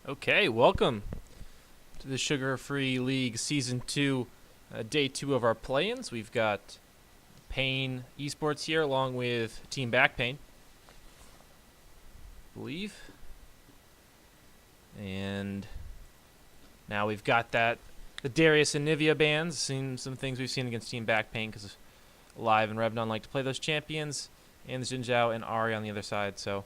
Okay, welcome to the Sugar Free League Season 2, Day 2 of our play-ins. We've got Pain Esports here along with Team Backpain, I believe. And now we've got the Darius and Nivea bans. Seen some things we've seen against Team Backpain because Live and Revnon like to play those champions, and the Jinzhou and Ari on the other side, so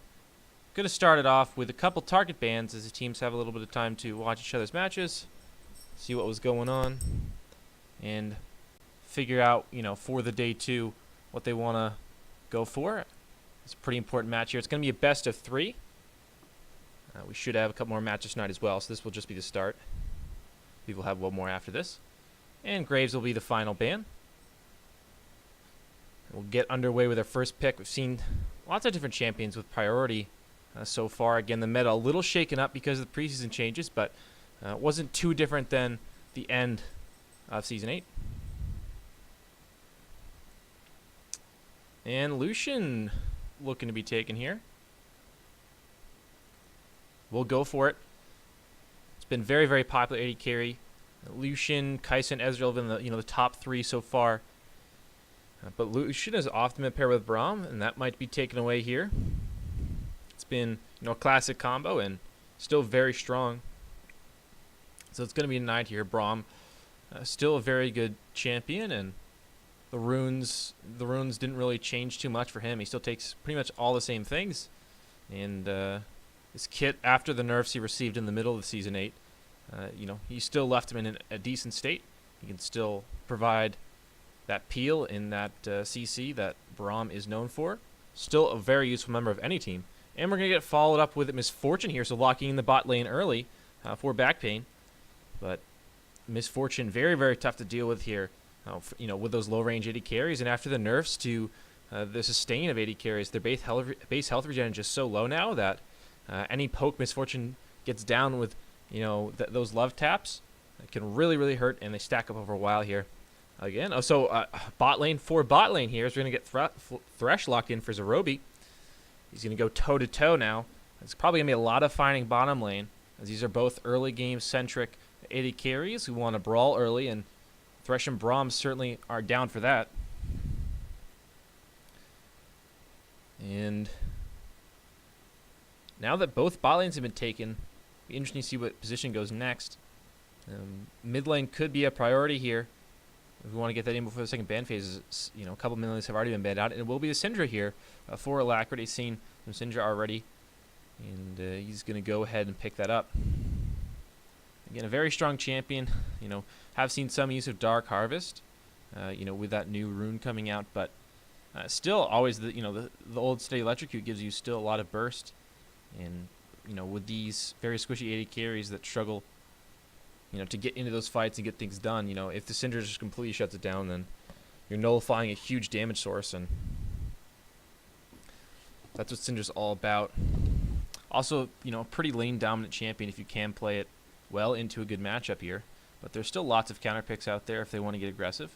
going to start it off with a couple target bans as the teams have a little bit of time to watch each other's matches, see what was going on, and figure out, for the day 2, what they want to go for. It's a pretty important match here. It's going to be a best of 3. We should have a couple more matches tonight as well, so this will just be the start. We will have one more after this. And Graves will be the final ban. We'll get underway with our first pick. We've seen lots of different champions with priority so far. Again, the meta a little shaken up because of the preseason changes, but wasn't too different than the end of Season 8. And Lucian looking to be taken here. We'll go for it. It's been very, very popular AD carry. Lucian, Kai'Sa, and Ezreal have been the top 3 so far. But Lucian has often been paired with Braum, and that might be taken away here. It's been a classic combo and still very strong. So it's going to be denied here. Braum, still a very good champion, and the runes didn't really change too much for him. He still takes pretty much all the same things. And his kit, after the nerfs he received in the middle of Season 8, he still left him in a decent state. He can still provide that peel in that CC that Braum is known for. Still a very useful member of any team. And we're going to get followed up with Misfortune here, so locking in the bot lane early for Backpain. But Misfortune, very, very tough to deal with here, with those low-range AD carries. And after the nerfs to the sustain of AD carries, their base health regen is just so low now that any poke Misfortune gets down with, those love taps, it can really, really hurt, and they stack up over a while here. Again, bot lane for bot lane here is we're going to get Thresh locked in for Zerobi. He's going to go toe-to-toe now. It's probably going to be a lot of finding bottom lane, as these are both early game-centric AD carries who want to brawl early, and Thresh and Braum certainly are down for that. And now that both bot lanes have been taken, it'll be interesting to see what position goes next. Mid lane could be a priority here. If we want to get that in before the second ban phase, a couple millions have already been banned out. And it will be the Syndra here for Alacrity. Seen some Syndra already. And he's going to go ahead and pick that up. Again, a very strong champion. Have seen some use of Dark Harvest, with that new rune coming out. But still, always the old steady electrocute gives you still a lot of burst. And, with these very squishy AD carries that struggle to get into those fights and get things done, if the Syndra just completely shuts it down, then you're nullifying a huge damage source, and that's what Syndra's all about. Also, pretty lane-dominant champion if you can play it well into a good matchup here, but there's still lots of counter picks out there if they want to get aggressive.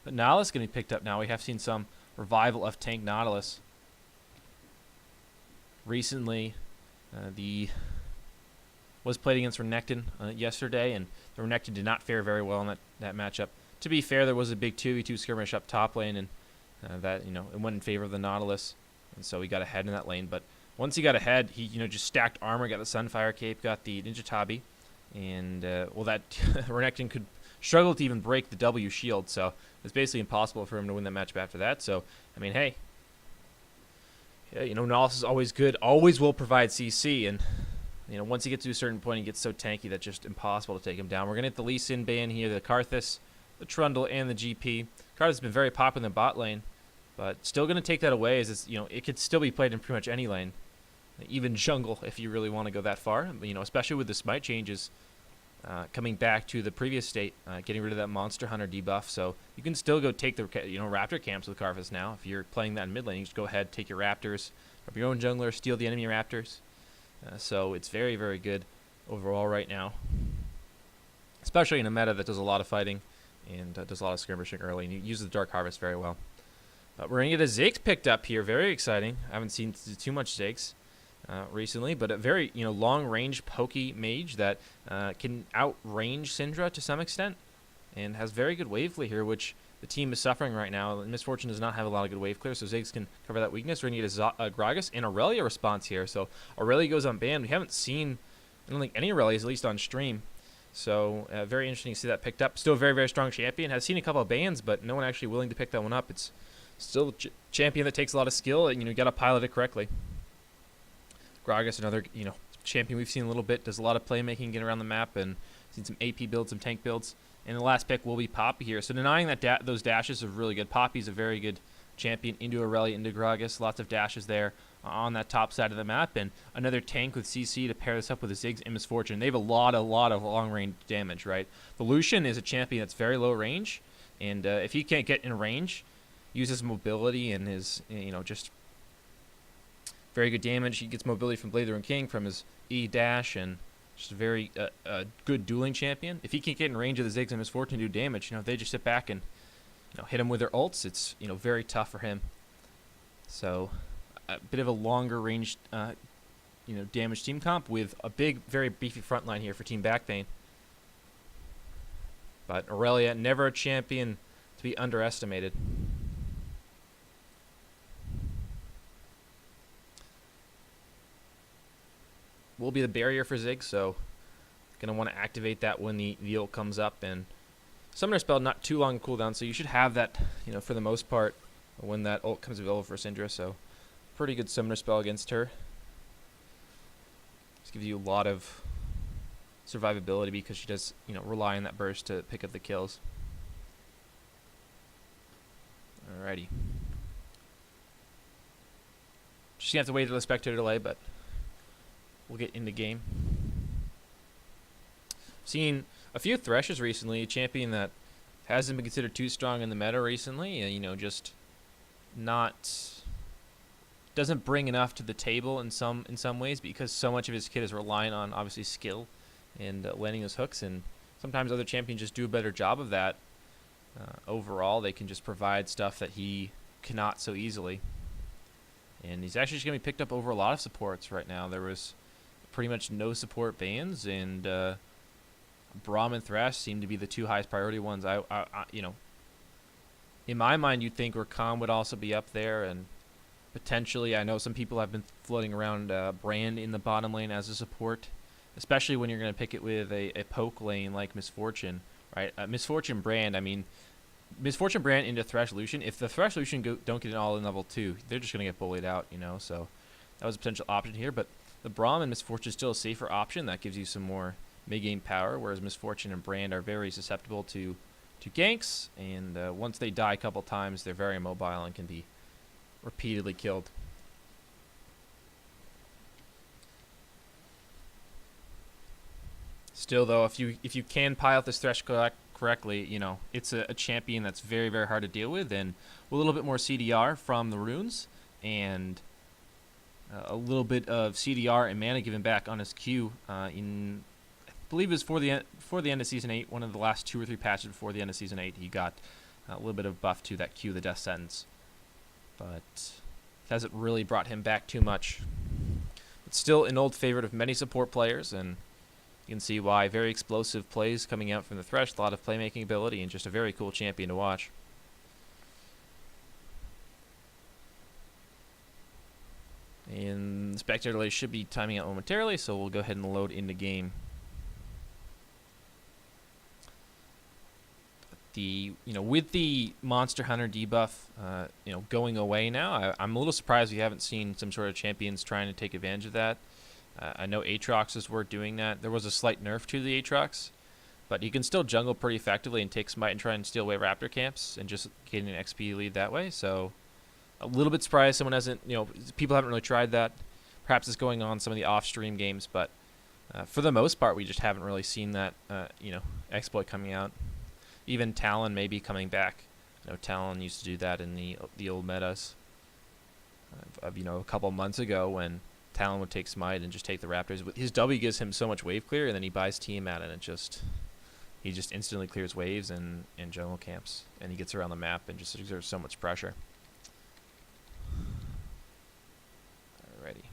But Nautilus is going to be picked up now. We have seen some revival of tank Nautilus. Recently, was played against Renekton yesterday, and the Renekton did not fare very well in that matchup. To be fair, there was a big 2v2 skirmish up top lane, and that it went in favor of the Nautilus, and so he got ahead in that lane. But once he got ahead, he just stacked armor, got the Sunfire Cape, got the Ninja Tabi, and that Renekton could struggle to even break the W shield, so it's basically impossible for him to win that matchup after that. So hey, Nautilus is always good, always will provide CC, and once he gets to a certain point, he gets so tanky that's just impossible to take him down. We're going to hit the Lee Sin ban here, the Karthus, the Trundle, and the GP. Karthus has been very popular in the bot lane, but still going to take that away as it's, it could still be played in pretty much any lane, even jungle if you really want to go that far. Especially with the smite changes coming back to the previous state, getting rid of that Monster Hunter debuff. So you can still go take the Raptor camps with Karthus now. If you're playing that in mid lane, you just go ahead, take your Raptors, grab your own jungler, steal the enemy Raptors. So it's very, very good overall right now, especially in a meta that does a lot of fighting and does a lot of skirmishing early, and uses the Dark Harvest very well. But we're going to get a Ziggs picked up here. Very exciting. I haven't seen too much Ziggs. recently, but a very long-range pokey mage that can outrange Syndra to some extent, and has very good wave clear here, which the team is suffering right now. Misfortune does not have a lot of good wave clear, so Ziggs can cover that weakness. We're going to get a Gragas and Aurelia response here. So Aurelia goes unbanned. We haven't seen, I don't think, any Aurelias, at least on stream. So very interesting to see that picked up. Still a very, very strong champion. Has seen a couple of bans, but no one actually willing to pick that one up. It's still a champion that takes a lot of skill, and you got to pilot it correctly. Gragas, another champion we've seen a little bit, does a lot of playmaking, getting around the map, and seen some AP builds, some tank builds. And the last pick will be Poppy here. So denying that those dashes are really good. Poppy's a very good champion into Aurelia, into Gragas. Lots of dashes there on that top side of the map. And another tank with CC to pair this up with the Ziggs and Misfortune. They have a lot of long-range damage, right? The Lucian is a champion that's very low range. And if he can't get in range, uses mobility and his, just very good damage. He gets mobility from Blade the Rune King, from his E-dash, and just a very good dueling champion. If he can't get in range of the Ziggs and Misfortune to do damage, they just sit back and hit him with their ults. It's very tough for him. So a bit of a longer range damage team comp with a big, very beefy front line here for Team Backbane. But Aurelia, never a champion to be underestimated. Will be the barrier for Ziggs, so going to want to activate that when the ult comes up. And Summoner Spell, not too long cooldown, so you should have that, for the most part, when that ult comes available for Syndra. So pretty good Summoner Spell against her. This gives you a lot of survivability because she does, rely on that burst to pick up the kills. Alrighty. Just gonna have to wait for the spectator delay, but we'll get into game. Seen a few Threshes recently, a champion that hasn't been considered too strong in the meta recently, just doesn't bring enough to the table in some ways because so much of his kit is relying on obviously skill and landing those hooks, and sometimes other champions just do a better job of that. Overall, they can just provide stuff that he cannot so easily. And he's actually just going to be picked up over a lot of supports right now. There was pretty much no support bans, and Braum and Thresh seem to be the two highest priority ones. In my mind, you'd think Rakan would also be up there, and potentially, I know some people have been floating around Brand in the bottom lane as a support, especially when you're going to pick it with a poke lane like Misfortune, right? Misfortune Brand, Misfortune Brand into Thresh Lucian. If the Thresh Lucian don't get an all in level 2, they're just going to get bullied out, So that was a potential option here. But the Braum and Misfortune is still a safer option. That gives you some more mid-game power, whereas Misfortune and Brand are very susceptible to ganks. And once they die a couple times, they're very mobile and can be repeatedly killed. Still, though, if you can pilot this Thresh correctly, it's a champion that's very, very hard to deal with, and with a little bit more CDR from the runes, and a little bit of CDR and mana given back on his Q in, I believe it was for the end of Season 8, one of the last 2 or 3 patches before the end of Season 8, he got a little bit of buff to that Q, the Death Sentence. But it hasn't really brought him back too much. It's still an old favorite of many support players, and you can see why. Very explosive plays coming out from the Thresh, a lot of playmaking ability, and just a very cool champion to watch. And the spectator delay should be timing out momentarily, so we'll go ahead and load into game. With the Monster Hunter debuff, going away now, I'm a little surprised we haven't seen some sort of champions trying to take advantage of that. I know Aatroxes were doing that. There was a slight nerf to the Aatrox, but you can still jungle pretty effectively and take Smite and try and steal away Raptor camps and just get an XP lead that way. So a little bit surprised someone hasn't, people haven't really tried that. Perhaps it's going on some of the off-stream games, but for the most part, we just haven't really seen that, exploit coming out. Even Talon may be coming back. Talon used to do that in the old metas of a couple months ago when Talon would take Smite and just take the Raptors. His W gives him so much wave clear, and then he buys Tiamat, and he just instantly clears waves and jungle camps, and he gets around the map and just exerts so much pressure. Alrighty.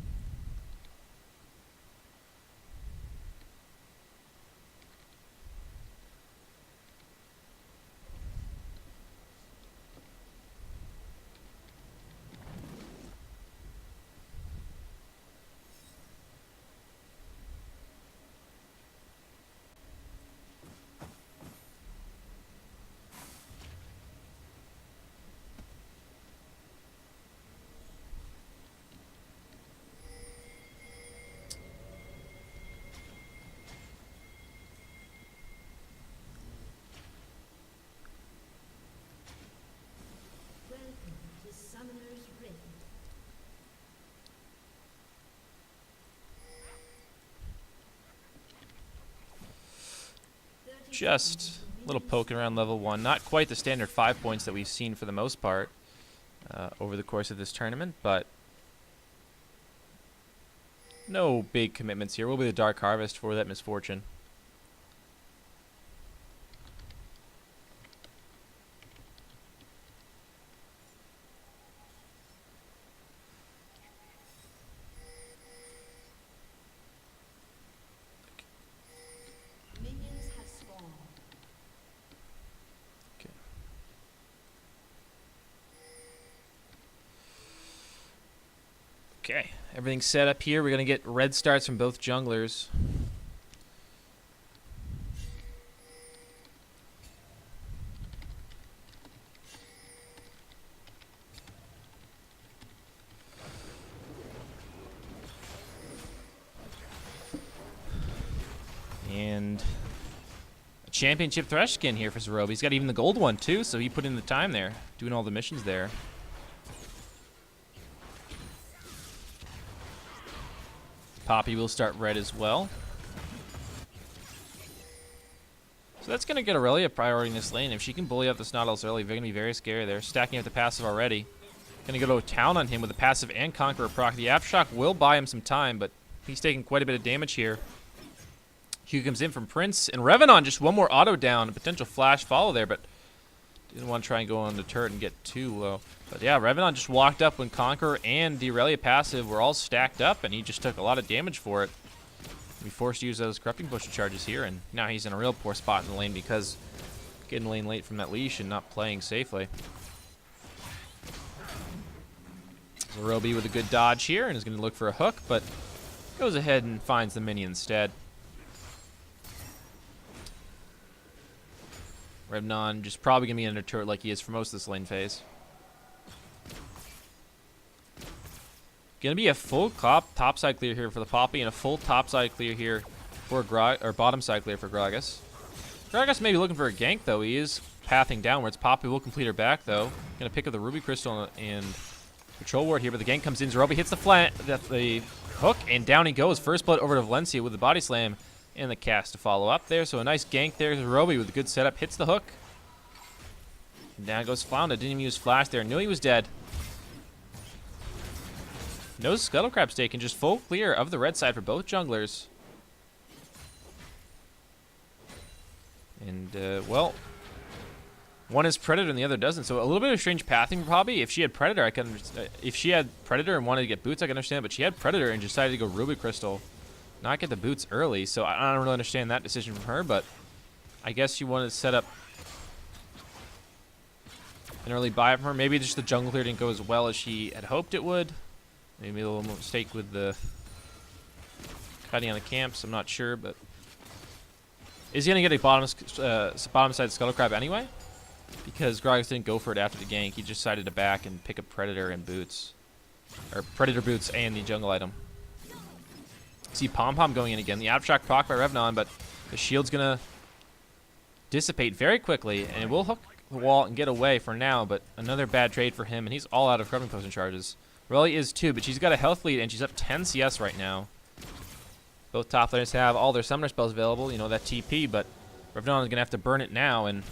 just a little poking around level 1. Not quite the standard 5 points that we've seen for the most part over the course of this tournament, but no big commitments here. We'll be the Dark Harvest for that misfortune. Okay, everything's set up here. We're going to get red starts from both junglers. And a championship thresh skin here for Zerobi. He's got even the gold one too, so he put in the time there, doing all the missions there. Poppy will start red as well. So that's going to get Aurelia priority in this lane. If she can bully up the Snottlers early, they're going to be very scary. They're stacking up the passive already. Going to go to town on him with the passive and Conqueror proc. The Aftershock will buy him some time, but he's taking quite a bit of damage here. Q comes in from Prince, and Revenant just one more auto down. A potential flash follow there, but didn't want to try and go on the turret and get too low. But yeah, Revenant just walked up when Conqueror and the Aurelia passive were all stacked up, and he just took a lot of damage for it. He forced to use those Corrupting Potion charges here, and now he's in a real poor spot in the lane because getting lane late from that leash and not playing safely. Zerobi with a good dodge here and is going to look for a hook, but goes ahead and finds the minion instead. Revenant just probably going to be under turret like he is for most of this lane phase. Going to be a full top side clear here for the Poppy and a full top side clear here for bottom side clear for Gragas. Gragas may be looking for a gank though. He is pathing downwards. Poppy will complete her back though. Going to pick up the Ruby Crystal and Patrol Ward here, but the gank comes in. Zerobi hits the hook, and down he goes. First blood over to Valencia with the body slam and the cast to follow up there. So a nice gank there. Zerobi with a good setup hits the hook. And down goes Flounder. Didn't even use flash there. Knew he was dead. No Scuttlecrab's taken. Just full clear of the red side for both junglers. And, well, one is Predator and the other doesn't. So a little bit of strange pathing for Poppy. If she had Predator, if she had Predator and wanted to get boots, I can understand. But she had Predator and decided to go Ruby Crystal, not get the boots early. So I don't really understand that decision from her. But I guess she wanted to set up an early buy from her. Maybe just the jungle clear didn't go as well as she had hoped it would. Maybe a little mistake with the cutting on the camps. I'm not sure, but is he going to get a bottom side Scuttlecrab anyway? Because Gragas didn't go for it after the gank. He just decided to back and pick up Predator and boots. Or Predator boots and the jungle item. See Pom Pom going in again. The Aftershock proc by Revenant, but the shield's going to dissipate very quickly, and it will hook the wall and get away for now, but another bad trade for him, and he's all out of Corrupting Potion charges. Relly is too, but she's got a health lead, and she's up 10 CS right now. Both top laners have all their summoner spells available, you know, that TP, but Revenant is going to have to burn it now, and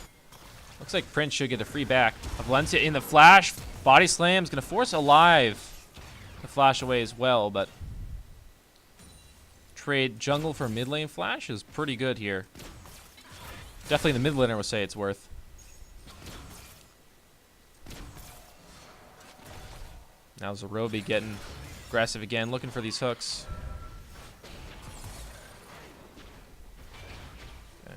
looks like Prince should get a free back. Valencia in the flash. Body slam is going to force Alive to flash away as well, but trade jungle for mid lane flash is pretty good here. Definitely the mid laner will say it's worth. Now Zerobi getting aggressive again, looking for these hooks. Okay.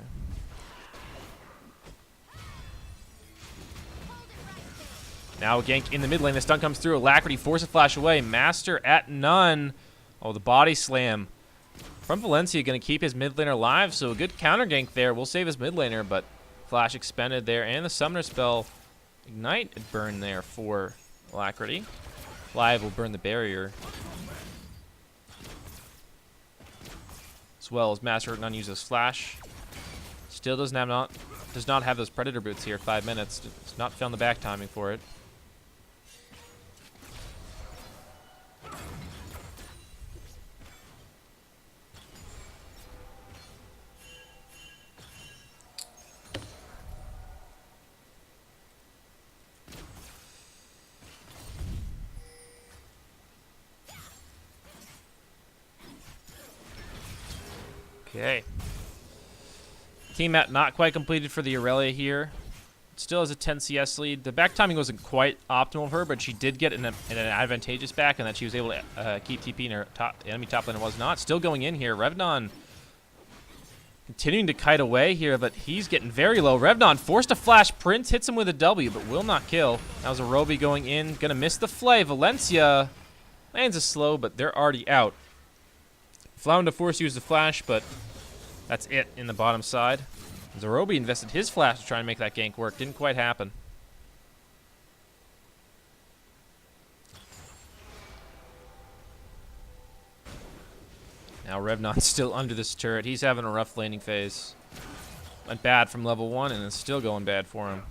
Now a gank in the mid lane. The stun comes through. Alacrity forces flash away. Master at none. Oh, the body slam from Valencia going to keep his mid laner alive. So a good counter gank there. We'll save his mid laner, but flash expended there. And the summoner spell ignite burn there for Alacrity. Live will burn the barrier. As well as Master None uses flash. Still does not have those Predator boots here. 5 minutes. Does not found the back timing for it. Okay. Team map not quite completed for the Aurelia here. Still has a 10 CS lead. The back timing wasn't quite optimal for her, but she did get an advantageous back, and that she was able to keep TP, and her enemy top laner was not. Still going in here. Revnon continuing to kite away here, but he's getting very low. Revnon forced to flash. Prince hits him with a W, but will not kill. That was a Roby going in. Gonna miss the flay. Valencia lands a slow, but they're already out. Flound to force use the flash, but that's it in the bottom side. Zerobi invested his flash to try and make that gank work. Didn't quite happen. Now Revnon's still under this turret. He's having a rough laning phase. Went bad from level 1, and it's still going bad for him.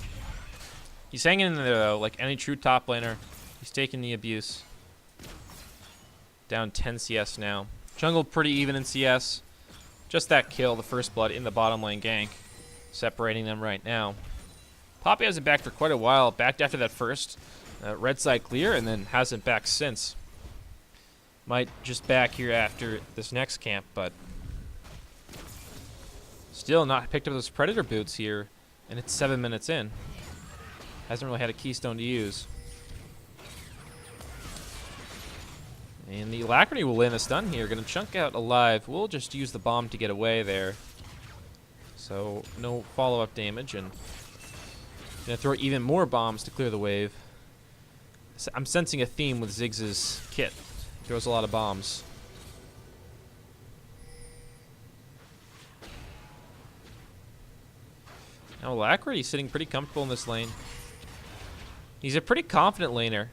He's hanging in there, though, like any true top laner. He's taking the abuse. Down 10 CS now. Jungle pretty even in CS. Just that kill, the first blood in the bottom lane gank, separating them right now. Poppy hasn't backed for quite a while. Backed after that first red side clear, and then hasn't backed since. Might just back here after this next camp, but still not picked up those Predator boots here, and it's 7 minutes in. Hasn't really had a keystone to use. And the Alacrity will land a stun here. Gonna chunk out alive. We'll just use the bomb to get away there. So no follow-up damage, and gonna throw even more bombs to clear the wave. I'm sensing a theme with Ziggs's kit. Throws a lot of bombs. Now Alacrity's sitting pretty comfortable in this lane. He's a pretty confident laner.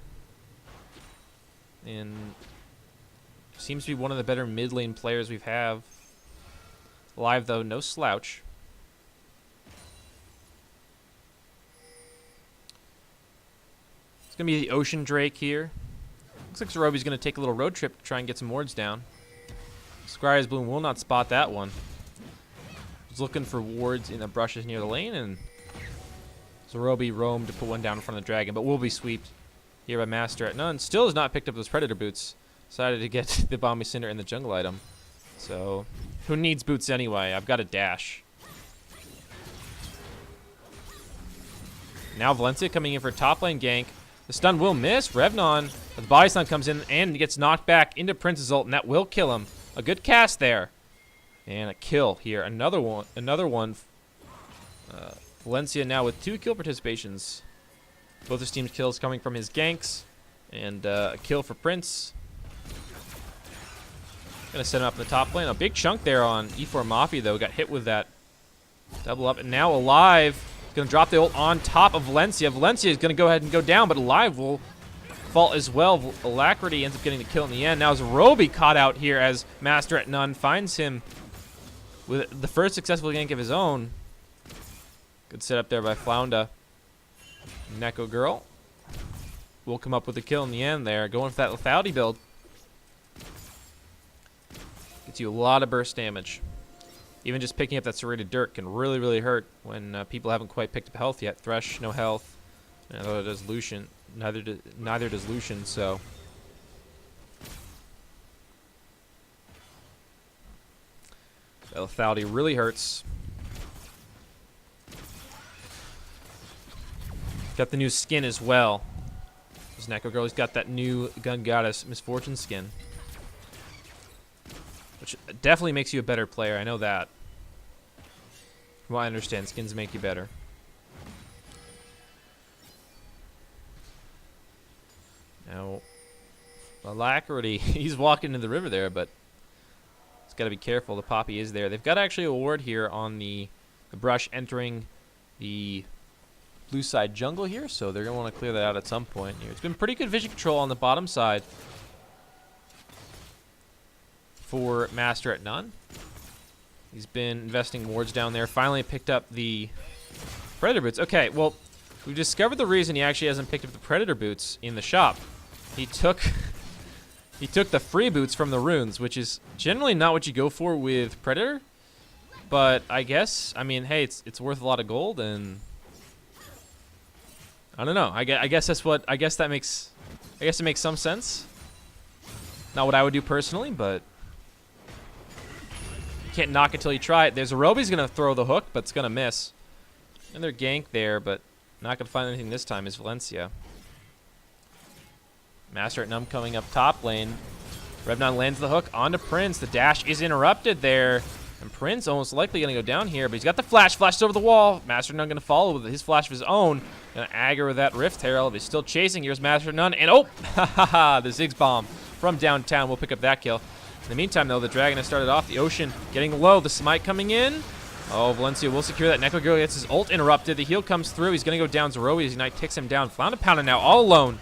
And seems to be one of the better mid lane players we've have. Live though, no slouch. It's gonna be the Ocean Drake here. Looks like Zerobi's gonna take a little road trip to try and get some wards down. Scryer's Bloom will not spot that one. Was looking for wards in the brushes near the lane, and Zerobi roamed to put one down in front of the dragon, but will be sweeped here by Master at None. Still has not picked up those Predator boots. Decided to get the Bomby Cinder and the jungle item. So, who needs boots anyway? I've got a dash. Now Valencia coming in for a top lane gank. The stun will miss. Revnon, the body stun comes in and gets knocked back into Prince's ult, and that will kill him. A good cast there. And a kill here. Another one. Valencia now with 2 kill participations. Both his team's kills coming from his ganks. And a kill for Prince. Gonna set him up in the top lane. A big chunk there on E4 Mafia, though. Got hit with that double up. And now Alive gonna drop the ult on top of Valencia. Valencia is gonna go ahead and go down, but Alive will fall as well. Alacrity ends up getting the kill in the end. Now is Roby caught out here as Master at None finds him with the first successful gank of his own. Good setup there by Flounda. Neko Girl will come up with the kill in the end there. Going for that lethality build. Gets you a lot of burst damage. Even just picking up that serrated dirt can really, really hurt when people haven't quite picked up health yet. Thresh, no health. Neither does Lucian. Neither does Lucian, so. That lethality really hurts. Got the new skin as well. This Neko Girl has got that new Gun Goddess Misfortune skin. Which definitely makes you a better player, I know that. From what I understand, skins make you better. Now, Alacrity, he's walking into the river there, but he's got to be careful. The Poppy is there. They've got actually a ward here on the brush entering the blue side jungle here, so they're going to want to clear that out at some point here. It's been pretty good vision control on the bottom side for Master at None. He's been investing wards down there. Finally picked up the Predator boots. Okay, well, we've discovered the reason he actually hasn't picked up the Predator boots in the shop. He took the free boots from the runes, which is generally not what you go for with Predator. But I guess, I mean, hey, it's worth a lot of gold, and I don't know. I guess that's what. I guess it makes some sense. Not what I would do personally, but can't knock until you try it. There's a Roby's going to throw the hook, but it's going to miss. Another gank there, but not going to find anything this time is Valencia. Master at Num coming up top lane. Revnon lands the hook onto Prince. The dash is interrupted there. And Prince almost likely going to go down here, but he's got the flash. Flashes over the wall. Master None going to follow with his flash of his own. Going to aggro with that Rift Herald. He's still chasing. Here's Master None. And oh, the Ziggs bomb from downtown. We'll pick up that kill. In the meantime, though, the Dragon has started off. The Ocean getting low. The Smite coming in. Oh, Valencia will secure that. Necrogirl gets his ult interrupted. The heal comes through. He's going to go down. Zerobi, his Ignite takes him down. Flounder Pounder now all alone.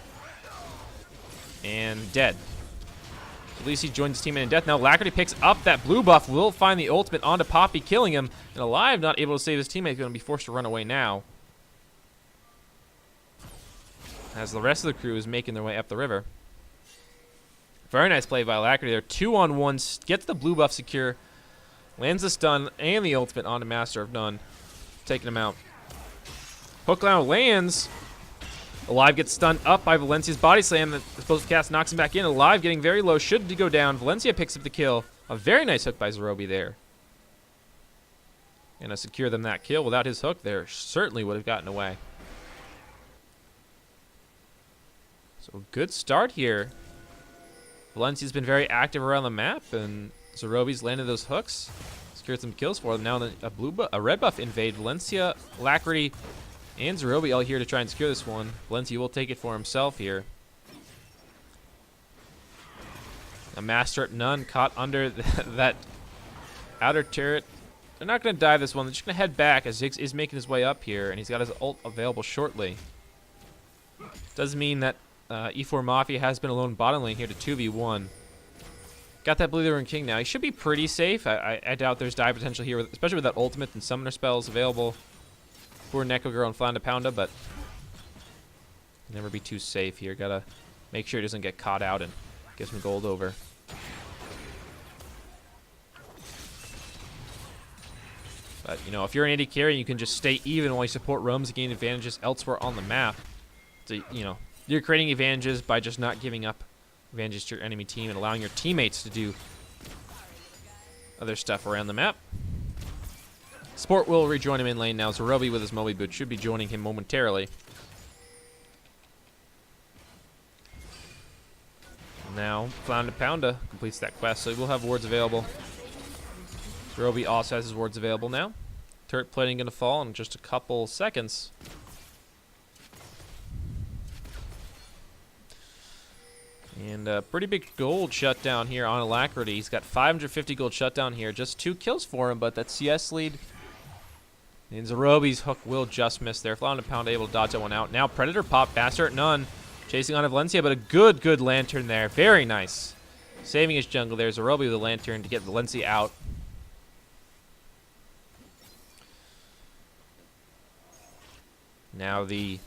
And dead. At least he joins his teammate in death. Now Lacrity picks up that blue buff. Will find the ultimate onto Poppy, killing him. And Alive, not able to save his teammate. Going to be forced to run away now. As the rest of the crew is making their way up the river. Very nice play by Lacrity there. 2-on-1. Gets the blue buff secure. Lands the stun and the ultimate onto Master of None. Taking him out. Hook now lands. Alive gets stunned up by Valencia's body slam. The explosive cast knocks him back in. Alive getting very low. Should go down. Valencia picks up the kill. A very nice hook by Zerobi there. Gonna secure them that kill. Without his hook there, certainly would have gotten away. So good start here. Valencia's been very active around the map, and Zerobi's landed those hooks. Secured some kills for them. Now a red buff invade. Valencia, Lacrity, and Zerobi all here to try and secure this one. Valencia will take it for himself here. A Master at None caught under that outer turret. They're not going to dive this one. They're just going to head back as Ziggs is making his way up here, and he's got his ult available shortly. Does mean that E4 Mafia has been alone bottom lane here to 2v1. Got that Blue Rune King now. He should be pretty safe. I doubt there's dive potential here, especially with that ultimate and summoner spells available for Necrogirl and Flounder Pounda, but never be too safe here. Gotta make sure he doesn't get caught out and get some gold over. But, you know, if you're an AD carry, you can just stay even while you support roams and gain advantages elsewhere on the map. So, you know, you're creating advantages by just not giving up advantages to your enemy team and allowing your teammates to do other stuff around the map. Sport will rejoin him in lane now. Zerobi with his Moby Boot should be joining him momentarily. Now, Flounder Pounda completes that quest, so he will have wards available. Zerobi also has his wards available now. Turret plating going to fall in just a couple seconds. And a pretty big gold shutdown here on Alacrity. He's got 550 gold shutdown here. Just 2 kills for him, but that CS lead. And Zerobi's hook will just miss there. Flounder Pounda able to dodge that one out. Now Predator pop, Master at None. Chasing on Valencia, but a good lantern there. Very nice. Saving his jungle there. Zerobi with a lantern to get Valencia out. Now the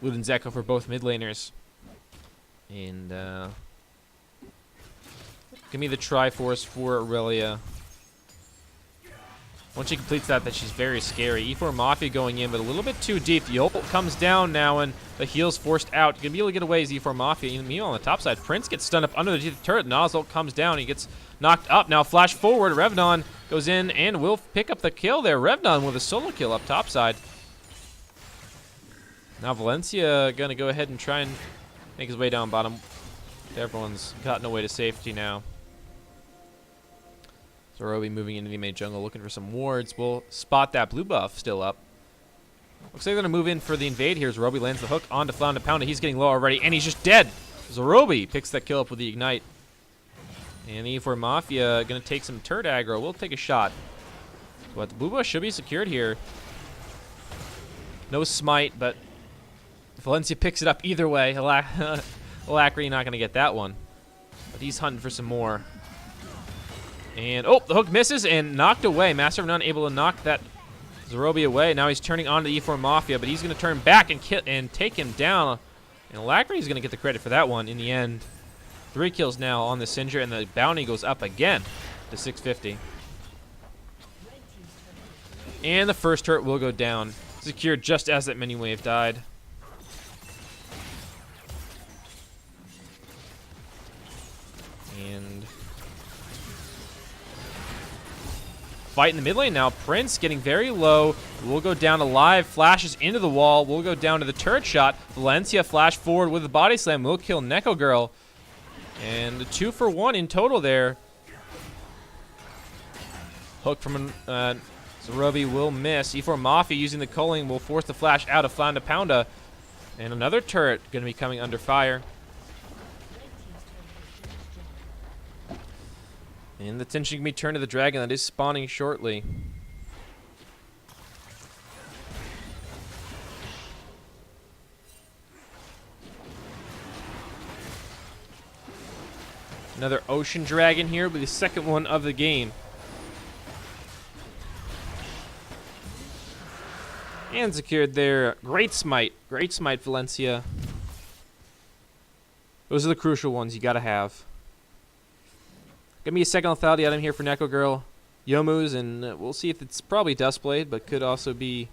Luden's Echo for both mid laners. And give me the Triforce for Aurelia. Once she completes that, she's very scary. E4 Mafia going in, but a little bit too deep. The ult comes down now, and the heal's forced out. You're going to be able to get away as E4 Mafia. Meanwhile, on the top side, Prince gets stunned up under the turret. Nozzle comes down. He gets knocked up. Now flash forward. Revnon goes in and will pick up the kill there. Revnon with a solo kill up top side. Now Valencia going to go ahead and try and make his way down bottom. Everyone's gotten away to safety now. Zerobi moving into the main jungle, looking for some wards. We'll spot that blue buff still up. Looks like they're going to move in for the invade here. Zerobi lands the hook onto Flounder Pounda. He's getting low already, and he's just dead. Zerobi picks that kill up with the Ignite. And the E4 Mafia going to take some turret aggro. We'll take a shot. But the blue buff should be secured here. No smite, but Valencia picks it up either way. Alacrity not going to get that one. But he's hunting for some more. And, oh, the hook misses and knocked away. Master of None able to knock that Zerobi away. Now he's turning on to E4 Mafia, but he's going to turn back and take him down. And Alacrity's going to get the credit for that one in the end. 3 kills now on the Sindra, and the bounty goes up again to 650. And the first turret will go down. Secured just as that mini wave died. And fight in the mid lane now. Prince getting very low. Will go down alive. Flashes into the wall. Will go down to the turret shot. Valencia flash forward with the body slam. Will kill Neko Girl. And 2 for 1 in total there. Hook from Zerobi will miss. E4 Mafia using the culling will force the flash out of Flaunda Pounda. And another turret going to be coming under fire. And the attention can be turned to the dragon that is spawning shortly. Another ocean dragon here, will be the second one of the game. And secured there. Great smite. Great smite, Valencia. Those are the crucial ones you gotta have. Gonna be a second lethality item here for Neko Girl. Yomu's, and we'll see if it's probably Dustblade, but could also be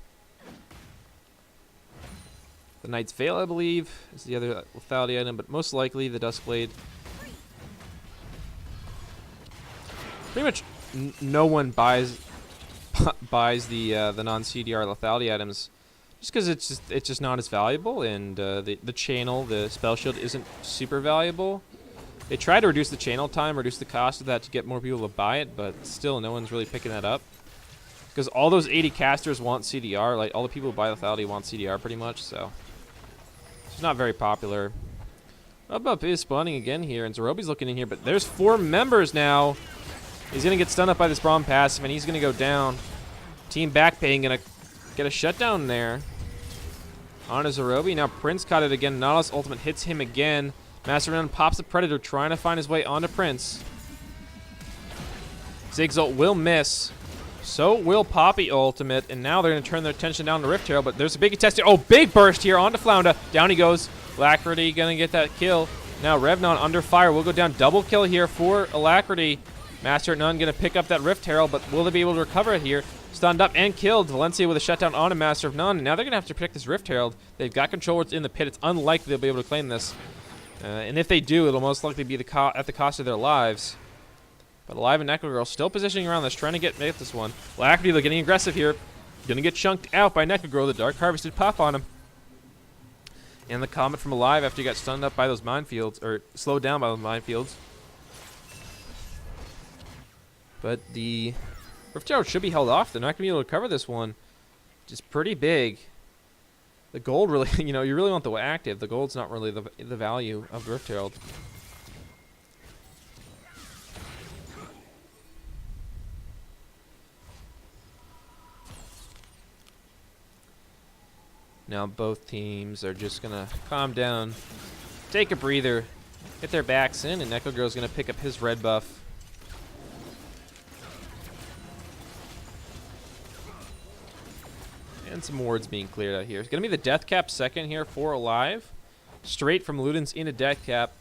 the Knight's Veil, I believe, is the other lethality item, but most likely the Dustblade. Pretty much no one buys the non-CDR lethality items just because it's just not as valuable, and the channel, the spell shield, isn't super valuable. They try to reduce the channel time, reduce the cost of that to get more people to buy it, but still no one's really picking that up. Because all those 80 casters want CDR, like all the people who buy lethality want CDR pretty much, so it's not very popular. Up is spawning again here, and Zerobi's looking in here, but there's 4 members now. He's going to get stunned up by this Braum passive, and he's going to go down. Team Backpaying going to get a shutdown there on a Zerobi. Now Prince caught it again. Nautilus ultimate hits him again. Master of None pops the Predator, trying to find his way onto Prince. Ziggs ult will miss. So will Poppy ultimate, and now they're going to turn their attention down to Rift Herald, but there's a big contest here. Oh, big burst here onto Flaunda. Down he goes. Alacrity going to get that kill. Now Revnon under fire. Will go down. Double kill here for Alacrity. Master at None going to pick up that Rift Herald, but will they be able to recover it here? Stunned up and killed. Valencia with a shutdown on a Master of None. And now they're going to have to protect this Rift Herald. They've got control. It's in the pit. It's unlikely they'll be able to claim this. And if they do, it'll most likely be at the cost of their lives. But Alive and Neko Girl still positioning around this, trying to get this one. Alacrity, they're getting aggressive here. Going to get chunked out by Neko Girl. The Dark Harvested pop on him. And the Comet from Alive after he got stunned up by those minefields, or slowed down by those minefields. But the Rift Herald should be held off. They're not going to be able to cover this one. Which is pretty big. The gold really, you really want the active. The gold's not really the value of the Rift Herald. Now both teams are just going to calm down, take a breather, get their backs in, and Neko Girl's going to pick up his red buff. And some wards being cleared out here. It's going to be the Death Cap second here for Alive. Straight from Ludens into Death Cap.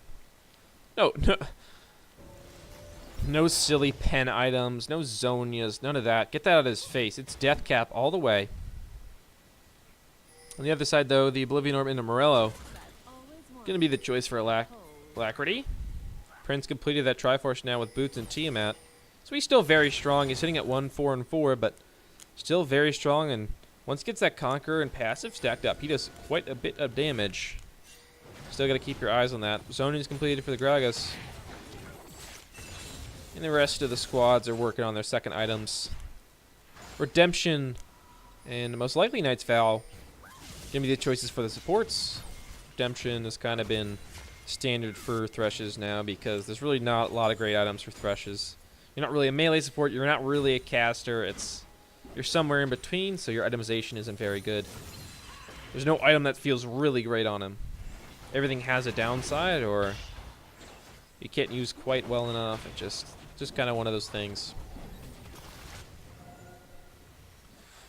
No silly pen items, no Zonias, none of that. Get that out of his face. It's Death Cap all the way. On the other side, though, the Oblivion Orb into Morello. Going to be the choice for Alacrity. Prince completed that Triforce now with Boots and Tiamat. So he's still very strong. He's hitting at 1, 4, and 4, but still very strong. And once he gets that Conqueror and passive stacked up, he does quite a bit of damage. Still got to keep your eyes on that. Zoning is completed for the Gragas. And the rest of the squads are working on their second items. Redemption and most likely Knight's Vow. Going to be the choices for the supports. Redemption has kind of been standard for Threshes now because there's really not a lot of great items for Threshes. You're not really a melee support. You're not really a caster. You're somewhere in between, so your itemization isn't very good. There's no item that feels really great on him. Everything has a downside, or you can't use quite well enough. It's just kind of one of those things.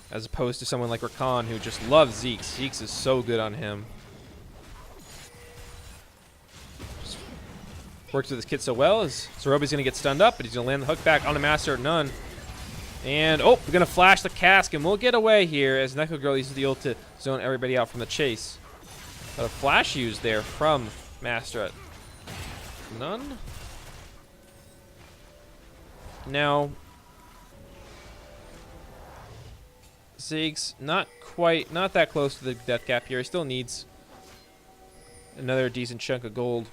As opposed to someone like Rakan who just loves Zeeks. Zeeks is so good on him. Just works with his kit so well. Zerobi's going to get stunned up, but he's going to land the hook back on the Master of None. And, we're going to flash the cask, and we'll get away here as Neko Girl uses the ult to zone everybody out from the chase. But a flash used there from Master at None. Now, Ziggs not that close to the death cap here. He still needs another decent chunk of gold.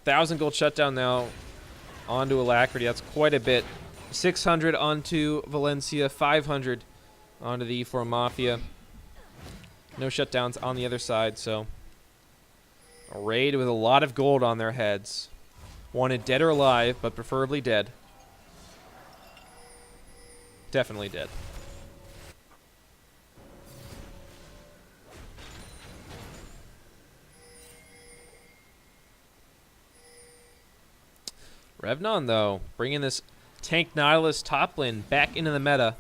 1,000 gold shutdown now onto Alacrity. That's quite a bit. 600 onto Valencia, 500 onto the E4 Mafia. No shutdowns on the other side, so a raid with a lot of gold on their heads. Wanted dead or alive, but preferably dead. Definitely dead. Revnon, though, bringing this Tank Nautilus top lane back into the meta.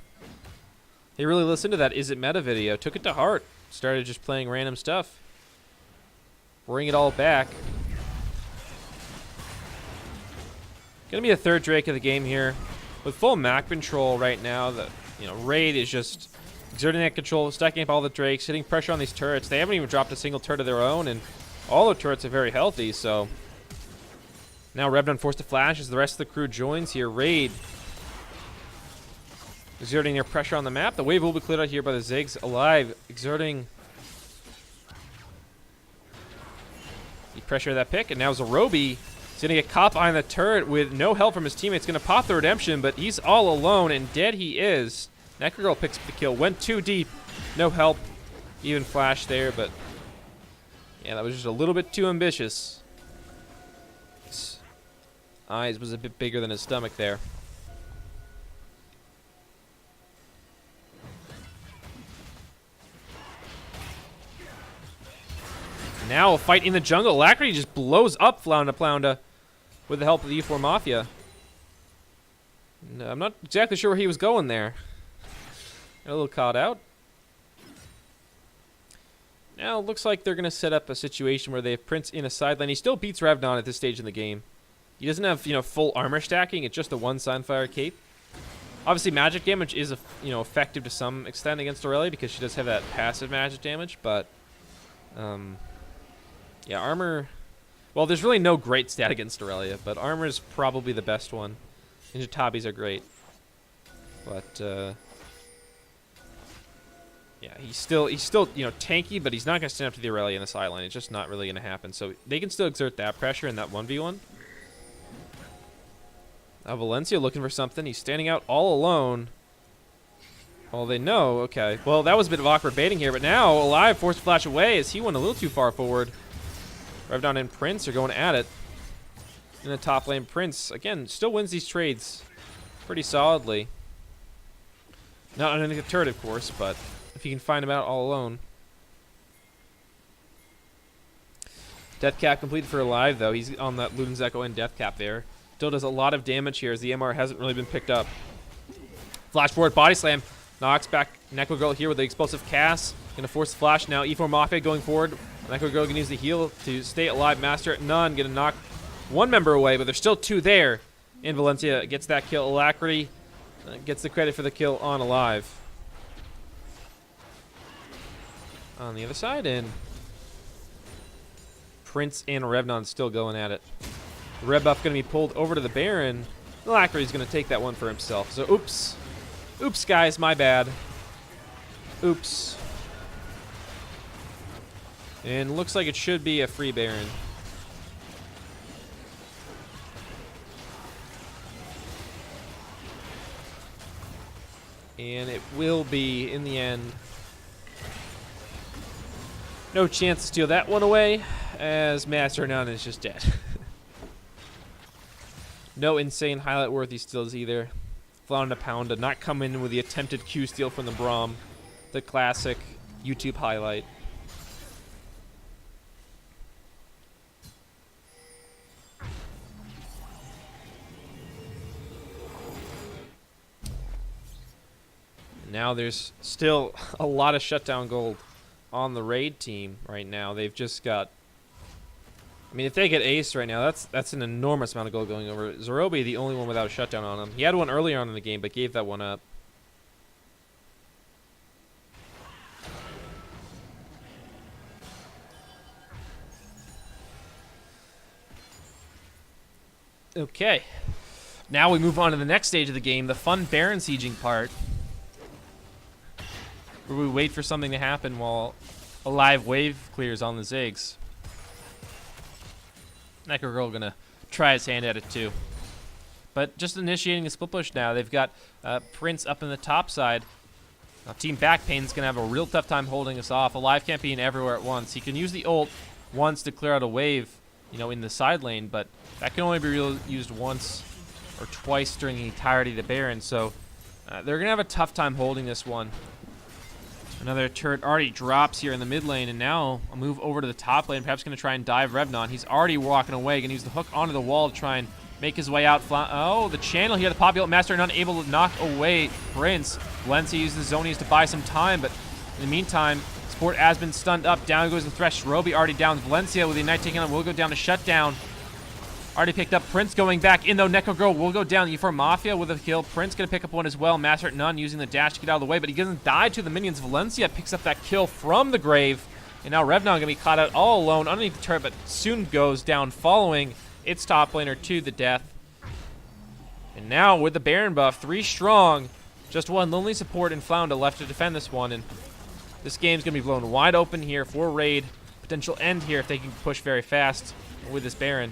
He really listened to that Is It Meta video, took it to heart, started just playing random stuff. Bring it all back. Gonna be a third Drake of the game here. With full map control right now, the Raid is just exerting that control, stacking up all the Drakes, hitting pressure on these turrets. They haven't even dropped a single turret of their own, and all the turrets are very healthy, so now Revnon forced to flash as the rest of the crew joins here. Raid exerting their pressure on the map. The wave will be cleared out here by the Ziggs. Alive exerting the pressure of that pick, and now Zerobi is going to get caught behind the turret with no help from his teammates. Going to pop the redemption, but he's all alone, and dead he is. Necrogirl picks up the kill. Went too deep. No help. Even flash there, but yeah, that was just a little bit too ambitious. His eyes was a bit bigger than his stomach there. Now a fight in the jungle. Alacrity just blows up Flounda with the help of the E4 Mafia. No, I'm not exactly sure where he was going there. Got a little caught out. Now it looks like they're going to set up a situation where they have Prince in a side lane. He still beats Revnon at this stage in the game. He doesn't have, full armor stacking. It's just a one Sunfire cape. Obviously, magic damage is, effective to some extent against Aurelia because she does have that passive magic damage, but yeah, armor. Well, there's really no great stat against Aurelia, but armor is probably the best one. Ninja Tabis are great, but yeah, he's still tanky, but he's not gonna stand up to the Aurelia in the sideline. It's just not really gonna happen. So they can still exert that pressure in that 1v1. Valencia looking for something. He's standing out all alone. Well, they know. Okay. Well, that was a bit of awkward baiting here, but now Alive forced to flash away as he went a little too far forward. Revnon and Prince are going at it. In the top lane, Prince, again, still wins these trades pretty solidly. Not underneath the turret, of course, but if he can find him out all alone. Death cap completed for Alive, though. He's on that Luden's Echo and Death cap there. Still does a lot of damage here as the MR hasn't really been picked up. Flash forward, body slam. Knocks back Necrogirl here with the explosive cast. Gonna force the flash now. E4 Mafia going forward. Necrogirl can use the heal to stay alive. Master at none. Gonna knock one member away, but there's still two there. And Valencia gets that kill. Alacrity gets the credit for the kill on Alive. On the other side, and Prince and Revnon still going at it. The red buff going to be pulled over to the Baron. Alacrity's going to take that one for himself. So, oops. Oops, guys, my bad. Oops. And looks like it should be a free Baron. And it will be in the end. No chance to steal that one away, as Master None is just dead. No insane highlight worthy steals either. Flounda Pounda not come in with the attempted Q steal from the Braum. The classic YouTube highlight. Now there's still a lot of shutdown gold on the Raid team right now. They've just got, I mean, if they get ace right now, that's an enormous amount of gold going over. Zerobi, the only one without a shutdown on him. He had one earlier on in the game, but gave that one up. Okay. Now we move on to the next stage of the game, the fun Baron sieging part. Or we wait for something to happen while a live wave clears on the Ziggs. Necro Girl gonna try his hand at it too. But just initiating a split push now. They've got Prince up in the top side. Now Team Backpain's gonna have a real tough time holding us off. Alive can't be in everywhere at once. He can use the ult once to clear out a wave, you know, in the side lane, but that can only be used once or twice during the entirety of the Baron. So they're gonna have a tough time holding this one. Another turret already drops here in the mid lane, and now a move over to the top lane. Perhaps going to try and dive Revnon. He's already walking away. Going to use the hook onto the wall to try and make his way out. Oh, the channel here. The Popular Master not able to knock away Prince. Valencia uses the Zonies to buy some time, but in the meantime, Sport has been stunned up. Down goes the Thresh. Roby already downs Valencia with the Ignite taking on. Will go down to Shutdown. Already picked up. Prince going back in, though. Necro Girl will go down. U4 Mafia with a kill. Prince going to pick up one as well. Master at none using the dash to get out of the way, but he doesn't die to the minions. Valencia picks up that kill from the grave. And now Revnon going to be caught out all alone underneath the turret, but soon goes down following its top laner to the death. And now with the Baron buff, 3 strong. Just one lonely support and Flounda left to defend this one. And this game's going to be blown wide open here for Raid. Potential end here if they can push very fast with this Baron.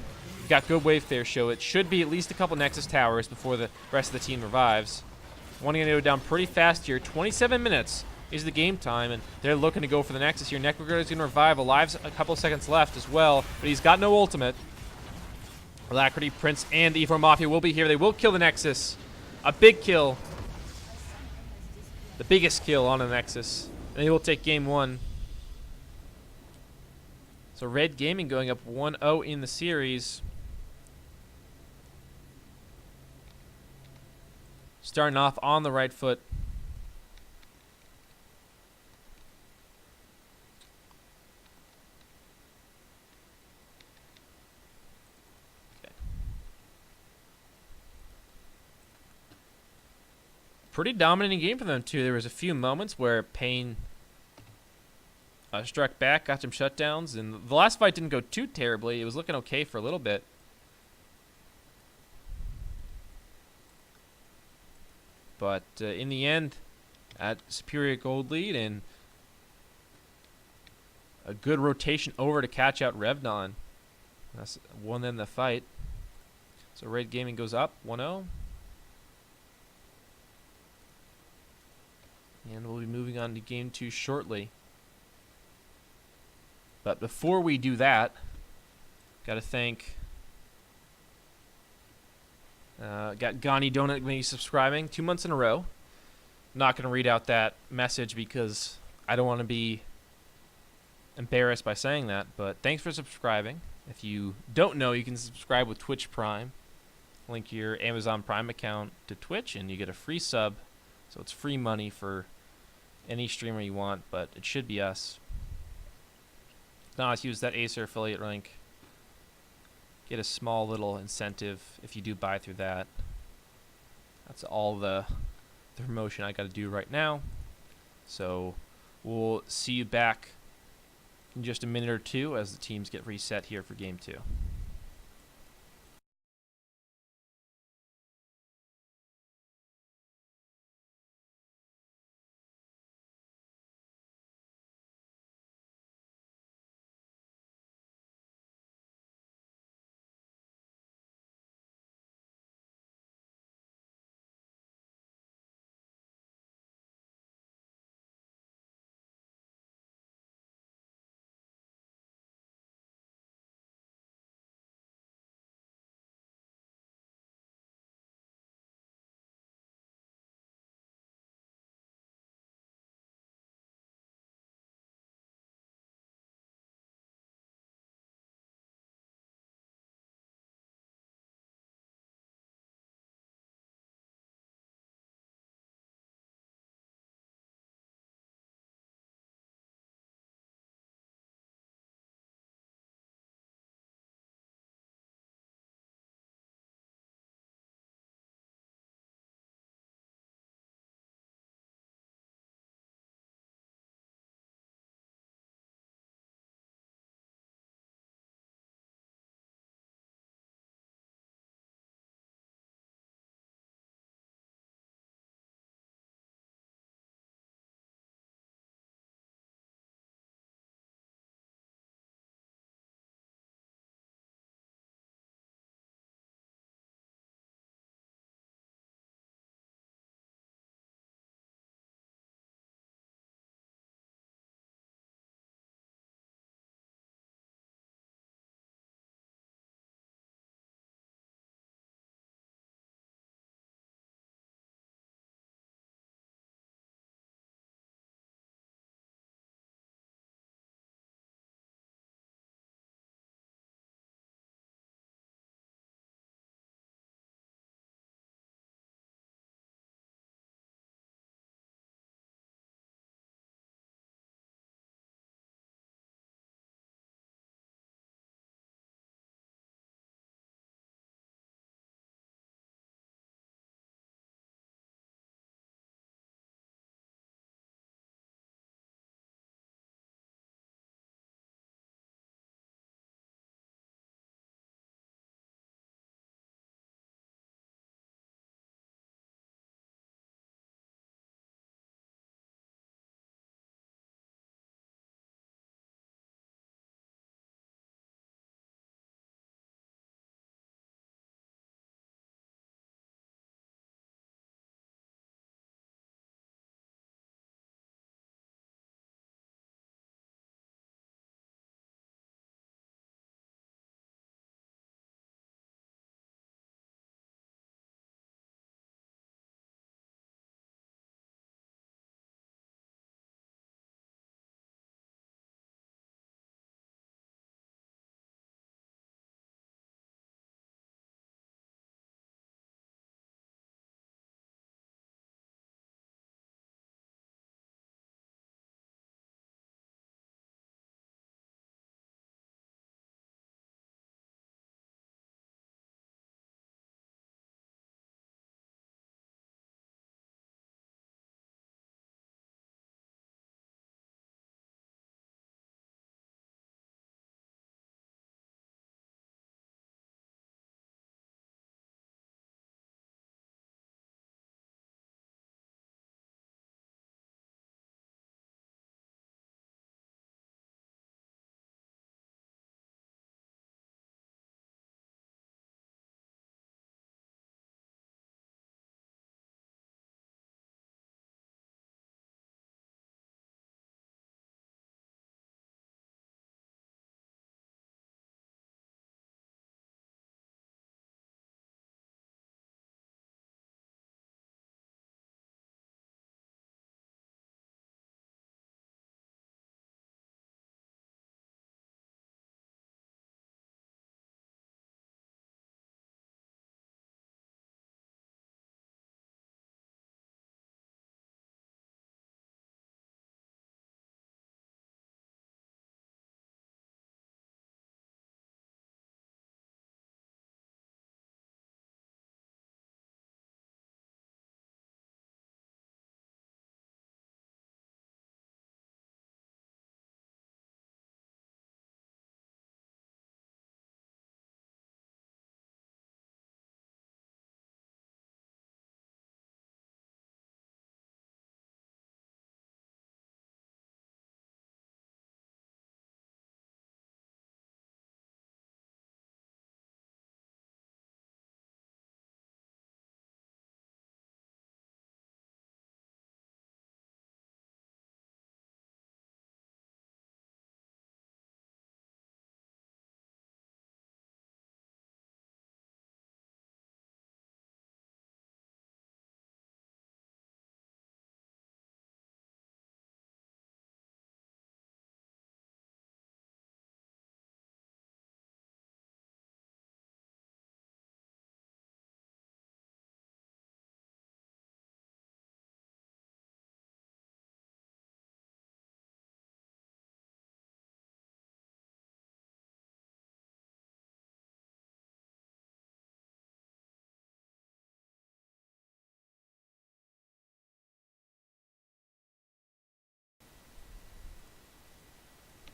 Got good wave clear, so it should be at least a couple Nexus towers before the rest of the team revives. Wanting to go down pretty fast here. 27 minutes is the game time, and they're looking to go for the Nexus here. Necrogrid is going to revive. Alive's a couple of seconds left as well, but he's got no ultimate. Alacrity, Prince, and E4 Mafia will be here. They will kill the Nexus. A big kill. The biggest kill on the Nexus. And they will take game 1. So Red Gaming going up 1-0 in the series. Starting off on the right foot. Okay. Pretty dominating game for them too. There was a few moments where Pain struck back, got some shutdowns, and the last fight didn't go too terribly. It was looking okay for a little bit. But in the end, at superior gold lead and a good rotation over to catch out Revnon. That's won them the fight. So Raid Gaming goes up 1-0. And we'll be moving on to game 2 shortly. But before we do that, got to thank... got Gani Donut me subscribing 2 months in a row. Not going to read out that message because I don't want to be embarrassed by saying that, but thanks for subscribing. If you don't know, you can subscribe with Twitch Prime. Link your Amazon Prime account to Twitch and you get a free sub. So it's free money for any streamer you want, but it should be us. Now let's use that Acer affiliate link. Get a small little incentive if you do buy through that. That's all the promotion I got to do right now. So we'll see you back in just a minute or two as the teams get reset here for game 2.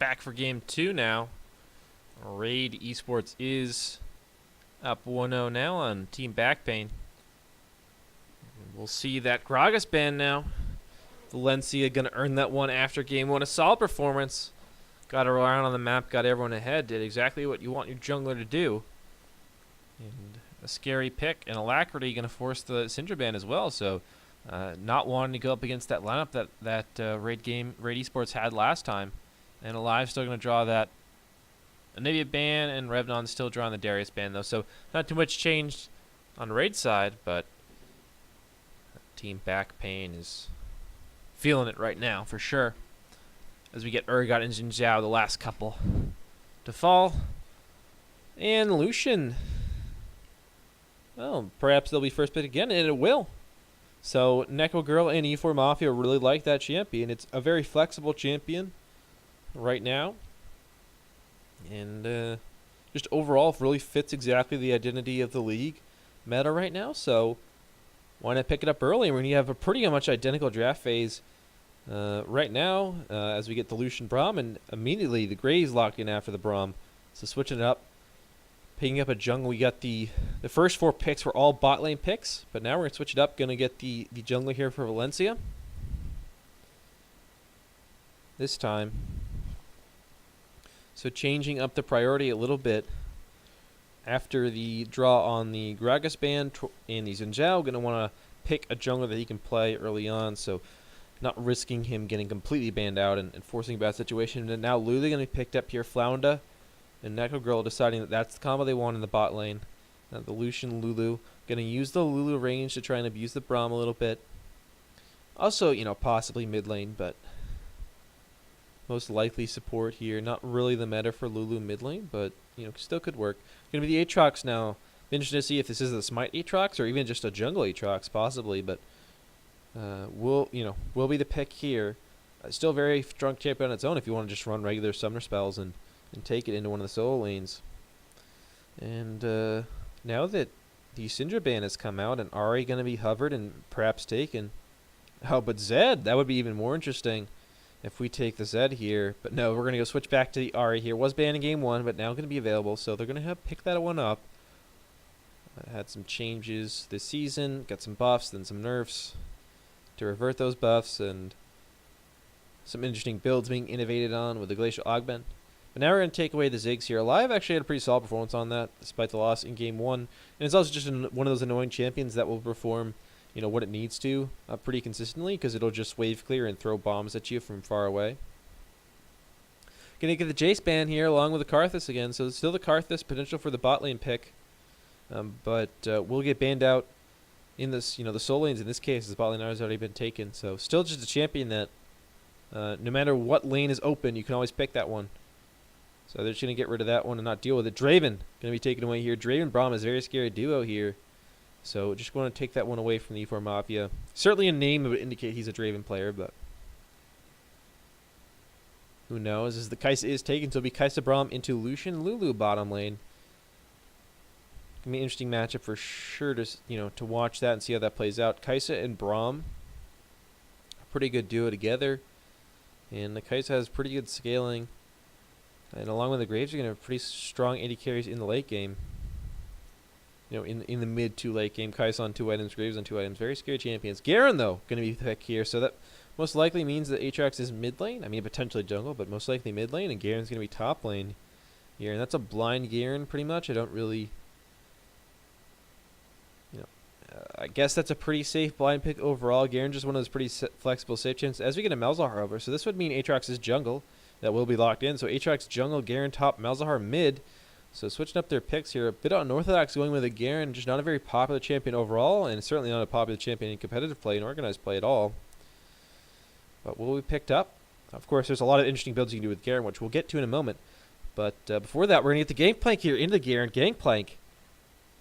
back for game 2 now. Raid Esports is up 1-0 now on Team Backpain. We'll see that Gragas ban now. Valencia going to earn that one after game 1. A solid performance. Got around on the map, got everyone ahead, did exactly what you want your jungler to do. And a scary pick, and Alacrity going to force the Syndra ban as well, so not wanting to go up against that lineup that Raid Esports had last time. And Alive still going to draw that Anivia ban, and Revnon's still drawing the Darius ban, though, so not too much changed on the Raid side, but Team Backpain is feeling it right now, for sure. As we get Urgot and Xin Zhao, the last couple to fall. And Lucian, well, perhaps they'll be first pick again, and it will. So Neko Girl and E4 Mafia really like that champion. It's a very flexible champion right now. And just overall really fits exactly the identity of the league meta right now. So why not pick it up early when you have a pretty much identical draft phase right now as we get the Lucian Braum, and immediately the Graves locked in after the Braum. So switching it up, picking up a jungle. We got the first 4 picks were all bot lane picks, but now we're going to switch it up. Going to get the jungler here for Valencia. This time. So changing up the priority a little bit. After the draw on the Gragas ban and the Xin Zhao, going to want to pick a jungler that he can play early on, so not risking him getting completely banned out and forcing a bad situation. And now Lulu going to be picked up here. Flounder and Neko Girl deciding that that's the combo they want in the bot lane. The Lucian Lulu. Going to use the Lulu range to try and abuse the Braum a little bit. Also, possibly mid lane, but most likely support here. Not really the meta for Lulu mid lane, but still could work. Going to be the Aatrox now. Interesting to see if this is the Smite Aatrox or even just a jungle Aatrox, possibly, but will be the pick here. Still very strong champion on its own if you want to just run regular summoner spells and take it into one of the solo lanes. And now that the Syndra ban has come out and Ahri going to be hovered and perhaps taken. Oh, but Zed, that would be even more interesting if we take the Zed here. But no, we're going to go switch back to the Ahri here. Was banned in game 1, but now going to be available, so they're going to have pick that one up. Had some changes this season, got some buffs, then some nerfs to revert those buffs, and some interesting builds being innovated on with the Glacial Augment. But now we're going to take away the Ziggs here. Alive actually had a pretty solid performance on that, despite the loss in game 1. And it's also just one of those annoying champions that will perform, what it needs to pretty consistently, because it'll just wave clear and throw bombs at you from far away. Going to get the Jace ban here along with the Karthus again. So still the Karthus potential for the bot lane pick. But we'll get banned out in this, the soul lanes in this case. The bot lane has already been taken. So still just a champion that no matter what lane is open, you can always pick that one. So they're just going to get rid of that one and not deal with it. Draven going to be taken away here. Draven Braum is a very scary duo here. So just want to take that one away from the E4 Mafia. Certainly a name that would indicate he's a Draven player, but who knows? As the Kai'Sa is taken, so it'll be Kai'Sa Braum into Lucian Lulu bottom lane. Gonna be an interesting matchup for sure to to watch that and see how that plays out. Kai'Sa and Braum, a pretty good duo together, and the Kai'Sa has pretty good scaling. And along with the Graves, you're going to have pretty strong AD carries in the late game. In the mid to late game. Kai'Sa on 2 items, Graves on 2 items. Very scary champions. Garen, though, going to be the pick here. So that most likely means that Aatrox is mid lane. I mean, potentially jungle, but most likely mid lane. And Garen's going to be top lane here. And that's a blind Garen, pretty much. I don't really... I guess that's a pretty safe blind pick overall. Garen just one of those pretty flexible safe champs. As we get a Malzahar over, so this would mean Aatrox is jungle. That will be locked in. So Aatrox jungle, Garen top, Malzahar mid. So switching up their picks here. A bit unorthodox going with a Garen. Just not a very popular champion overall. And certainly not a popular champion in competitive play and organized play at all. But will we picked up? Of course, there's a lot of interesting builds you can do with Garen, which we'll get to in a moment. But before that, we're going to get the Gangplank here into the Garen. Gangplank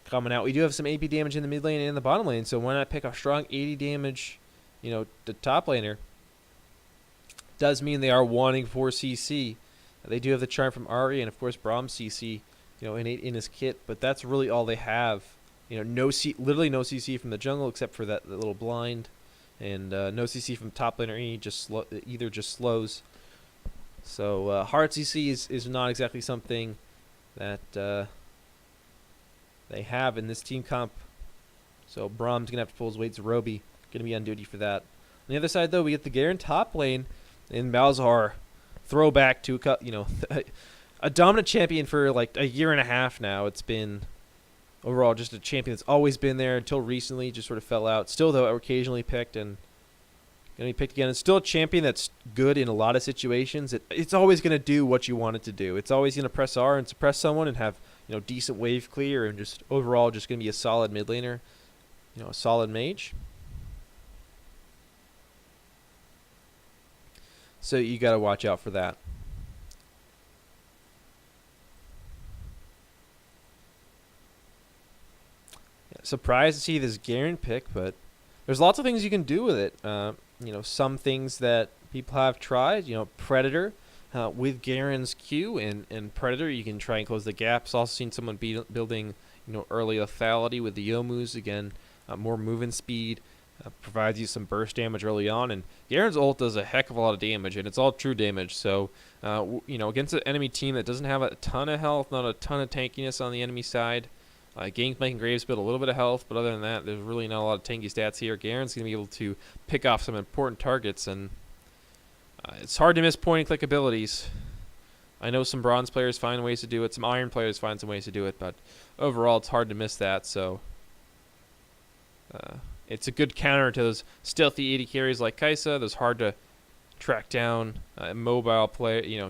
coming out. We do have some AP damage in the mid lane and in the bottom lane. So why not pick a strong 80 damage, the top laner. Does mean they are wanting 4 CC. They do have the charm from Ahri and of course Braum CC, innate in his kit, but that's really all they have. Literally no CC from the jungle except for that little blind, and no CC from top laner. Either just slows So hard CC is not exactly something that they have in this team comp. So Brahm's going to have to pull his weight. Zerobi going to be on duty for that. On the other side, though, we get the Garen top lane in Malzahar. Throwback to, a dominant champion for like a year and a half now. It's been overall just a champion that's always been there until recently, just sort of fell out. Still, though, occasionally picked and going to be picked again. It's still a champion that's good in a lot of situations. It's always going to do what you want it to do. It's always going to press R and suppress someone and have, decent wave clear and just overall just going to be a solid mid laner, a solid mage. So you got to watch out for that. Surprised to see this Garen pick, but there's lots of things you can do with it. Some things that people have tried, Predator with Garen's Q and Predator, you can try and close the gaps. Also seen someone building, early lethality with the Yomus. Again, more movement speed, provides you some burst damage early on. And Garen's ult does a heck of a lot of damage, and it's all true damage. So, against an enemy team that doesn't have a ton of health, not a ton of tankiness on the enemy side, Gangplank and Graves build a little bit of health, but other than that, there's really not a lot of tanky stats here. Garen's going to be able to pick off some important targets, and it's hard to miss point-and-click abilities. I know some bronze players find ways to do it, some iron players find some ways to do it, but overall it's hard to miss that, so it's a good counter to those stealthy AD carries like Kai'Sa, those hard to track down mobile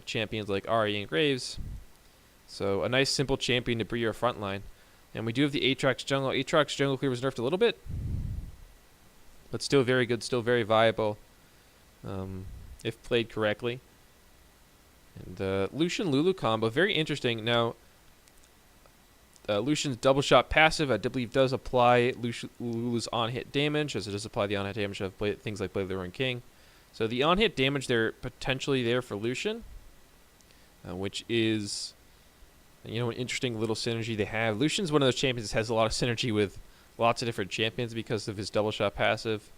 champions like Ahri and Graves. So a nice simple champion to be your front line. And we do have the Aatrox jungle. Aatrox jungle clear was nerfed a little bit, but still very good, still very viable if played correctly. And Lucian Lulu combo, very interesting. Now, Lucian's double shot passive, I believe, does apply Lulu's on-hit damage, as it does apply the on-hit damage of things like Blade of the Roaring King. So the on-hit damage there potentially there for Lucian, which is an interesting little synergy they have. Lucian's one of those champions that has a lot of synergy with lots of different champions because of his double shot passive.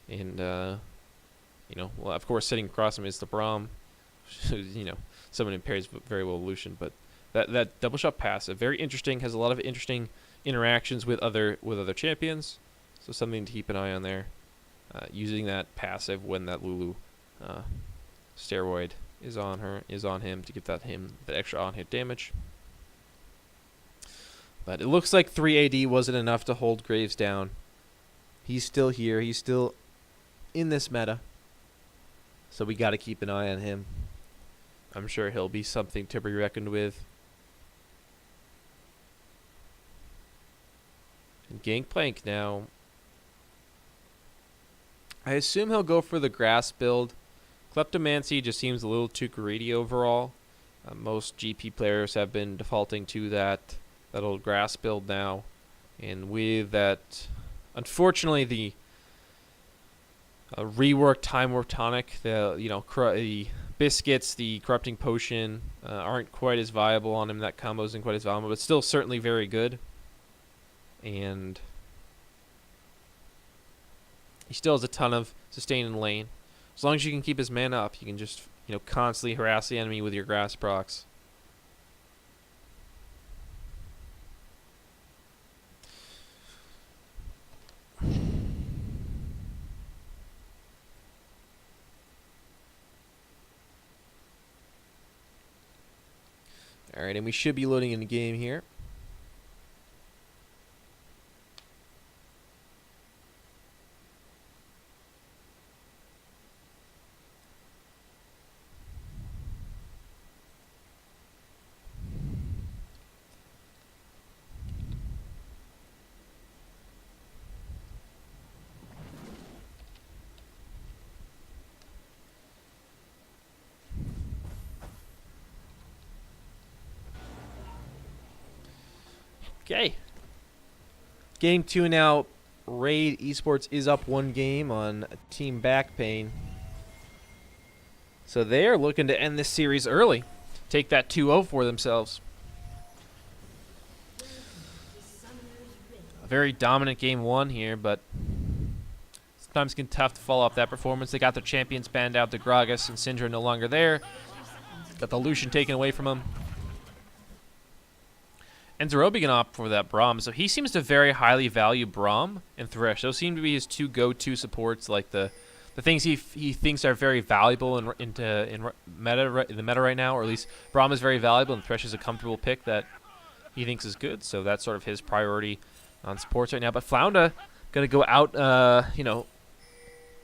And, of course, sitting across him is the Braum. Someone who pairs very well with Lucian. But that double shot passive, very interesting, has a lot of interesting interactions with other champions. So something to keep an eye on there. Using that passive when that Lulu steroid is on him to give that extra on-hit damage. But it looks like 3 AD wasn't enough to hold Graves down. He's still here. He's still in this meta. So we got to keep an eye on him. I'm sure he'll be something to be reckoned with. And Gangplank now. I assume he'll go for the grass build. Kleptomancy just seems a little too greedy overall. Most GP players have been defaulting to that old grass build now. And with that, unfortunately, the reworked Time Warp Tonic, the Biscuits, the Corrupting Potion, aren't quite as viable on him. That combo isn't quite as viable, but still certainly very good. And he still has a ton of sustain in lane. As long as you can keep his mana up, you can just, constantly harass the enemy with your grass procs. Alright, and we should be loading in the game here. Okay. Game 2 now. Raid Esports is up 1 game on Team Backpain. So they are looking to end this series early. Take that 2-0 for themselves. A very dominant game 1 here, but sometimes it can be tough to follow up that performance. They got their champions banned out. The Gragas and Syndra no longer there. Got the Lucian taken away from him. And Zerobi can opt for that Braum, so he seems to very highly value Braum and Thresh. Those seem to be his two go-to supports, like the things he thinks are very valuable in the meta right now, or at least Braum is very valuable and Thresh is a comfortable pick that he thinks is good. So that's sort of his priority on supports right now. But Flounda gonna go out, a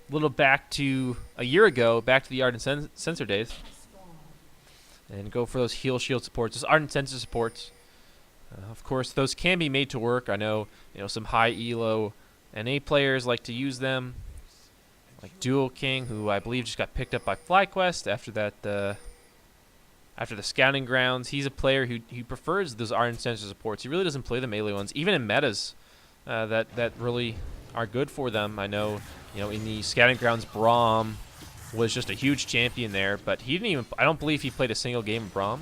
little back to a year ago, back to the Ardent Sensor days, and go for those heal shield supports, those Ardent Sensor supports. Of course, those can be made to work. I know, some high elo NA players like to use them, like Dual King, who I believe just got picked up by FlyQuest after that. After the scouting grounds, he's a player who prefers those Ardent Sensor supports. He really doesn't play the melee ones, even in metas that really are good for them. I know, in the scouting grounds, Braum was just a huge champion there, but he didn't even. I don't believe he played a single game of Braum.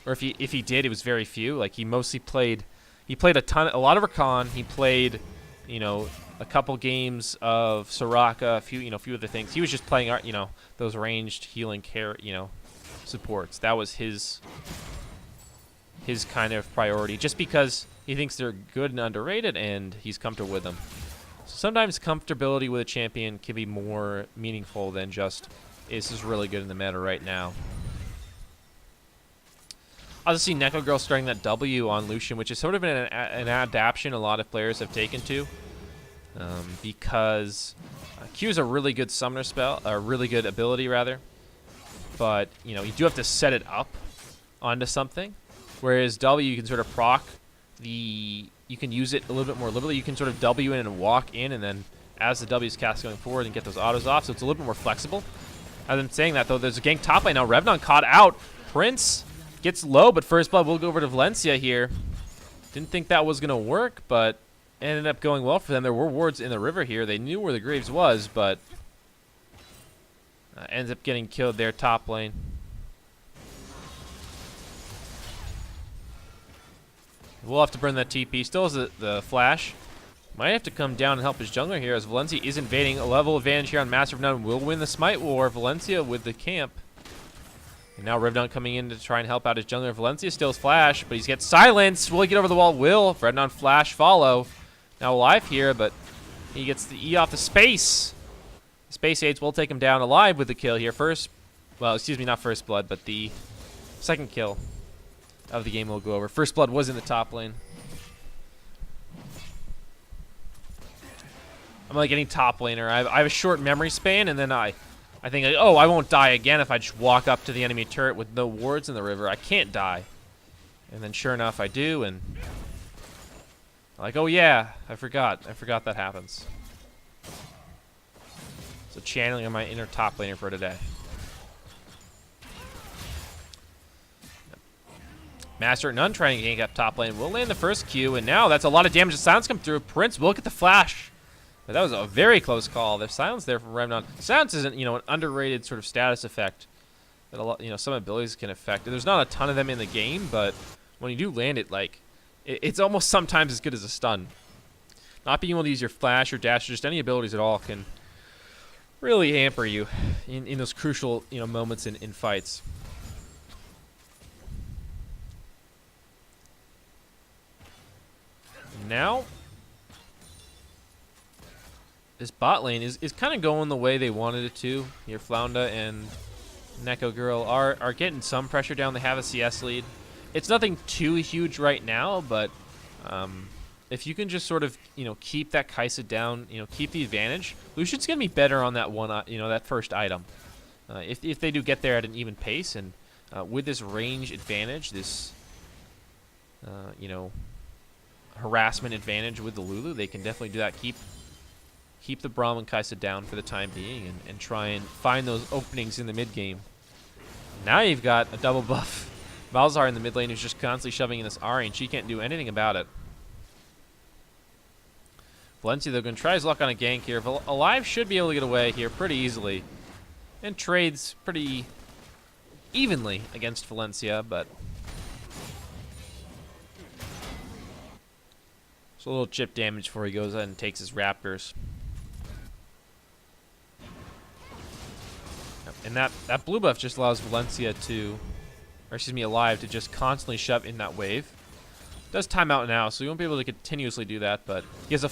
Or if he did, it was very few. Like he mostly played, a lot of Rakan. He played, a couple games of Soraka, a few other things. He was just playing, those ranged healing supports. That was his kind of priority, just because he thinks they're good and underrated, and he's comfortable with them. So sometimes comfortability with a champion can be more meaningful than just, this is really good in the meta right now. I also see Neko Girl starting that W on Lucian, which is sort of an adaptation a lot of players have taken to, because Q is a really good summoner spell, a really good ability rather, but you do have to set it up onto something, whereas W you can sort of proc you can use it a little bit more liberally. You can sort of W in and walk in, and then as the W is cast going forward and get those autos off, so it's a little bit more flexible. As I'm saying that though, there's a gank top lane now. Revnon caught out. Prince gets low, but First Blood will go over to Valencia here. Didn't think that was going to work, but ended up going well for them. There were wards in the river here. They knew where the Graves was, but ends up getting killed there top lane. We'll have to burn that TP. Still has the flash. Might have to come down and help his jungler here, as Valencia is invading. A level advantage here on Master of None will win the Smite War. Valencia with the camp. And now Revdon coming in to try and help out his jungler. Valencia still has flash, but he's gets silenced. Will he get over the wall? Will. Revdon flash follow. Now alive here, but he gets the E off the space. Space Aids will take him down alive with the kill here. Not First Blood, but the second kill of the game will go over. First Blood was in the top lane. I'm like getting top laner. I have a short memory span, and then I think, like, oh, I won't die again if I just walk up to the enemy turret with no wards in the river. I can't die. And then sure enough, I do, and like, oh yeah, I forgot that happens. So channeling on my inner top laner for today. Master None trying to gank up top lane. Will land the first Q, and now that's a lot of damage. The silence come through. Prince will get the flash. But that was a very close call. There's silence there from Remnon. Silence isn't, an underrated sort of status effect that a lot, some abilities can affect. There's not a ton of them in the game, but when you do land it, like, it's almost sometimes as good as a stun. Not being able to use your flash or dash or just any abilities at all can really hamper you in those crucial, moments in fights. Now, this bot lane is kind of going the way they wanted it to. Here, Flounda and Neko Girl are getting some pressure down. They have a CS lead. It's nothing too huge right now, but if you can just sort of, keep that Kai'Sa down, keep the advantage, Lucian's going to be better on that one, that first item. If they do get there at an even pace, and with this range advantage, this, harassment advantage with the Lulu, they can definitely do that. Keep the Braum and Kai'Sa down for the time being, and try and find those openings in the mid game. Now you've got a double buff Malzahar in the mid lane who's just constantly shoving in this Ahri, and she can't do anything about it. Valencia, they're going to try his luck on a gank here. Alive should be able to get away here pretty easily, and trades pretty evenly against Valencia, but a little chip damage before he goes ahead and takes his Raptors. And that blue buff just allows Valencia to, or excuse me, Alive to just constantly shove in that wave. Does time out now, so he won't be able to continuously do that, but he has a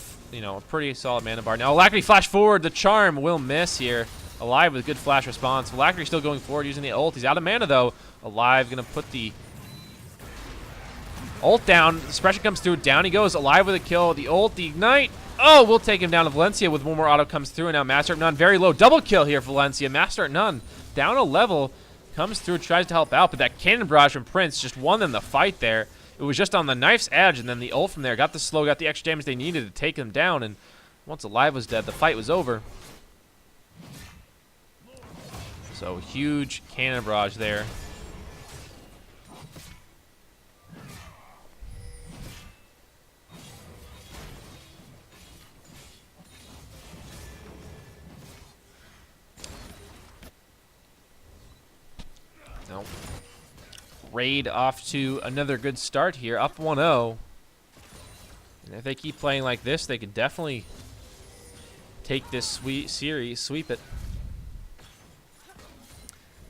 pretty solid mana bar. Now Alacrity flash forward, the charm will miss here. Alive with a good flash response. Alacrity still going forward using the ult. He's out of mana though. Alive gonna put the ult down. The suppression comes through. Down he goes. Alive with a kill. The ult, the ignite. Oh, we'll take him down to Valencia with one more auto comes through. And now Master at None very low. Double kill here for Valencia. Master at None down a level. Comes through, tries to help out, but that cannon barrage from Prince just won them the fight there. It was just on the knife's edge, and then the ult from there got the slow, got the extra damage they needed to take them down. And once Alive was dead, the fight was over. So huge cannon barrage there. No. Raid off to another good start here, up 1-0. And if they keep playing like this, they could definitely take this sweet series, sweep it.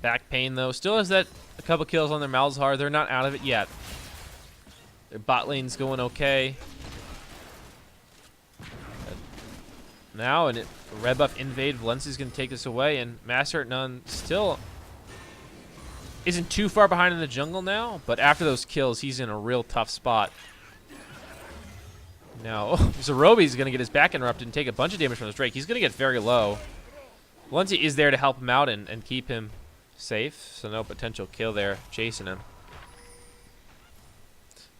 Back pain though, still has that a couple kills on their Malzahar. They're not out of it yet. Their bot lane's going okay. Now and red buff invade. Valencia's gonna take this away, and Master at None still isn't too far behind in the jungle now, but after those kills, he's in a real tough spot. Now, Zerobi's going to get his back interrupted and take a bunch of damage from this Drake. He's going to get very low. Valencia is there to help him out and keep him safe, so no potential kill there chasing him.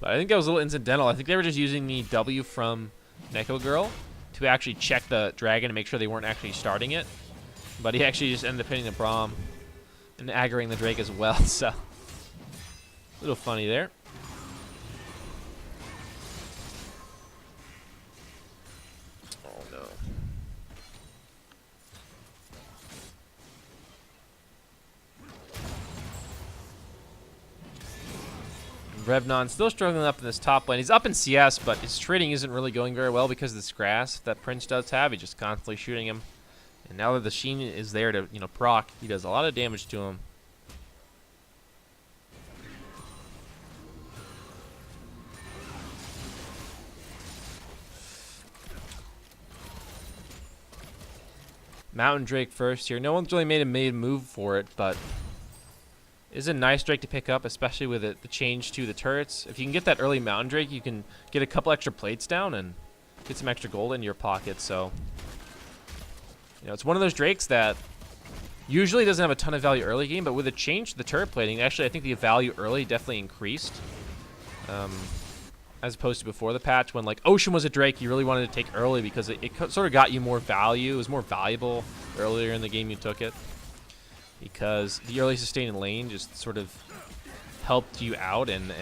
But I think that was a little incidental. I think they were just using the W from Neko Girl to actually check the dragon and make sure they weren't actually starting it. But he actually just ended up hitting the Braum and aggroing the Drake as well, so a little funny there. Oh no. Revnon still struggling up in this top lane. He's up in CS, but his trading isn't really going very well because of this grass that Prince does have. He's just constantly shooting him. And now that the Sheen is there to, proc, he does a lot of damage to him. Mountain Drake first here. No one's really made a move for it, but it's a nice Drake to pick up, especially with the change to the turrets. If you can get that early Mountain Drake, you can get a couple extra plates down and get some extra gold into your pocket, so it's one of those Drakes that usually doesn't have a ton of value early game, but with a change to the turret plating, actually I think the value early definitely increased. As opposed to before the patch when like Ocean was a Drake you really wanted to take early because it sort of got you more value. It was more valuable earlier in the game you took it. Because the early sustain in lane just sort of helped you out and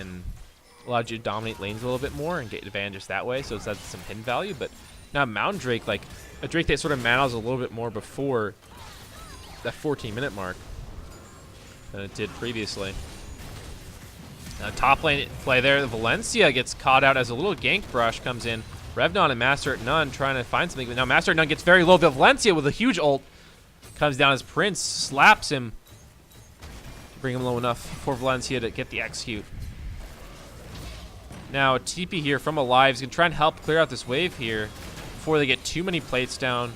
allowed you to dominate lanes a little bit more and get advantages that way, so it's had some hidden value. But now Mountain Drake, like a Drake that sort of matters a little bit more before that 14-minute mark than it did previously. Top lane play there, Valencia gets caught out as a little gank brush comes in. Revnon and Master at None trying to find something, but now Master at None gets very low. Valencia with a huge ult comes down as Prince slaps him to bring him low enough for Valencia to get the execute. Now TP here from Alive is going to try and help clear out this wave here before they get too many plates down.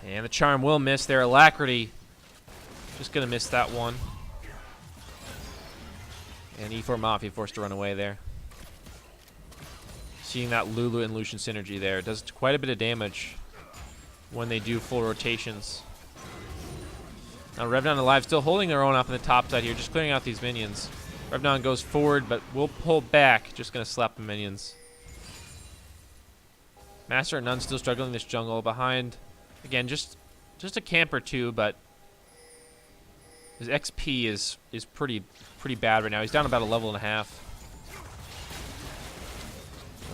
And the charm will miss there. Alacrity just going to miss that one. And E4 Mafia forced to run away there. Seeing that Lulu and Lucian synergy there. It does quite a bit of damage when they do full rotations. Now Revnon Alive still holding their own up in the top side here, just clearing out these minions. Revnon goes forward, but will pull back. Just going to slap the minions. Master at None still struggling in this jungle behind. Again, just a camp or two, but his XP is pretty bad right now. He's down about a level and a half.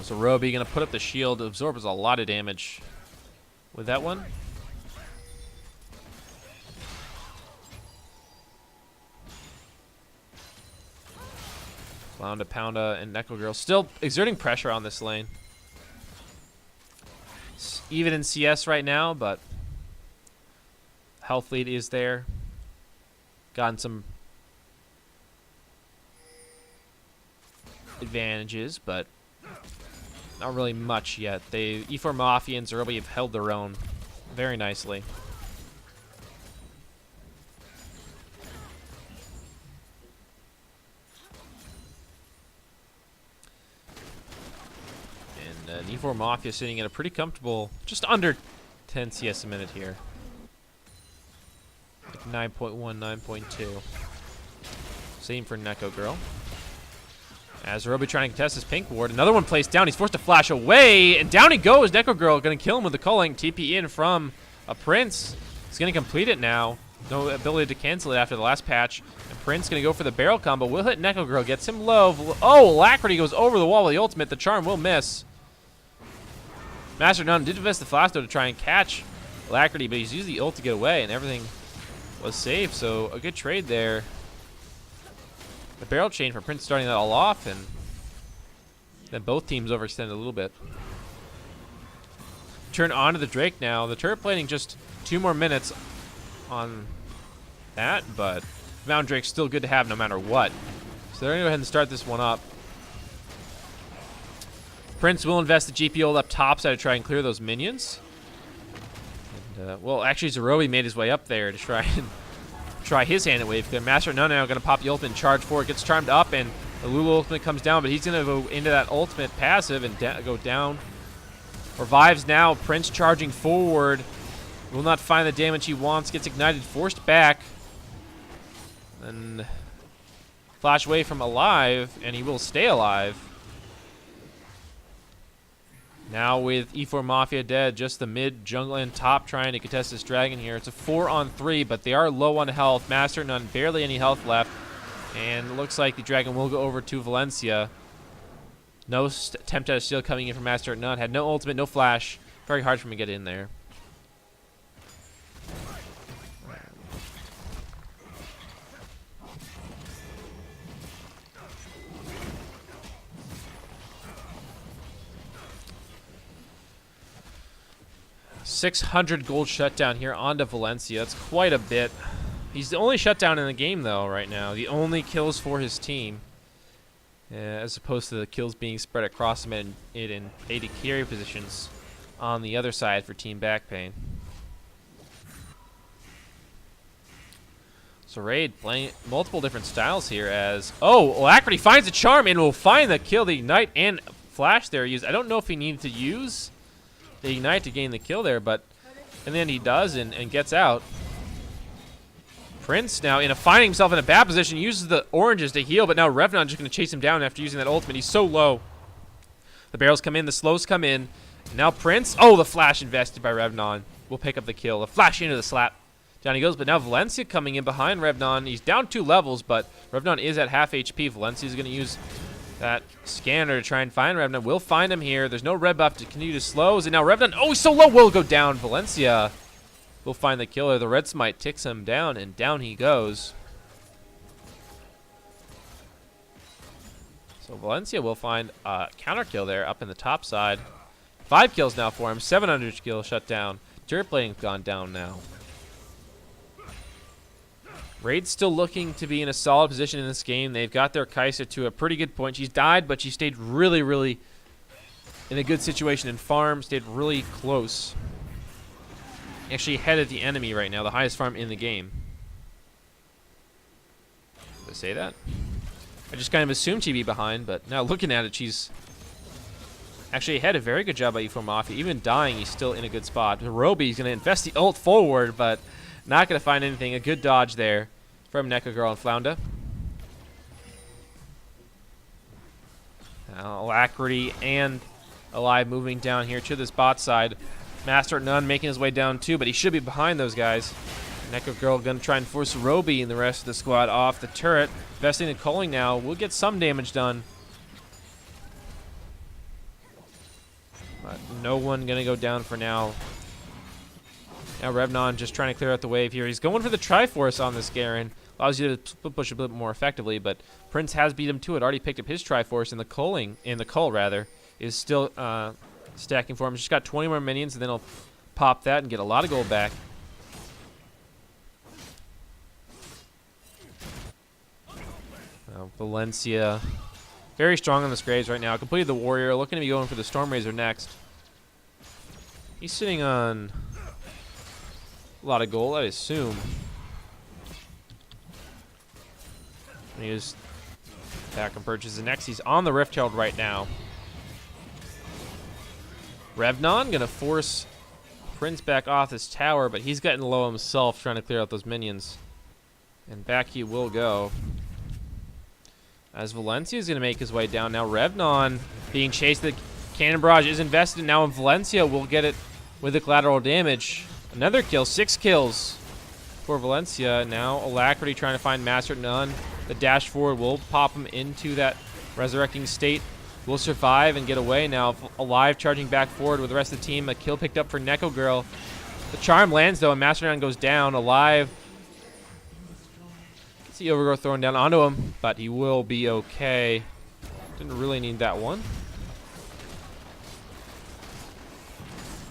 So Roby going to put up the shield. Absorbs a lot of damage with that one. Flounda, Pounda, and Neko Girl still exerting pressure on this lane. It's even in CS right now, but health lead is there. Gotten some advantages, but not really much yet. The E4 Mafia and Zerobi have held their own very nicely. And E4 Mafia sitting at a pretty comfortable, just under 10 CS a minute here. Like 9.1, 9.2. Same for Neko Girl. As Zerobi trying to contest his pink ward. Another one placed down. He's forced to flash away. And down he goes. Neko Girl going to kill him with the culling. TP in from a Prince. He's going to complete it now. No ability to cancel it after the last patch. And Prince going to go for the barrel combo. Will hit Neko Girl. Gets him low. Oh, Alacrity goes over the wall with the ultimate. The charm will miss. Master Nun did invest the flash though to try and catch Alacrity, but he's used the ult to get away, and everything was safe. So a good trade there. The barrel chain for Prince starting that all off, and then both teams overextended a little bit. Turn on to the Drake now. The turret plating just 2 more minutes on that, but Mountain Drake's still good to have no matter what. So they're going to go ahead and start this one up. Prince will invest the GP ult up top side to try and clear those minions. And, well, actually, Zerobi made his way up there to try and try his hand at wave clear. Master Nun now going to pop the ultimate and charge forward. Gets charmed up, and the Lulu ultimate comes down, but he's going to go into that ultimate passive and go down. Revives now. Prince charging forward. Will not find the damage he wants. Gets ignited, forced back. And flash away from alive, and he will stay alive. Now with E4 Mafia dead, just the mid, jungle, and top trying to contest this dragon here. It's a 4-on-3, but they are low on health. Master Nun, barely any health left. And it looks like the dragon will go over to Valencia. No attempt at a steal coming in from Master Nun. Had no ultimate, no flash. Very hard for him to get in there. 600 gold shutdown here onto Valencia. That's quite a bit. He's the only shutdown in the game, though, right now. The only kills for his team. As opposed to the kills being spread across him in AD carry positions on the other side for Team Backpain. So Raid playing multiple different styles here as... Oh, Alacrity finds a charm and will find the kill. The Ignite and Flash there used. I don't know if he needed to use the Ignite to gain the kill there, but in the end he does and gets out. Prince now finding himself in a bad position, uses the oranges to heal, but now Revnon just going to chase him down after using that ultimate. He's so low. The barrels come in, the slows come in. Now Prince, oh, the flash invested by Revnon will pick up the kill. The flash into the slap. Down he goes, but now Valencia coming in behind Revnon. He's down 2 levels, but Revnon is at half HP. Valencia's going to use that scanner to try and find Revnon. Will find him here. There's no red buff to continue to slows, and now Revnon, oh, he's so low, will go down. Valencia will find the killer. The red smite ticks him down, and down he goes. So Valencia will find a counter kill there up in the top side. 5 kills now for him. 700 kill shut down. Turret plating's gone down now. Raid's still looking to be in a solid position in this game. They've got their Kai'Sa to a pretty good point. She's died, but she stayed really, really in a good situation in farm. Stayed really close. Actually ahead of the enemy right now, the highest farm in the game. Did I say that? I just kind of assumed she'd be behind, but now looking at it, she's actually ahead. A very good job by E4 Mafia. Even dying, he's still in a good spot. Roby's going to invest the ult forward, but not going to find anything. A good dodge there from Neko Girl and Flounda. Now Alacrity and Alive moving down here to this bot side. Master Nun making his way down too, but he should be behind those guys. Neko Girl going to try and force Roby and the rest of the squad off the turret. Investing in culling now. We'll get some damage done. But no one going to go down for now. Now Revnon just trying to clear out the wave here. He's going for the Triforce on this Garen. Allows you to push a bit more effectively, but Prince has beat him to it. Already picked up his Triforce, and the cull rather, is still stacking for him. Just got 20 more minions, and then he'll pop that and get a lot of gold back. Valencia, very strong on the Graves right now. Completed the Warrior, looking to be going for the Storm Razor next. He's sitting on a lot of gold, I assume. And he just back and purchases next. He's on the Rift Herald right now. Revnon gonna force Prince back off his tower, but he's getting low himself trying to clear out those minions. And back he will go. As Valencia's gonna make his way down now. Revnon being chased. The cannon barrage is invested now, and Valencia will get it with the collateral damage. Another kill, 6 kills for Valencia. Now Alacrity trying to find Master None. The dash forward will pop him into that resurrecting state. Will survive and get away now. Alive charging back forward with the rest of the team. A kill picked up for Neko Girl. The charm lands though, and Master None goes down. Alive. See Overgrowth thrown down onto him, but he will be okay. Didn't really need that one.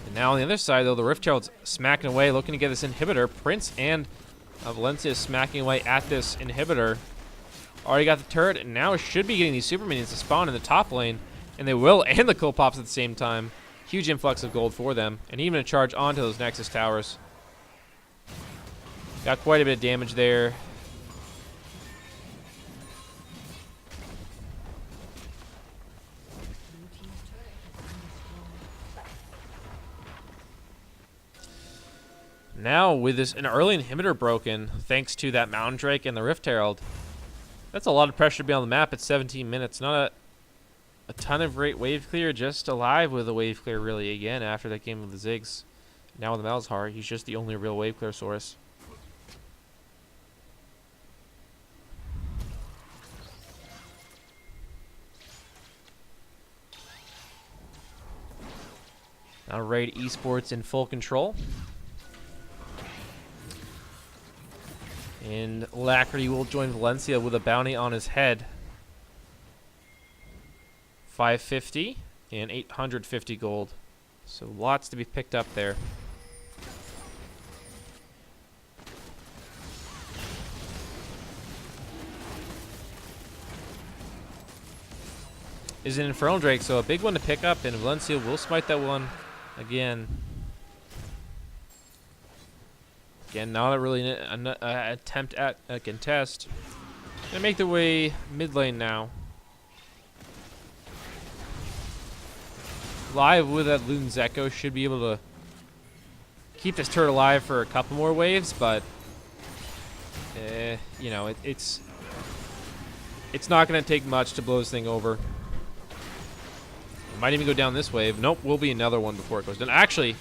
And now on the other side, though, the Rift Herald's smacking away, looking to get this inhibitor. Prince and Valencia is smacking away at this inhibitor. Already got the turret, and now should be getting these super minions to spawn in the top lane. And they will, and the kill pops at the same time. Huge influx of gold for them, and even a charge onto those Nexus towers. Got quite a bit of damage there. Now, with this an early inhibitor broken, thanks to that Mountain Drake and the Rift Herald, that's a lot of pressure to be on the map at 17 minutes. Not a ton of great wave clear, just alive with a wave clear really again after that game with the Ziggs. Now with the Malzahar, he's just the only real wave clear source. Now Raid Esports in full control. And Alacrity will join Valencia with a bounty on his head. 550 and 850 gold. So lots to be picked up there. Is an Infernal Drake, so a big one to pick up, and Valencia will smite that one again. Again, not a really attempt at a contest. Gonna make their way mid lane now. Live with that Luden's Echo should be able to keep this turret alive for a couple more waves, but you know, it's not gonna take much to blow this thing over. It might even go down this wave. Nope, will be another one before it goes down. Actually,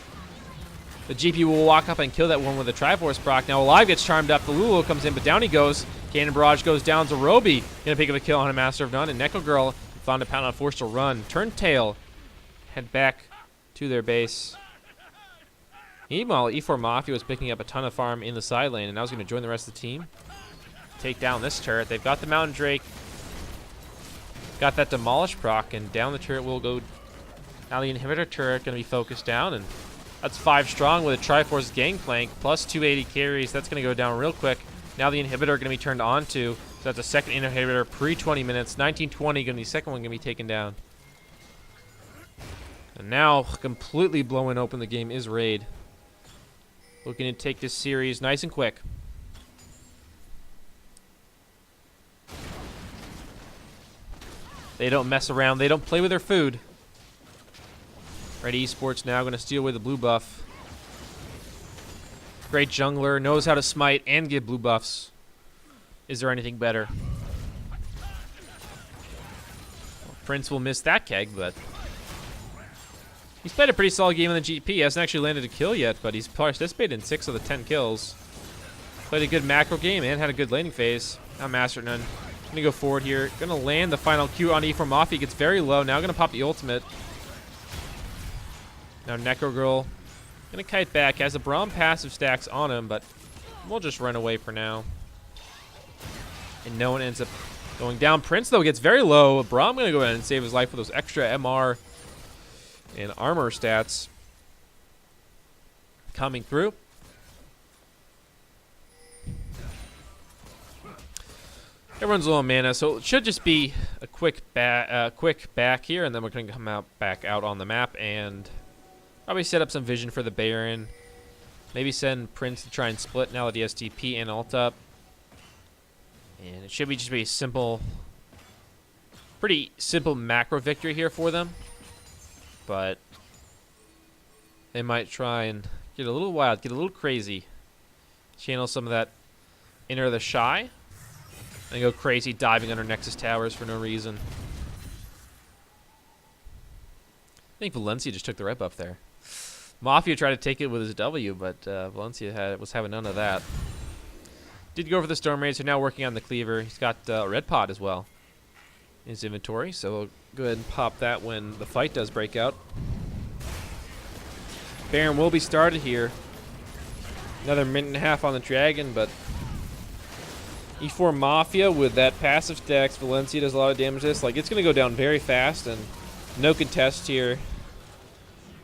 the GP will walk up and kill that one with a Triforce proc. Now Alive gets charmed up. The Lulu comes in, but down he goes. Cannon Barrage goes down to Roby. Gonna pick up a kill on a Master of None. And Neko Girl found a pound on forced to run. Turn tail. Head back to their base. Meanwhile, E4 Mafia was picking up a ton of farm in the side lane, and now he's gonna join the rest of the team. Take down this turret. They've got the Mountain Drake. Got that Demolish proc, and down the turret will go. Now the inhibitor turret gonna be focused down, and that's 5 strong with a Triforce Gangplank, plus 280 carries. That's going to go down real quick. Now the inhibitor going to be turned on to. So that's a second inhibitor pre-20 minutes. 1920 going to be the second one going to be taken down. And now, completely blowing open the game is Raid. Looking to take this series nice and quick. They don't mess around. They don't play with their food. Red Esports now going to steal away the blue buff. Great jungler, knows how to smite and give blue buffs. Is there anything better? Well, Prince will miss that keg, but he's played a pretty solid game in the GP. He hasn't actually landed a kill yet, but he's participated in 6 of the 10 kills. Played a good macro game and had a good laning phase. Now Master None. Gonna go forward here. Gonna land the final Q on E4 Mafia. Gets very low. Now gonna pop the ultimate. Now Neko Girl gonna kite back. Has a Braum passive stacks on him, but we'll just run away for now. And no one ends up going down. Prince, though, gets very low. Braum gonna go ahead and save his life with those extra MR and armor stats coming through. Everyone's low on mana, so it should just be a quick back here, and then we're going to come back out on the map and probably set up some vision for the Baron. Maybe send Prince to try and split now that he has TP and ult up. And it should just be a simple, pretty simple macro victory here for them. But they might try and get a little wild, get a little crazy. Channel some of that Inner the Shy. And go crazy diving under Nexus Towers for no reason. I think Valencia just took the red buff there. Mafia tried to take it with his W, but Valencia was having none of that. Did go for the Storm Raid, so now working on the Cleaver. He's got Red Pod as well in his inventory, so we'll go ahead and pop that when the fight does break out. Baron will be started here. Another minute and a half on the Dragon, but E4 Mafia with that passive stacks. Valencia does a lot of damage to this. Like, it's going to go down very fast, and no contest here.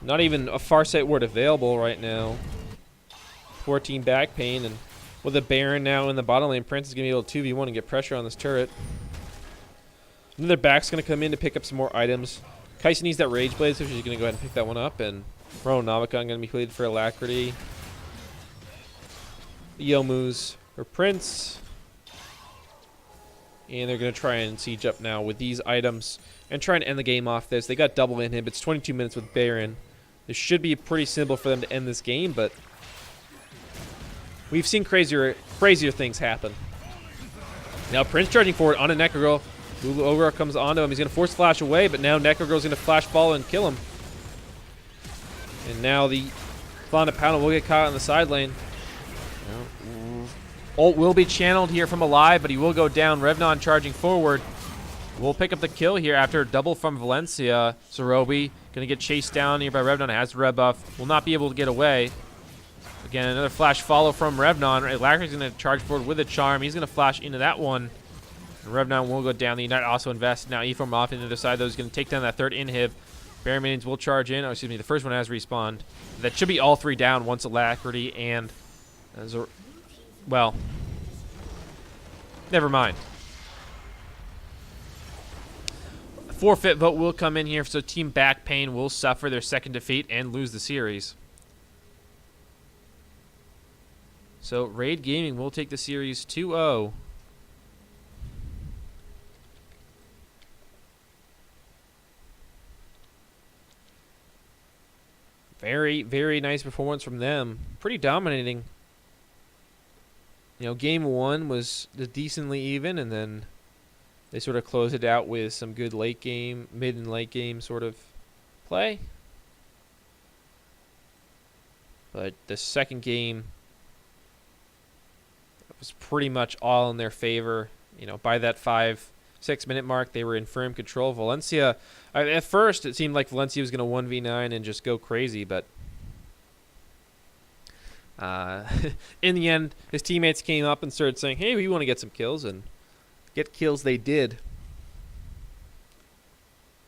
Not even a Farsight ward available right now. 14 back pain, and with a Baron now in the bottom lane, Prince is going to be able to 2v1 and get pressure on this turret. Another back's going to come in to pick up some more items. Kaisa needs that Rage Blade, so she's going to go ahead and pick that one up, and Ronan Navicon going to be played for Alacrity. Yomu's for Prince. And they're going to try and siege up now with these items and try and end the game off this. They got double inhib. It's 22 minutes with Baron. This should be pretty simple for them to end this game, but we've seen crazier things happen. Now Prince charging forward on a Necrogirl. Ogre comes onto him. He's going to force flash away, but now Necrogirl's going to flash fall and kill him. And now the Flaunt Poundal will get caught on the side lane. Ult will be channeled here from Alive, but he will go down. Revnon charging forward. We'll pick up the kill here after a double from Valencia. Zerobi going to get chased down here by Revnon. Has the red buff. Will not be able to get away. Again, another flash follow from Revnon. Alacrity's going to charge forward with a charm. He's going to flash into that one. And Revnon will go down. The Unite also invests. Now E4 off into the other side, though, he's going to take down that third inhib. Baron minions will charge in. Oh, excuse me, the first one has respawned. That should be all three down once Alacrity and well, never mind. Forfeit vote will come in here, so Team Backpain will suffer their second defeat and lose the series. So Raid Gaming will take the series 2-0. Very, very nice performance from them. Pretty dominating. You know, game one was decently even, and then they sort of closed it out with some good late game, mid and late game sort of play. But the second game was pretty much all in their favor. You know, by that 5-6 minute mark, they were in firm control. Valencia, at first it seemed like Valencia was going to 1v9 and just go crazy, but in the end, his teammates came up and started saying, hey, we want to get some kills, and get kills they did.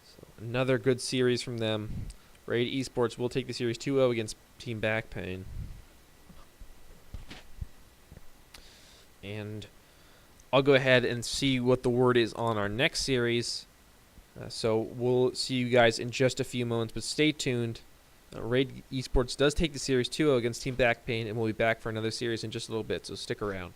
So another good series from them. Raid Esports will take the series 2-0 against Team Backpain. And I'll go ahead and see what the word is on our next series. So we'll see you guys in just a few moments, but stay tuned. Raid Esports does take the series 2-0 against Team Backpain, and we'll be back for another series in just a little bit, so stick around.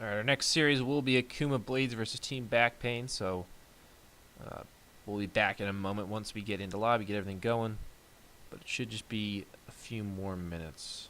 All right, our next series will be Akuma Blades versus Team Back Pain. So we'll be back in a moment once we get into lobby, get everything going. But it should just be a few more minutes.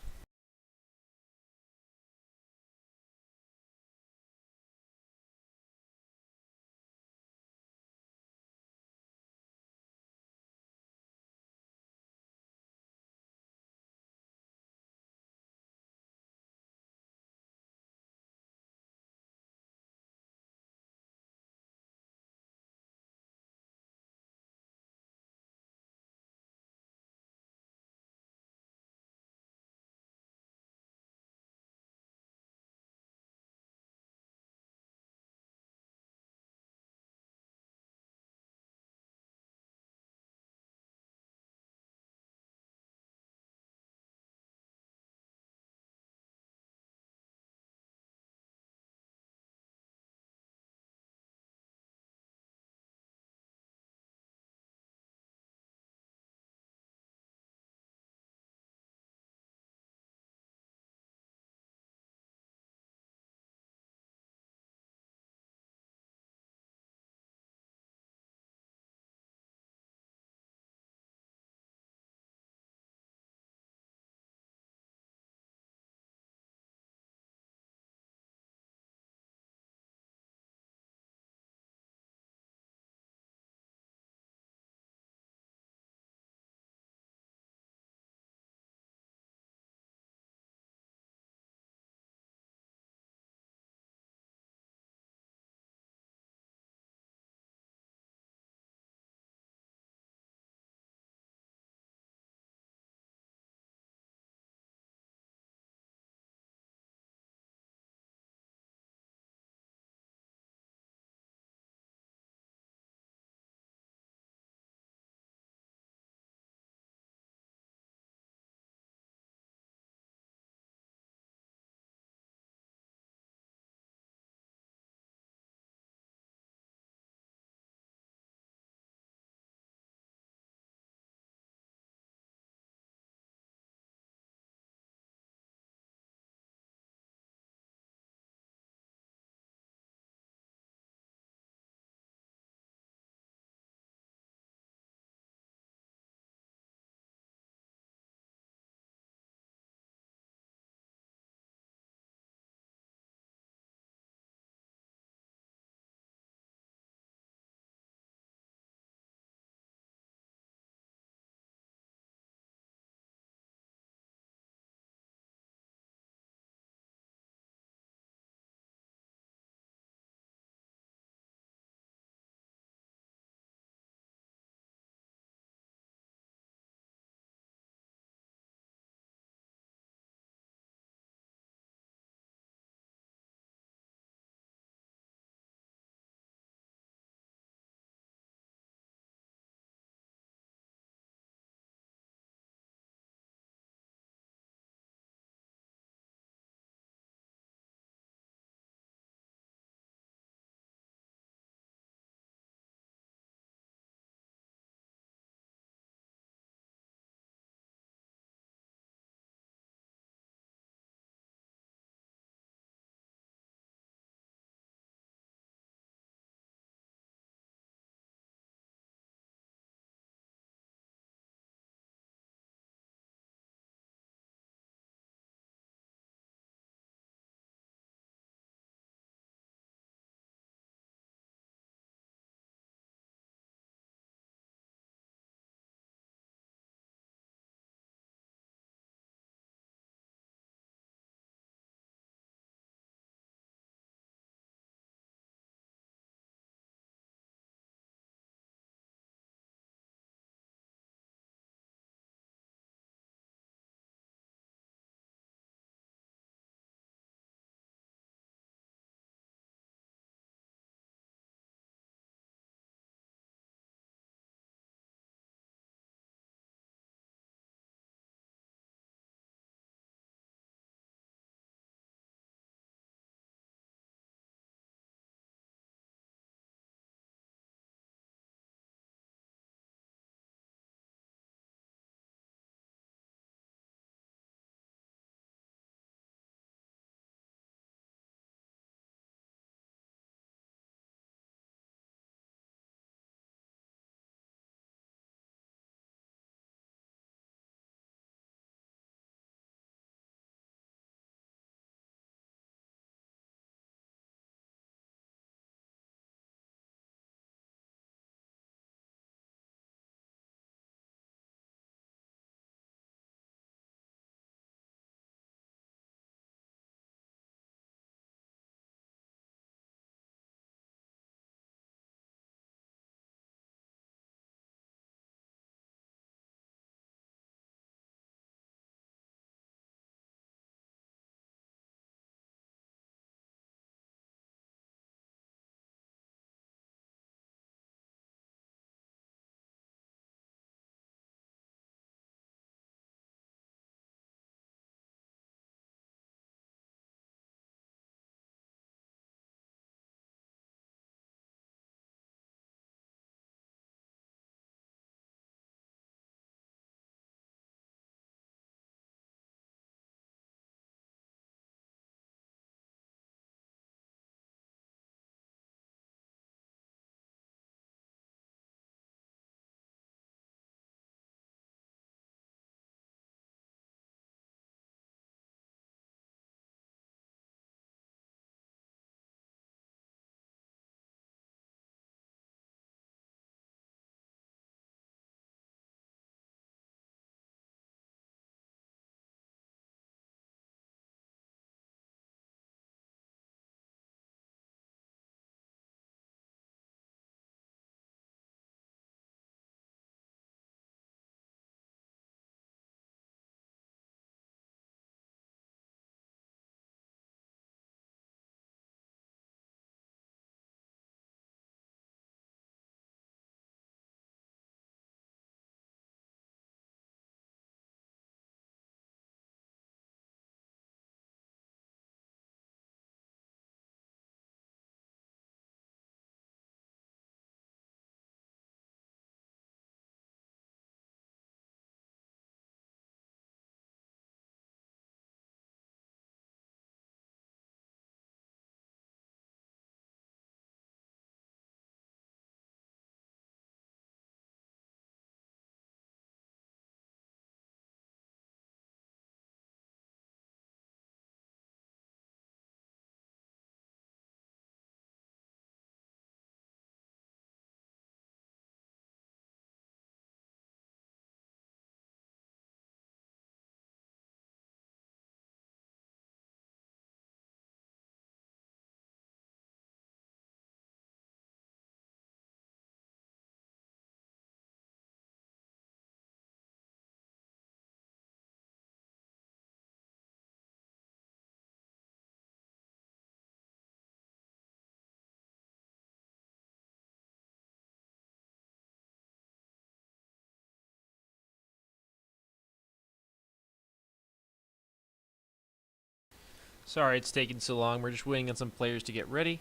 Sorry it's taking so long. We're just waiting on some players to get ready.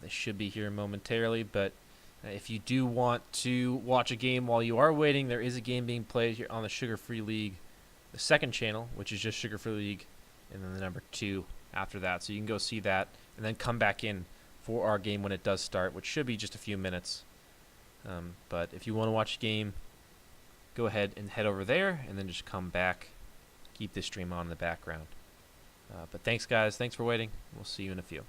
They should be here momentarily, but if you do want to watch a game while you are waiting, there is a game being played here on the Sugar Free League, the second channel, which is just Sugar Free League, and then the number 2 after that. So you can go see that, and then come back in for our game when it does start, which should be just a few minutes. But if you want to watch a game, go ahead and head over there, and then just come back. Keep this stream on in the background. But thanks, guys. Thanks for waiting. We'll see you in a few.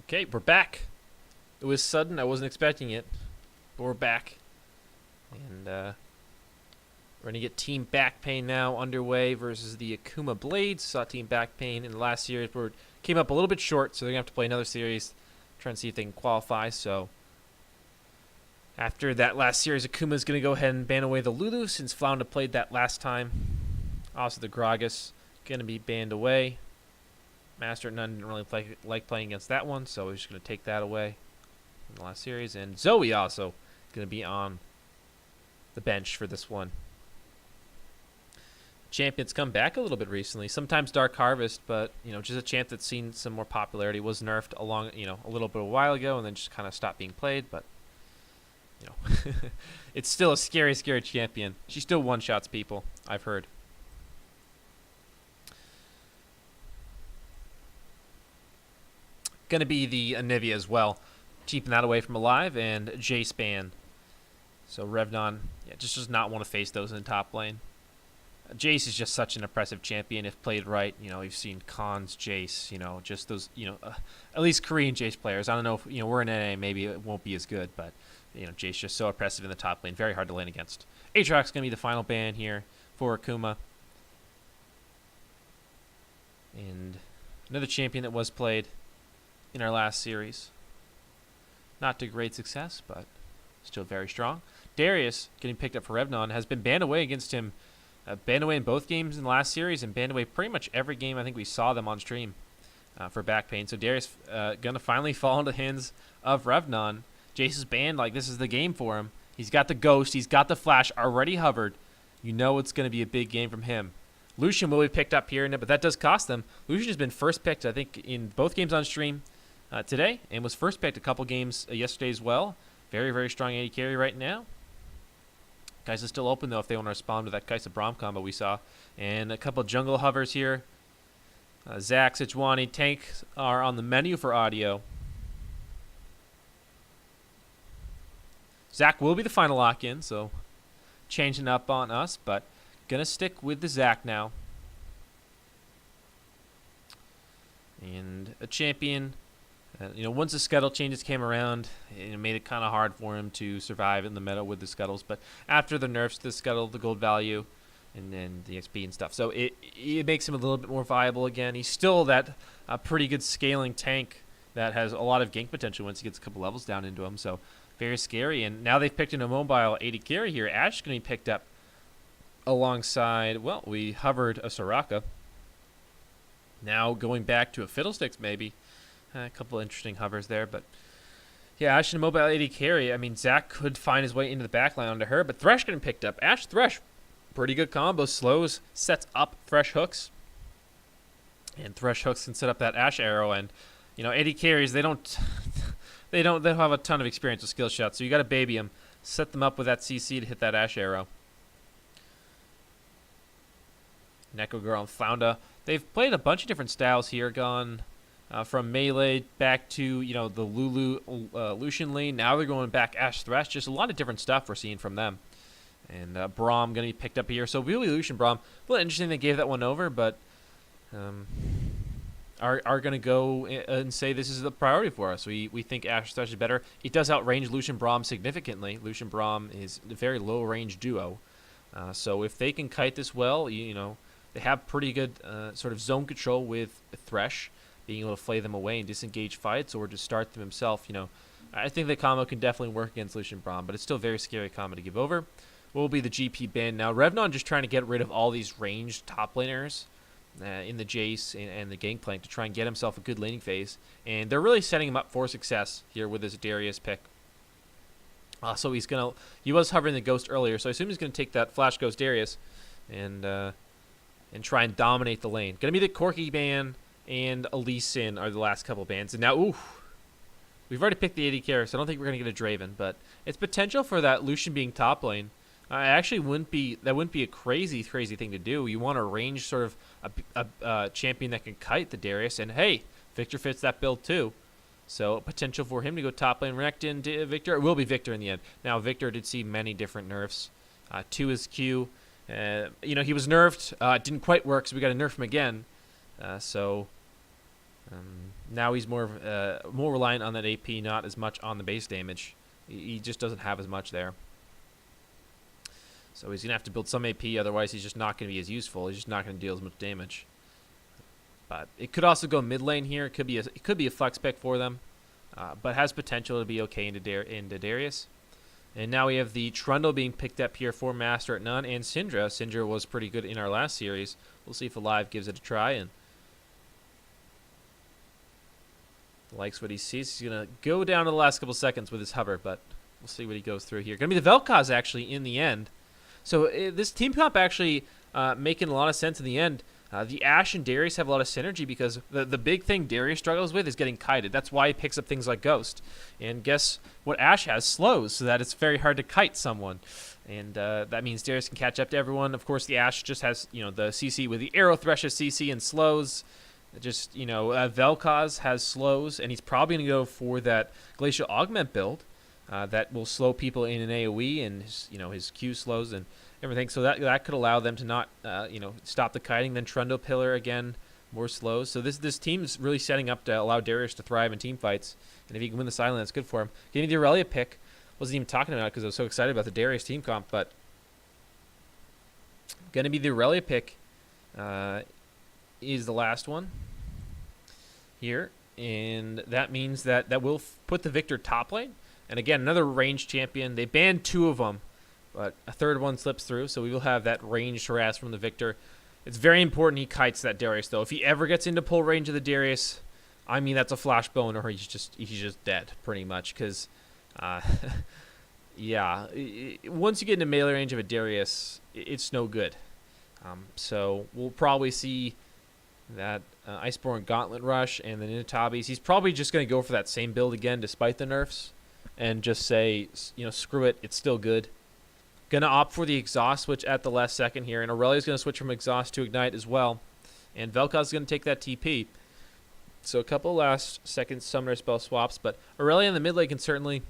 Okay, we're back. It was sudden. I wasn't expecting it, but we're back. And we're going to get Team Back Pain now underway versus the Akuma Blades. Saw Team Back Pain in the last series, but came up a little bit short, so they're going to have to play another series, trying to see if they can qualify. So after that last series, Akuma's going to go ahead and ban away the Lulu, since Flounder played that last time. Also, the Gragas going to be banned away. Master at None didn't really like playing against that one, so we're just going to take that away from the last series. And Zoe also going to be on the bench for this one. Champion's come back a little bit recently. Sometimes Dark Harvest, but just a champ that's seen some more popularity. Was nerfed a little bit a while ago, and then just kind of stopped being played. But it's still a scary, scary champion. She still one-shots people, I've heard. going to be the Anivia as well. Keeping that away from Alive, and Jace ban. So Revnon just does not want to face those in the top lane. Jace is just such an impressive champion if played right. You've seen Khans, Jace, just those, at least Korean Jace players. I don't know if, we're in NA, maybe it won't be as good, but, Jace just so impressive in the top lane. Very hard to lane against. Aatrox's going to be the final ban here for Akuma. And another champion that was played in our last series. Not to great success, but still very strong. Darius, getting picked up for Revnon, has been banned away against him. Banned away in both games in the last series, and banned away pretty much every game I think we saw them on stream for back pain. So Darius going to finally fall into the hands of Revnon. Jace is banned. Like, this is the game for him. He's got the Ghost. He's got the Flash already hovered. It's going to be a big game from him. Lucian will be picked up here, but that does cost them. Lucian has been first picked, I think, in both games on stream today, and was first picked a couple games yesterday as well. Very, very strong AD carry right now. Kai'Sa's still open, though, if they want to respond to that Kai'Sa Braum combo we saw. And a couple jungle hovers here. Zac, Sejuani, Tank are on the menu for audio. Zac will be the final lock-in, so changing up on us, but going to stick with the Zac now. And a champion, once the Scuttle changes came around, it made it kind of hard for him to survive in the meta with the Scuttles. But after the nerfs to the Scuttle, the gold value, and then the XP and stuff, so it makes him a little bit more viable again. He's still that pretty good scaling tank that has a lot of gank potential once he gets a couple levels down into him. So very scary. And now they've picked in a mobile AD carry here. Ashe is going to be picked up alongside, well, we hovered a Soraka. Now going back to a Fiddlesticks maybe. A couple of interesting hovers there, but yeah, Ashe and a mobile AD carry. I mean, Zac could find his way into the backline onto her, but Thresh getting picked up. Ashe Thresh, pretty good combo. Slows, sets up Thresh hooks, and Thresh hooks can set up that Ashe arrow. And AD carries, they don't have a ton of experience with skill shots, so you got to baby them, set them up with that CC to hit that Ashe arrow. Neko Girl and Flounda. They've played a bunch of different styles here, gone from melee back to the Lulu Lucian lane. Now they're going back Ashe Thresh. Just a lot of different stuff we're seeing from them. And Braum going to be picked up here. So really Lucian Braum, a little interesting they gave that one over, but are going to go and say this is the priority for us. We think Ashe Thresh is better. It does outrange Lucian Braum significantly. Lucian Braum is a very low range duo. So if they can kite this well, they have pretty good sort of zone control with Thresh, being able to flay them away and disengage fights or just start them himself. I think the combo can definitely work against Lucian Braum, but it's still a very scary combo to give over. Will be the GP ban now. Revnon just trying to get rid of all these ranged top laners in the Jace and the Gangplank to try and get himself a good laning phase, and they're really setting him up for success here with this Darius pick. So he was hovering the Ghost earlier, so I assume he's gonna take that Flash Ghost Darius and try and dominate the lane. Gonna be the Corki ban and Elise Sin are the last couple bans. And now, we've already picked the AD carry, so I don't think we're gonna get a Draven, but it's potential for that Lucian being top lane. Actually wouldn't be a crazy thing to do. You want to range sort of a champion that can kite the Darius, and hey, Victor fits that build too. So potential for him to go top lane. Renekton to Victor. It will be Victor in the end. Now Victor did see many different nerfs to his Q. He was nerfed. It didn't quite work, so we got to nerf him again. Now he's more reliant on that AP, not as much on the base damage. He just doesn't have as much there. So he's going to have to build some AP, otherwise he's just not going to be as useful. He's just not going to deal as much damage. But it could also go mid lane here. It could be a flex pick for them, but has potential to be okay into Darius. And now we have the Trundle being picked up here for Master at None, and Syndra. Syndra was pretty good in our last series. We'll see if Alive gives it a try and likes what he sees. He's going to go down to the last couple seconds with his hover, but we'll see what he goes through here. Going to be the Vel'Koz actually in the end. So this team comp actually making a lot of sense in the end. The Ashe and Darius have a lot of synergy because the big thing Darius struggles with is getting kited. That's why he picks up things like Ghost. And guess what Ashe has? Slows, so that it's very hard to kite someone. And that means Darius can catch up to everyone. Of course, the Ashe just has the CC with the Arrow Threshes CC and slows. Just, Vel'Koz has slows, and he's probably going to go for that Glacial Augment build that will slow people in an AoE, and his Q slows and everything. So that could allow them to not, stop the kiting. Then Trundle Pillar again, more slows. So this team's really setting up to allow Darius to thrive in team fights. And if he can win the silent, that's good for him. Getting the Aurelia pick, wasn't even talking about it because I was so excited about the Darius team comp, but going to be the Aurelia pick is the last one here. And that means that will put the Victor top lane. And again, another ranged champion. They banned 2 of them, but a third one slips through. So we will have that ranged harass from the Victor. It's very important he kites that Darius, though. If he ever gets into pull range of the Darius, I mean, that's a flash bone, or he's just dead, pretty much. Because, yeah, once you get into melee range of a Darius, it's no good. So we'll probably see that Iceborne Gauntlet Rush and the Ninatabis. He's probably just going to go for that same build again, despite the nerfs, and just say, screw it, it's still good. Going to opt for the Exhaust switch at the last second here, and Aurelia's going to switch from Exhaust to Ignite as well, and Vel'Koz's going to take that TP. So a couple last second summoner spell swaps, but Aurelia in the mid lane can certainly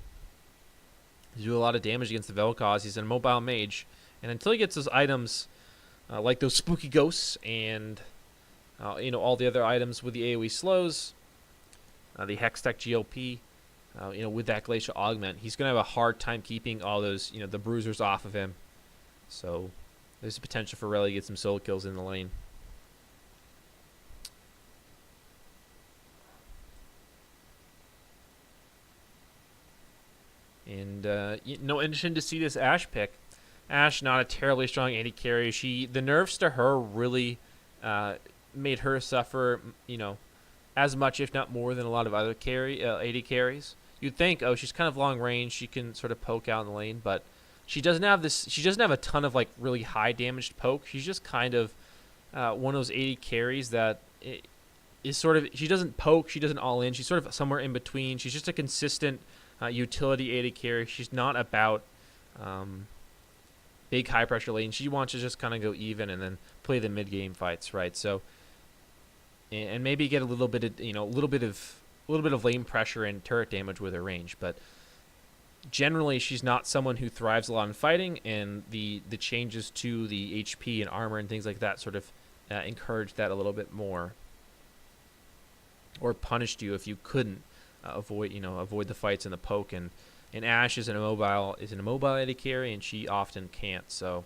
do a lot of damage against the Vel'Koz. He's a mobile mage, and until he gets those items like those spooky ghosts and all the other items with the AoE slows, the Hextech GLP, with that Glacial Augment, he's going to have a hard time keeping all those, the bruisers off of him. So there's a potential for Aurelia to get some solo kills in the lane. And, interesting to see this Ashe pick. Ashe, not a terribly strong AD carry. The nerfs to her really made her suffer, as much, if not more, than a lot of other AD carries. You'd think, she's kind of long range, she can sort of poke out in the lane, but she doesn't have a ton of really high damaged poke. She's just kind of one of those AD carries that is sort of, she doesn't poke, she doesn't all in, she's sort of somewhere in between. She's just a consistent utility AD carry. She's not about big high pressure lane. She wants to just kind of go even and then play the mid game fights, right? So, and maybe get a little bit of lane pressure and turret damage with her range, but generally she's not someone who thrives a lot in fighting, and the changes to the HP and armor and things like that sort of encourage that a little bit more, or punished you if you couldn't avoid the fights and the poke. And Ashe is an immobile AD carry, and she often can't. So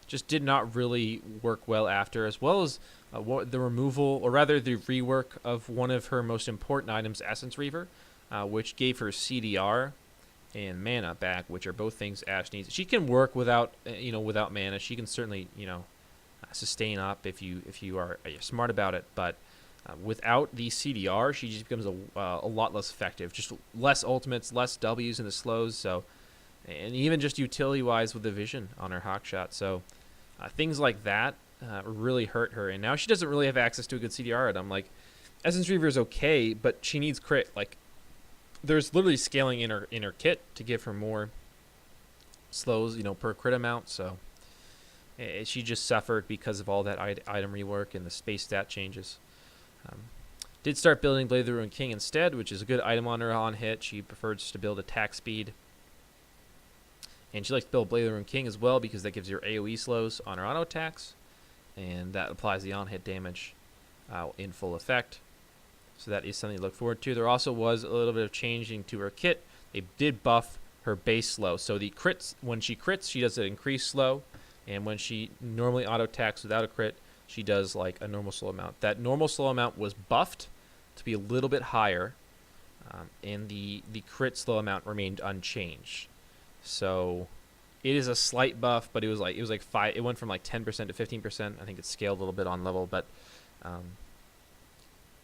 just did not really work well after, as well as the removal, or rather the rework of one of her most important items, Essence Reaver, which gave her CDR and mana back, which are both things Ashe needs. She can work without mana. She can certainly sustain up if you are smart about it, but without the CDR, she just becomes a lot less effective. Just less ultimates, less Ws in the slows. So, and even just utility-wise with the vision on her hawkshot. So, things like that really hurt her. And now she doesn't really have access to a good CDR item. Like, Essence Reaver is okay, but she needs crit. Like, there's literally scaling in her kit to give her more slows, per crit amount. So, she just suffered because of all that item rework and the space stat changes. Did start building Blade of the Ruined King instead, which is a good item on her on hit. She prefers to build attack speed. And she likes to build Blade of the Ruined King as well, because that gives her AoE slows on her auto attacks. And that applies the on hit damage in full effect. So that is something to look forward to. There also was a little bit of changing to her kit. They did buff her base slow. So the crits, when she crits, she does an increased slow. And when she normally auto attacks without a crit, she does like a normal slow amount. That normal slow amount was buffed to be a little bit higher, and the crit slow amount remained unchanged. So it is a slight buff, but it was like 5. It went from like 10% to 15%. I think it scaled a little bit on level, but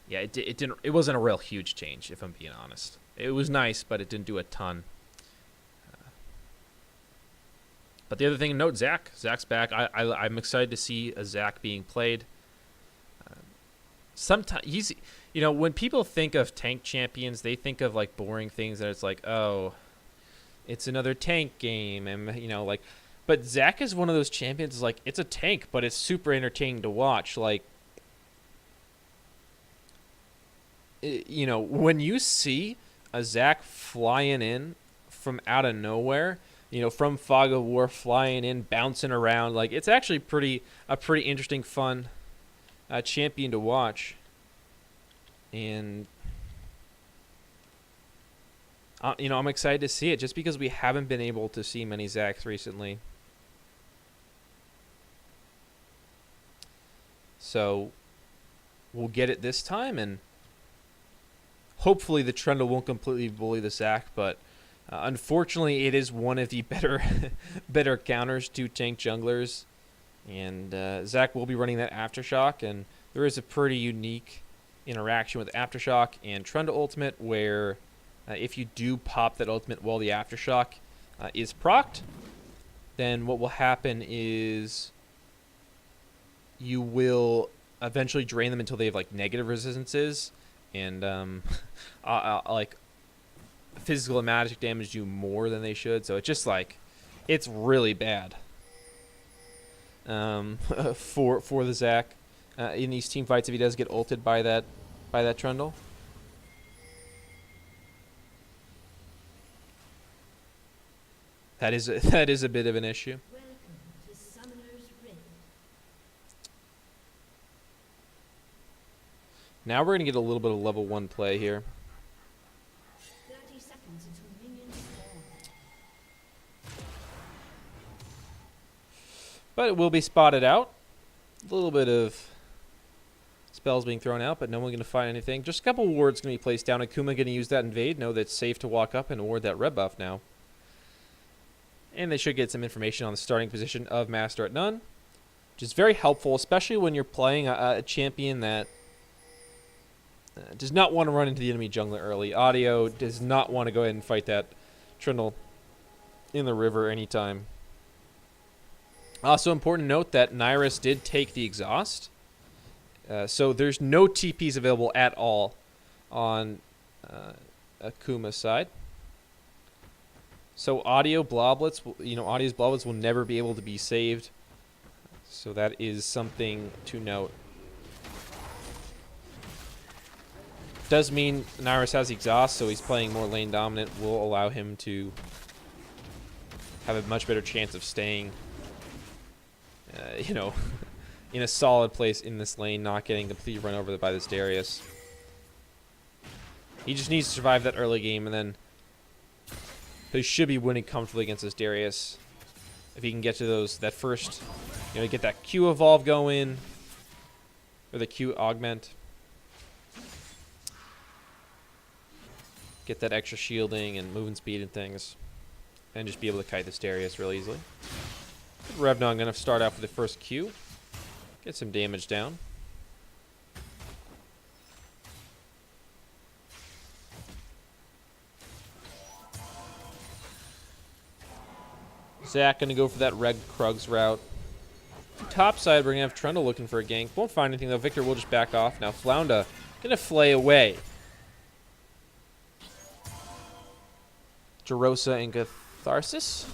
it wasn't a real huge change, if I'm being honest. It was nice, but it didn't do a ton. But the other thing to note, Zach's back. I'm excited to see a Zach being played. Sometimes he's, when people think of tank champions, they think of like boring things that it's like, oh, it's another tank game, and but Zach is one of those champions. Like, it's a tank, but it's super entertaining to watch. Like, you know, when you see a Zac flying in from out of nowhere, you know, from Fog of War, flying in, bouncing around, like, it's actually a pretty interesting, fun champion to watch. And you know, I'm excited to see it just because we haven't been able to see many Zacs recently. So we'll get it this time, and hopefully the Trundle won't completely bully the Zac, but unfortunately it is one of the better counters to tank junglers. And Zac will be running that Aftershock, and there is a pretty unique interaction with Aftershock and Trundle ultimate where if you do pop that ultimate while the Aftershock is procced, then what will happen is you will eventually drain them until they have like negative resistances, and like physical and magic damage do more than they should. So it's just like, it's really bad for the Zac in these team fights if he does get ulted by that Trundle. That is a bit of an issue. Now we're going to get a little bit of level 1 play here. 30 seconds until minions spawn. But it will be spotted out. A little bit of spells being thrown out, but no one going to find anything. Just a couple wards going to be placed down. Akuma going to use that invade. Know that it's safe to walk up and ward that red buff now. And they should get some information on the starting position of Master at None, which is very helpful, especially when you're playing a champion that does not want to run into the enemy jungler early. Audio does not want to go ahead and fight that Trundle in the river anytime. Also important to note that Nyrus did take the exhaust. So there's no TPs available at all on Akuma's side. So Audio's Bloblets will never be able to be saved. So that is something to note. Does mean Nyrus has exhaust, so he's playing more lane dominant, will allow him to have a much better chance of staying, in a solid place in this lane, not getting completely run over by this Darius. He just needs to survive that early game, and then he should be winning comfortably against this Darius. If he can get to that first, get that Q evolve going, or the Q augment. Get that extra shielding and movement speed and things, and just be able to kite this Darius real easily. Revnon going to start out for the first Q. Get some damage down. Zac going to go for that red Krugs route. Top side, we're going to have Trundle looking for a gank. Won't find anything though. Victor will just back off. Now Flounda going to flay away. Jarosa and Catharsis.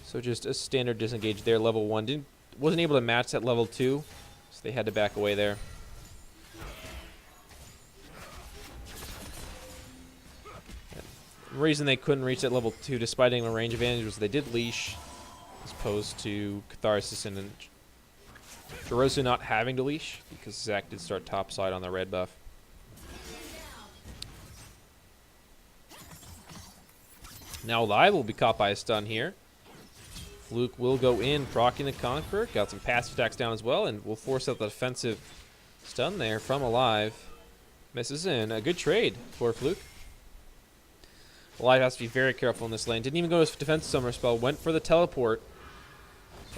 So just a standard disengage there. Level 1 wasn't able to match that level 2, so they had to back away there. The reason they couldn't reach that level 2 despite having a range advantage was they did leash, as opposed to Catharsis and Jarosa not having to leash, because Zac did start topside on the red buff. Now Live will be caught by a stun here. Fluke will go in, proccing the Conqueror. Got some passive attacks down as well, and will force out the defensive stun there from Alive. Misses in. A good trade for Fluke. Alive has to be very careful in this lane. Didn't even go to his defensive summer spell. Went for the teleport.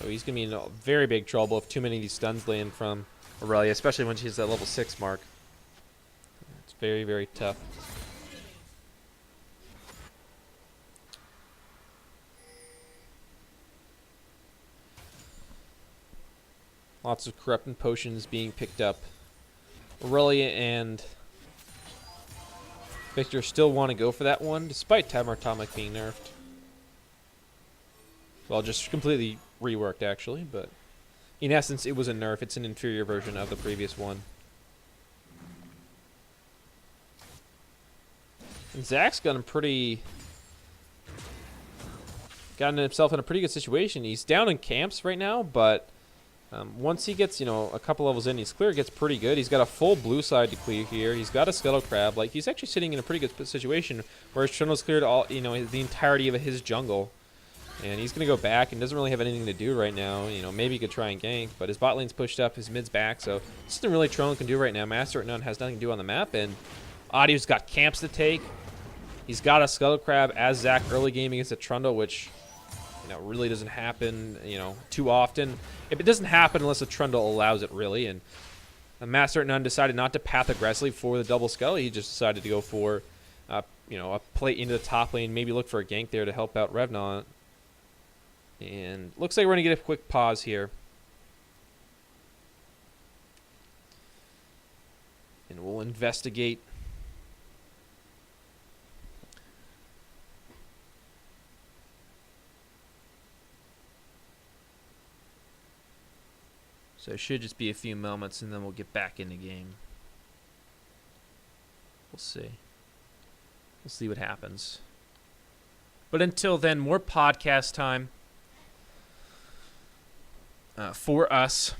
So he's going to be in very big trouble if too many of these stuns land from Aurelia, especially when she hits that level 6 mark. It's very, very tough. Lots of corrupting potions being picked up. Aurelia and Victor still want to go for that one, despite Timer Atomic being nerfed. Well, just completely reworked, actually, but in essence, it was a nerf. It's an inferior version of the previous one. And Zach's gotten himself in a pretty good situation. He's down in camps right now, but once he gets, a couple levels in, his clear gets pretty good. He's got a full blue side to clear here. He's got a Scuttle Crab. Like, he's actually sitting in a pretty good situation where his Trundle's cleared all, the entirety of his jungle. And he's going to go back and doesn't really have anything to do right now. Maybe he could try and gank, but his bot lane's pushed up, his mid's back, so this isn't really Trundle can do right now. Master at None has nothing to do on the map, and Audio's got camps to take. He's got a Scuttle Crab as Zach early game against a Trundle, which really doesn't happen, too often. If it doesn't happen unless a Trundle allows it, really. And Master at None decided not to path aggressively for the double Scuttle. He just decided to go for, a play into the top lane, maybe look for a gank there to help out Revenant. And looks like we're going to get a quick pause here. And we'll investigate. So it should just be a few moments, and then we'll get back in the game. We'll see. We'll see what happens. But until then, more podcast time for us.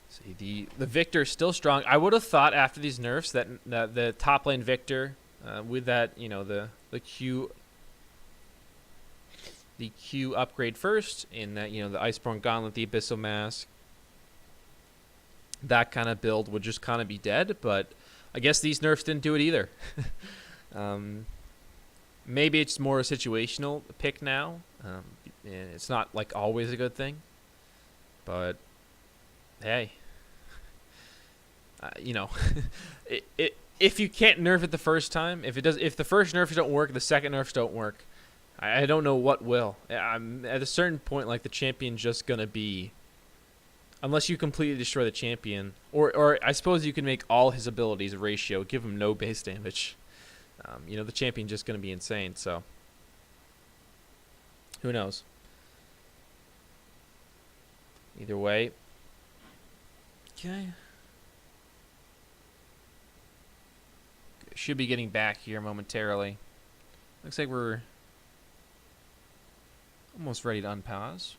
See, the Victor is still strong. I would have thought after these nerfs that the top lane Victor, with that, the Q. The Q upgrade first, in that, the Iceborne Gauntlet, the Abyssal Mask, that kind of build would just kind of be dead, but I guess these nerfs didn't do it either. Maybe it's more a situational pick now. It's not like always a good thing, but hey, if you can't nerf it the first time, if the first nerfs don't work, the second nerfs don't work, I don't know what will. At a certain point, like, the champion's just gonna be, unless you completely destroy the champion, or I suppose you can make all his abilities a ratio, give him no base damage. The champion's just gonna be insane. So who knows? Either way. Okay. Should be getting back here momentarily. Looks like we're almost ready to unpause.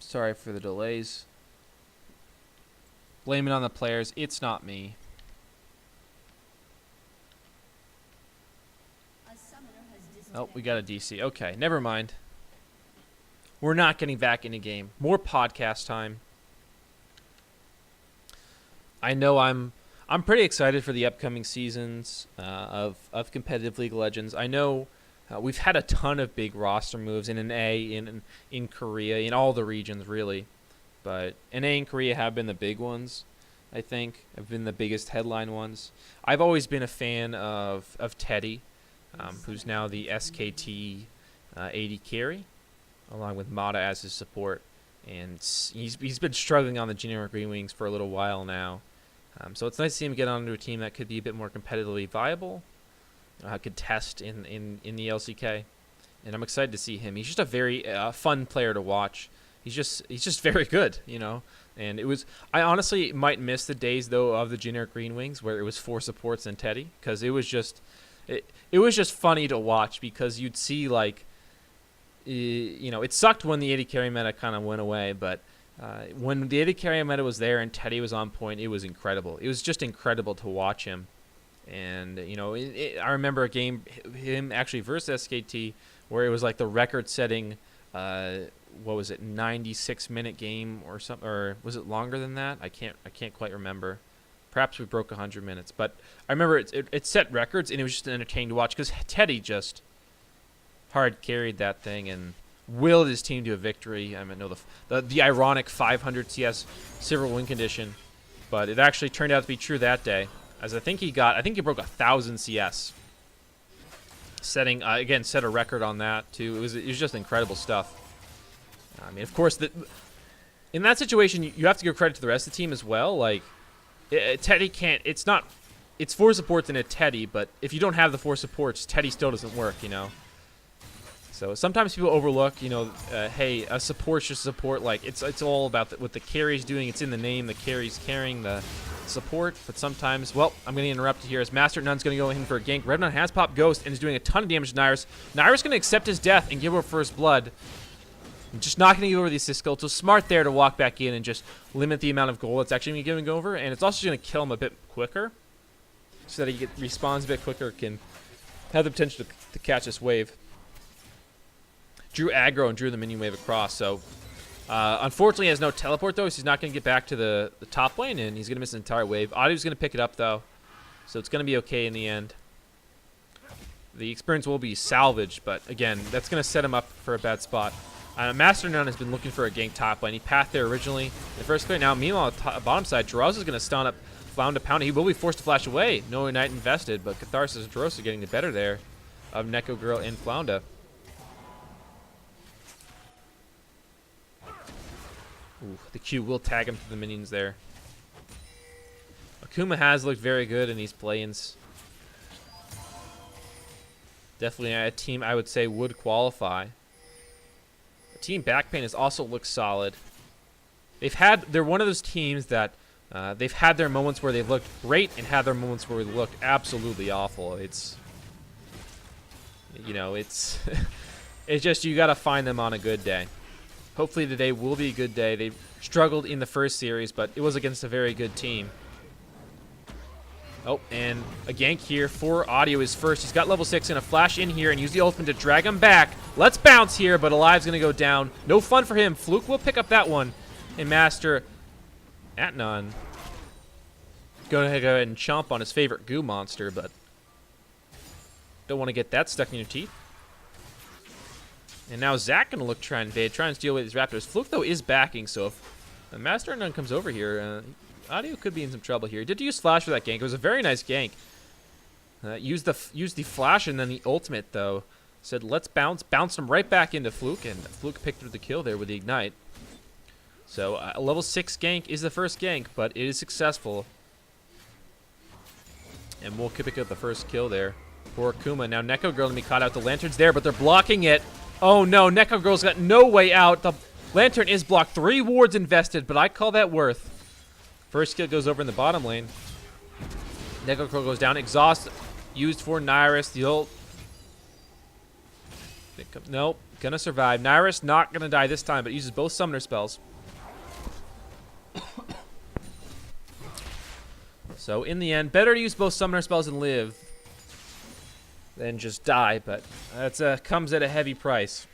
Sorry for the delays. Blame it on the players. It's not me. Oh, we got a DC. Okay, never mind. We're not getting back in the game. More podcast time. I know I'm pretty excited for the upcoming seasons of competitive League of Legends. I know we've had a ton of big roster moves in NA, in Korea, in all the regions really, but NA and Korea have been the big ones. I think have been the biggest headline ones. I've always been a fan of Teddy, who's now the SKT AD carry, along with Mata as his support, and he's been struggling on the generic Green Wings for a little while now. So it's nice to see him get onto a team that could be a bit more competitively viable, could test in the LCK, and I'm excited to see him. He's just a very fun player to watch. He's just very good, And I honestly might miss the days though of the generic Green Wings where it was 4 supports and Teddy, because it was just funny to watch, because you'd see like, it sucked when the AD carry meta kind of went away, but when the AD carry meta was there and Teddy was on point, it was incredible. It was just incredible to watch him. And, I remember a game, him actually versus SKT, where it was like the record-setting, 96-minute game or something, or was it longer than that? I can't quite remember. Perhaps we broke 100 minutes, but I remember it set records, and it was just entertaining to watch, because Teddy just hard carried that thing and willed his team to a victory. I mean, no, the ironic 500 CS silver win condition, but it actually turned out to be true that day, as I think he broke 1,000 CS, setting again set a record on that too. It was just incredible stuff. I mean, of course, in that situation, you have to give credit to the rest of the team as well. Like, Teddy can't. It's 4 supports and a Teddy, but if you don't have the 4 supports, Teddy still doesn't work. So So sometimes people overlook, hey, a support's just support. Like it's all about what the carry's doing. It's in the name. The carry's carrying the support. But sometimes, well, I'm going to interrupt here as Master Nun's going to go in for a gank. Revnon has popped Ghost and is doing a ton of damage to Nyrus. Nyrus going to accept his death and give over first blood. Just not going to give over the assist skill. So smart there to walk back in and just limit the amount of gold that's actually going to be giving over. And it's also going to kill him a bit quicker, so that he respawns a bit quicker, can have the potential to catch this wave. Drew aggro and drew the minion wave across. So unfortunately he has no teleport though, so he's not going to get back to the top lane, and he's going to miss an entire wave. Audio's going to pick it up though, so it's going to be okay in the end. The experience will be salvaged, but again, that's going to set him up for a bad spot. Master Nun has been looking for a gank top lane. He pathed there originally in the first clear. Now, meanwhile, bottom side, Jaroz is going to stun up Flounder Pounder. He will be forced to flash away. No Ignite invested, but Catharsis and Jaroz are getting the better there of Neko Girl and Flounder. Ooh, the Q will tag him to the minions there. Akuma has looked very good in these play-ins. Definitely a team I would say would qualify. Team Backpain has also looked solid. They're one of those teams that they've had their moments where they've looked great and had their moments where they looked absolutely awful. It's it's just you got to find them on a good day. Hopefully today will be a good day. They struggled in the first series, but it was against a very good team. Oh, and a gank here for Audio is first. He's got level 6 and a flash in here and use the ultimate to drag him back. Let's bounce here, but Alive's going to go down. No fun for him. Fluke will pick up that one. And Master Atnon going to go ahead and chomp on his favorite goo monster, but don't want to get that stuck in your teeth. And now Zach going to look try and invade, try and steal away these Raptors. Fluke, though, is backing, so if the Master Atnon comes over here, Audio could be in some trouble here. He did use flash for that gank. It was a very nice gank. Used the flash and then the ultimate though. Said let's bounce him right back into Fluke, and Fluke picked up the kill there with the ignite. So a level 6 gank is the first gank, but it is successful. And we'll pick up the first kill there for Akuma. Now Neko Girl to be caught out. The lantern's there, but they're blocking it. Oh no, Neko Girl's got no way out. The lantern is blocked. 3 wards invested, but I call that worth. First kill goes over in the bottom lane. Neko Girl goes down. Exhaust used for Nyrus. The ult. Nope. Gonna survive. Nyrus not gonna die this time, but uses both summoner spells. So in the end, better to use both summoner spells and live than just die, but that's comes at a heavy price.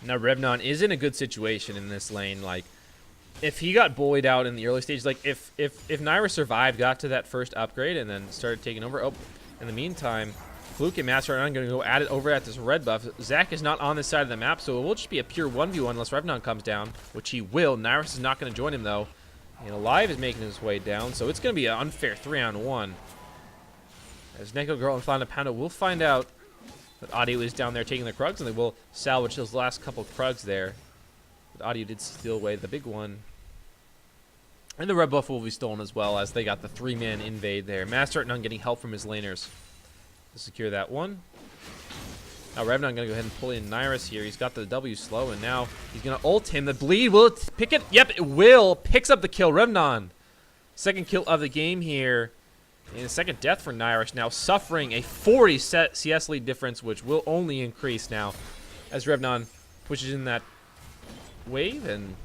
Now Revnon is in a good situation in this lane. Like, if he got bullied out in the early stage, like if Nyrus survived, got to that first upgrade, and then started taking over. Oh, in the meantime, Fluke and Master are going to go at it over at this red buff. Zach is not on this side of the map, so it will just be a pure 1v1 unless Revnon comes down, which he will. Nyrus is not going to join him, though. And Alive is making his way down, so it's going to be an unfair 3-on-1. As Neko Girl and Flounder Pounder will find out that Audio is down there taking the Krugs, and they will salvage those last couple Krugs there. But Audio did steal away the big one. And the red buff will be stolen as well, as they got the 3-man invade there. Master None getting help from his laners to secure that one. Now Revnon going to go ahead and pull in Nyrus here. He's got the W slow, and now he's going to ult him. The bleed, will it pick it? Yep, it will. Picks up the kill. Revnon, second kill of the game here. And a second death for Nyrus, now suffering a 40 CS lead difference, which will only increase now as Revnon pushes in that wave. And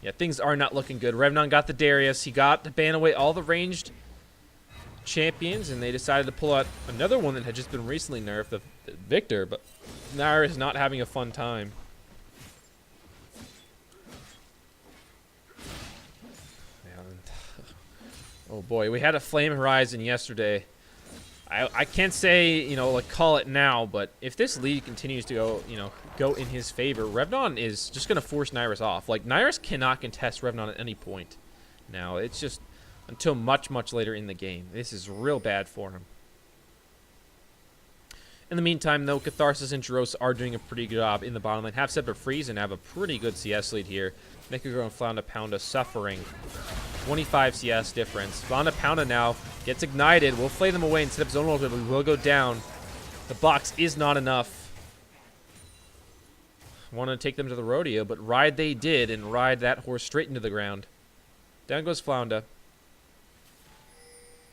yeah, things are not looking good. Revnon got the Darius. He got to ban away all the ranged champions, and they decided to pull out another one that had just been recently nerfed, the Victor, but Nyrus is not having a fun time. Oh boy, we had a Flame Horizon yesterday. I can't say, like call it now, but if this lead continues to go, go in his favor, Revnon is just going to force Nyrus off. Like, Nyrus cannot contest Revnon at any point. Now, it's just until much, much later in the game. This is real bad for him. In the meantime, though, Catharsis and Jaroz are doing a pretty good job in the bottom lane. Have set but freeze and have a pretty good CS lead here. Neko Girl and Flounder Pounder suffering 25 CS difference. Flounder Pounder now gets ignited. We'll flay them away instead of zone ultimate, but we will go down. The box is not enough. Wanted to take them to the rodeo, but ride they did, and ride that horse straight into the ground. Down goes Flounder.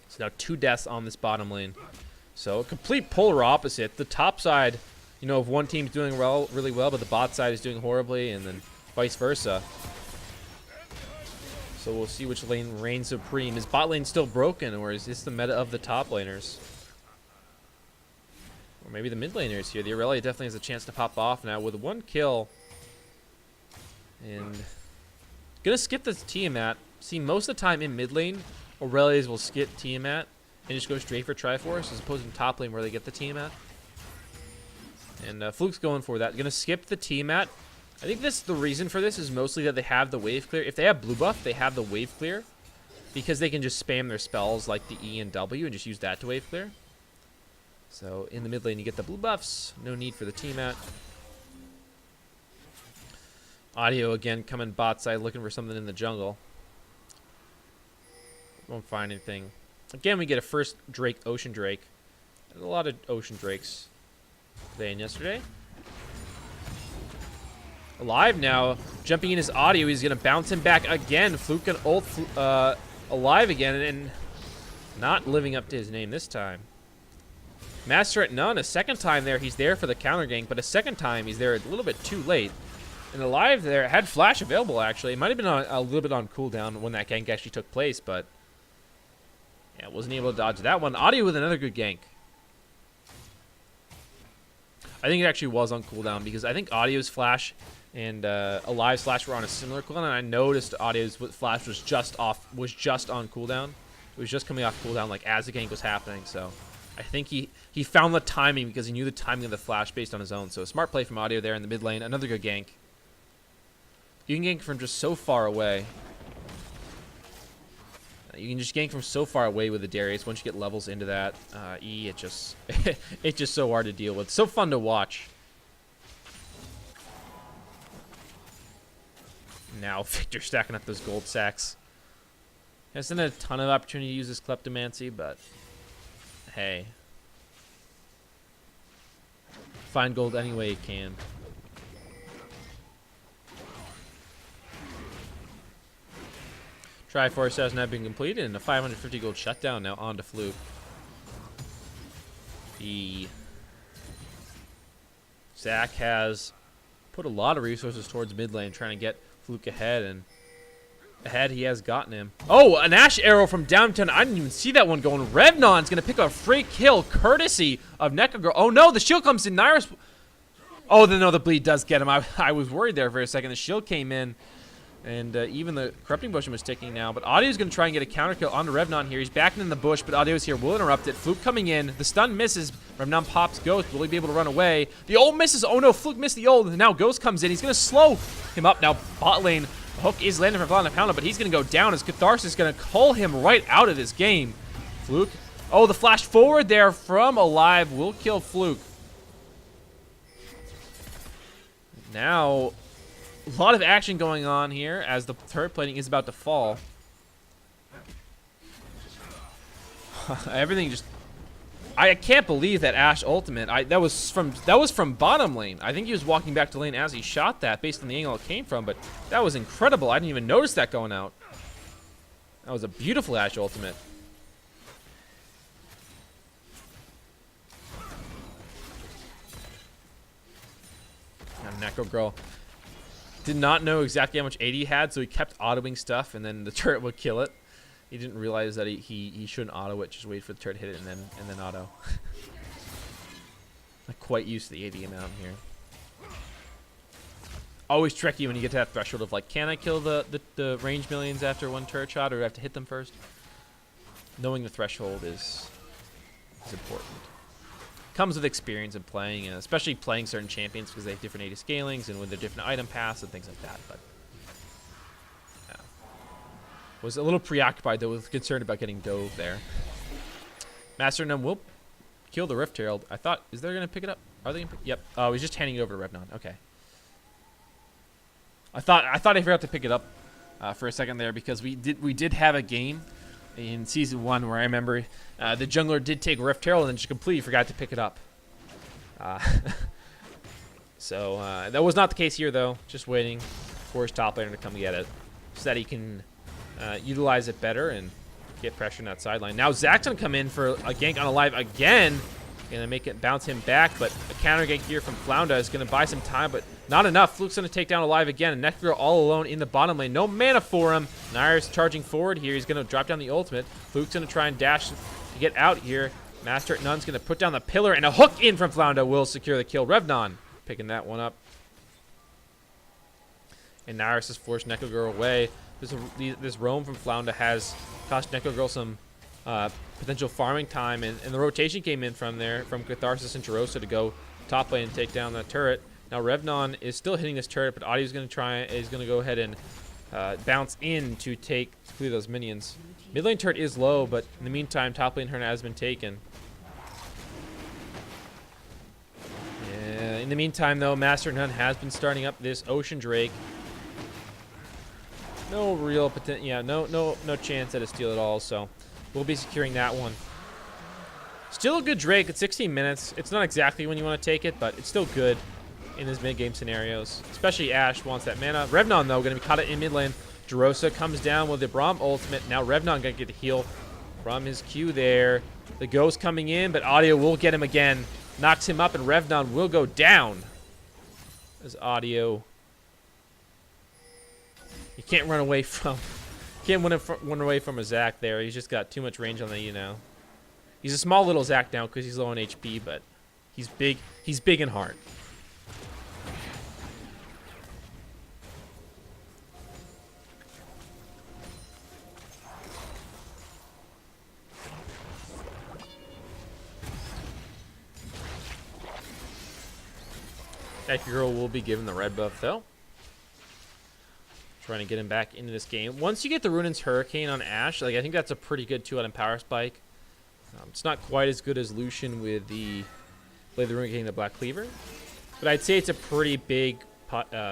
So now 2 deaths on this bottom lane. So a complete polar opposite. The top side, you know, if one team's doing really well, but the bot side is doing horribly, and then vice versa. So we'll see which lane reigns supreme. Is bot lane still broken, or is this the meta of the top laners? Or maybe the mid laners here. The Aurelia definitely has a chance to pop off now with 1 kill. And gonna skip this Tiamat. See, most of the time in mid lane, Aurelias will skip Tiamat and just go straight for Triforce, as opposed to top lane where they get the Tiamat. And Fluke's going for that. Gonna skip the Tiamat. I think the reason for this is mostly that they have the wave clear. If they have blue buff, they have the wave clear, because they can just spam their spells like the E and W and just use that to wave clear. So in the mid lane, you get the blue buffs. No need for the Tiamat. Audio again coming bot side, looking for something in the jungle. Won't find anything. Again, we get a first Drake, Ocean Drake. There's a lot of Ocean Drakes today and yesterday. Alive now, jumping in his audio. He's gonna bounce him back again. Fluke and ult alive again, and not living up to his name this time. Master at none, a second time there. He's there for the counter gank, but a second time he's there a little bit too late. And alive there had flash available actually. It might have been a little bit on cooldown when that gank actually took place, but yeah, wasn't able to dodge that one. Audio with another good gank. I think it actually was on cooldown, because I think Audio's flash and Alive's flash were on a similar cooldown, and I noticed Audio's flash was just on cooldown. It was just coming off cooldown like as the gank was happening, so I think he found the timing, because he knew the timing of the flash based on his own. So a smart play from Audio there in the mid lane. Another good gank. You can gank from just so far away. You can just gank from so far away with the Darius. Once you get levels into that E, it just it's just so hard to deal with. So fun to watch. Now Victor stacking up those gold sacks. Hasn't had a ton of opportunity to use this kleptomancy, but hey, find gold any way you can. Triforce has now been completed, and a 550 gold shutdown now on to Fluke. Zach has put a lot of resources towards mid lane, trying to get Fluke ahead, and ahead he has gotten him. Oh, an Ash arrow from downtown. I didn't even see that one going. Revnon's going to pick up a free kill, courtesy of NecoGirl. Oh no, the shield comes in. Nyrus. Oh, no, the bleed does get him. I was worried there for a second. The shield came in. And even the Corrupting Potion was ticking now. But Audio's going to try and get a counter kill onto Revnon here. He's backing in the bush, but Audio's here. Will interrupt it. Fluke coming in. The stun misses. Revnon pops Ghost. Will he be able to run away? The ult misses. Oh no, Fluke missed the ult. And now Ghost comes in. He's going to slow him up. Now bot lane. The hook is landing for Vlad Pounda, but he's going to go down as Catharsis is going to call him right out of this game. Fluke. Oh, the flash forward there from Alive will kill Fluke. Now, a lot of action going on here as the turret plating is about to fall. Everything just... I can't believe that Ashe ultimate. That was from bottom lane. I think he was walking back to lane as he shot that based on the angle it came from, but that was incredible. I didn't even notice that going out. That was a beautiful Ashe ultimate. NecoGirl did not know exactly how much AD he had, so he kept autoing stuff, and then the turret would kill it. He didn't realize that he shouldn't auto it, just wait for the turret to hit it and then auto. I'm quite used to the AD amount here. Always tricky when you get to that threshold of like, can I kill the range millions after one turret shot, or do I have to hit them first? Knowing the threshold is important. Comes with experience in playing, and especially playing certain champions because they have different AD scalings and with their different item paths and things like that. But yeah. Was a little preoccupied though, with concern about getting dove there. Master Num will kill the Rift Herald. I thought, is they're gonna pick it up? Are they gonna pick? Yep. Oh, he's just handing it over to Revnon. Okay. I thought I forgot to pick it up for a second there, because we did have a game in Season 1 where I remember the jungler did take Rift Herald and just completely forgot to pick it up. Uh, so that was not the case here, though. Just waiting for his top laner to come get it so that he can utilize it better and get pressure on that sideline. Now Zach's going to come in for a gank on Alive again. Going to make it bounce him back, but a counter gank here from Flounda is going to buy some time, but not enough. Fluke's going to take down Alive again, and Necrogirl all alone in the bottom lane. No mana for him. Nair's charging forward here. He's going to drop down the ultimate. Fluke's going to try and dash to get out here. Master at None's going to put down the pillar, and a hook in from Flounda will secure the kill. Revnon picking that one up. And Nair's has forced Necrogirl away. This roam from Flounda has cost Necrogirl some potential farming time, and the rotation came in from there, from Catharsis and Jerosa to go top lane and take down that turret. Now Revnon is still hitting this turret, but Audio's going to go ahead and bounce in to clear those minions. Mid lane turret is low, but in the meantime, top lane turret has been taken. Yeah, in the meantime, though, Master None has been starting up this Ocean Drake. No real potential, yeah, no chance at a steal at all, so we'll be securing that one. Still a good Drake at 16 minutes. It's not exactly when you want to take it, but it's still good in these mid-game scenarios. Especially Ashe wants that mana. Revnon, though, going to be caught in mid lane. Jerosa comes down with the Braum ultimate. Now Revnon going to get the heal from his Q there. The Ghost coming in, but Audio will get him again. Knocks him up, and Revnon will go down. As Audio... You can't run away from... Can't run away from a Zac there. He's just got too much range on the, you know. He's a small little Zac now because he's low on HP, but he's big. He's big and hard. That girl will be given the red buff though. Trying to get him back into this game. Once you get the Runaan's Hurricane on Ashe, like I think that's a pretty good 2-item power spike. It's not quite as good as Lucian with the Blade of the Rune getting the Black Cleaver, but I'd say it's a pretty big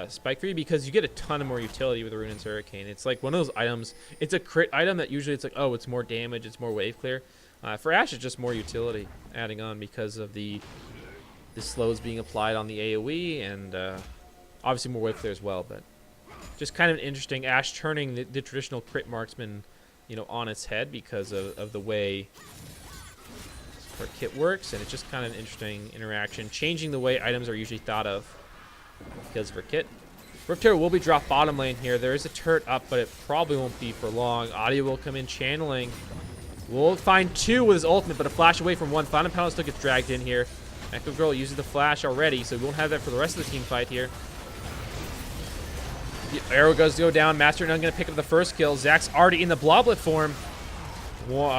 spike for you because you get a ton of more utility with the Runaan's Hurricane. It's like one of those items. It's a crit item that usually it's like, oh, it's more damage, it's more wave clear. For Ashe, it's just more utility adding on because of the slows being applied on the AoE and obviously more wave clear as well, but. Just kind of interesting, Ashe turning the traditional crit marksman, you know, on its head because of the way her kit works, and it's just kind of an interesting interaction, changing the way items are usually thought of because of her kit. Rift Turret will be dropped bottom lane here. There is a turret up, but it probably won't be for long. Audio will come in channeling. We'll find 2 with his ultimate, but a flash away from 1. Fountain Panel still gets dragged in here. Echo Girl uses the flash already, so we won't have that for the rest of the team fight here. The arrow goes to go down. Master None going to pick up the first kill. Zach's already in the Bloblet form.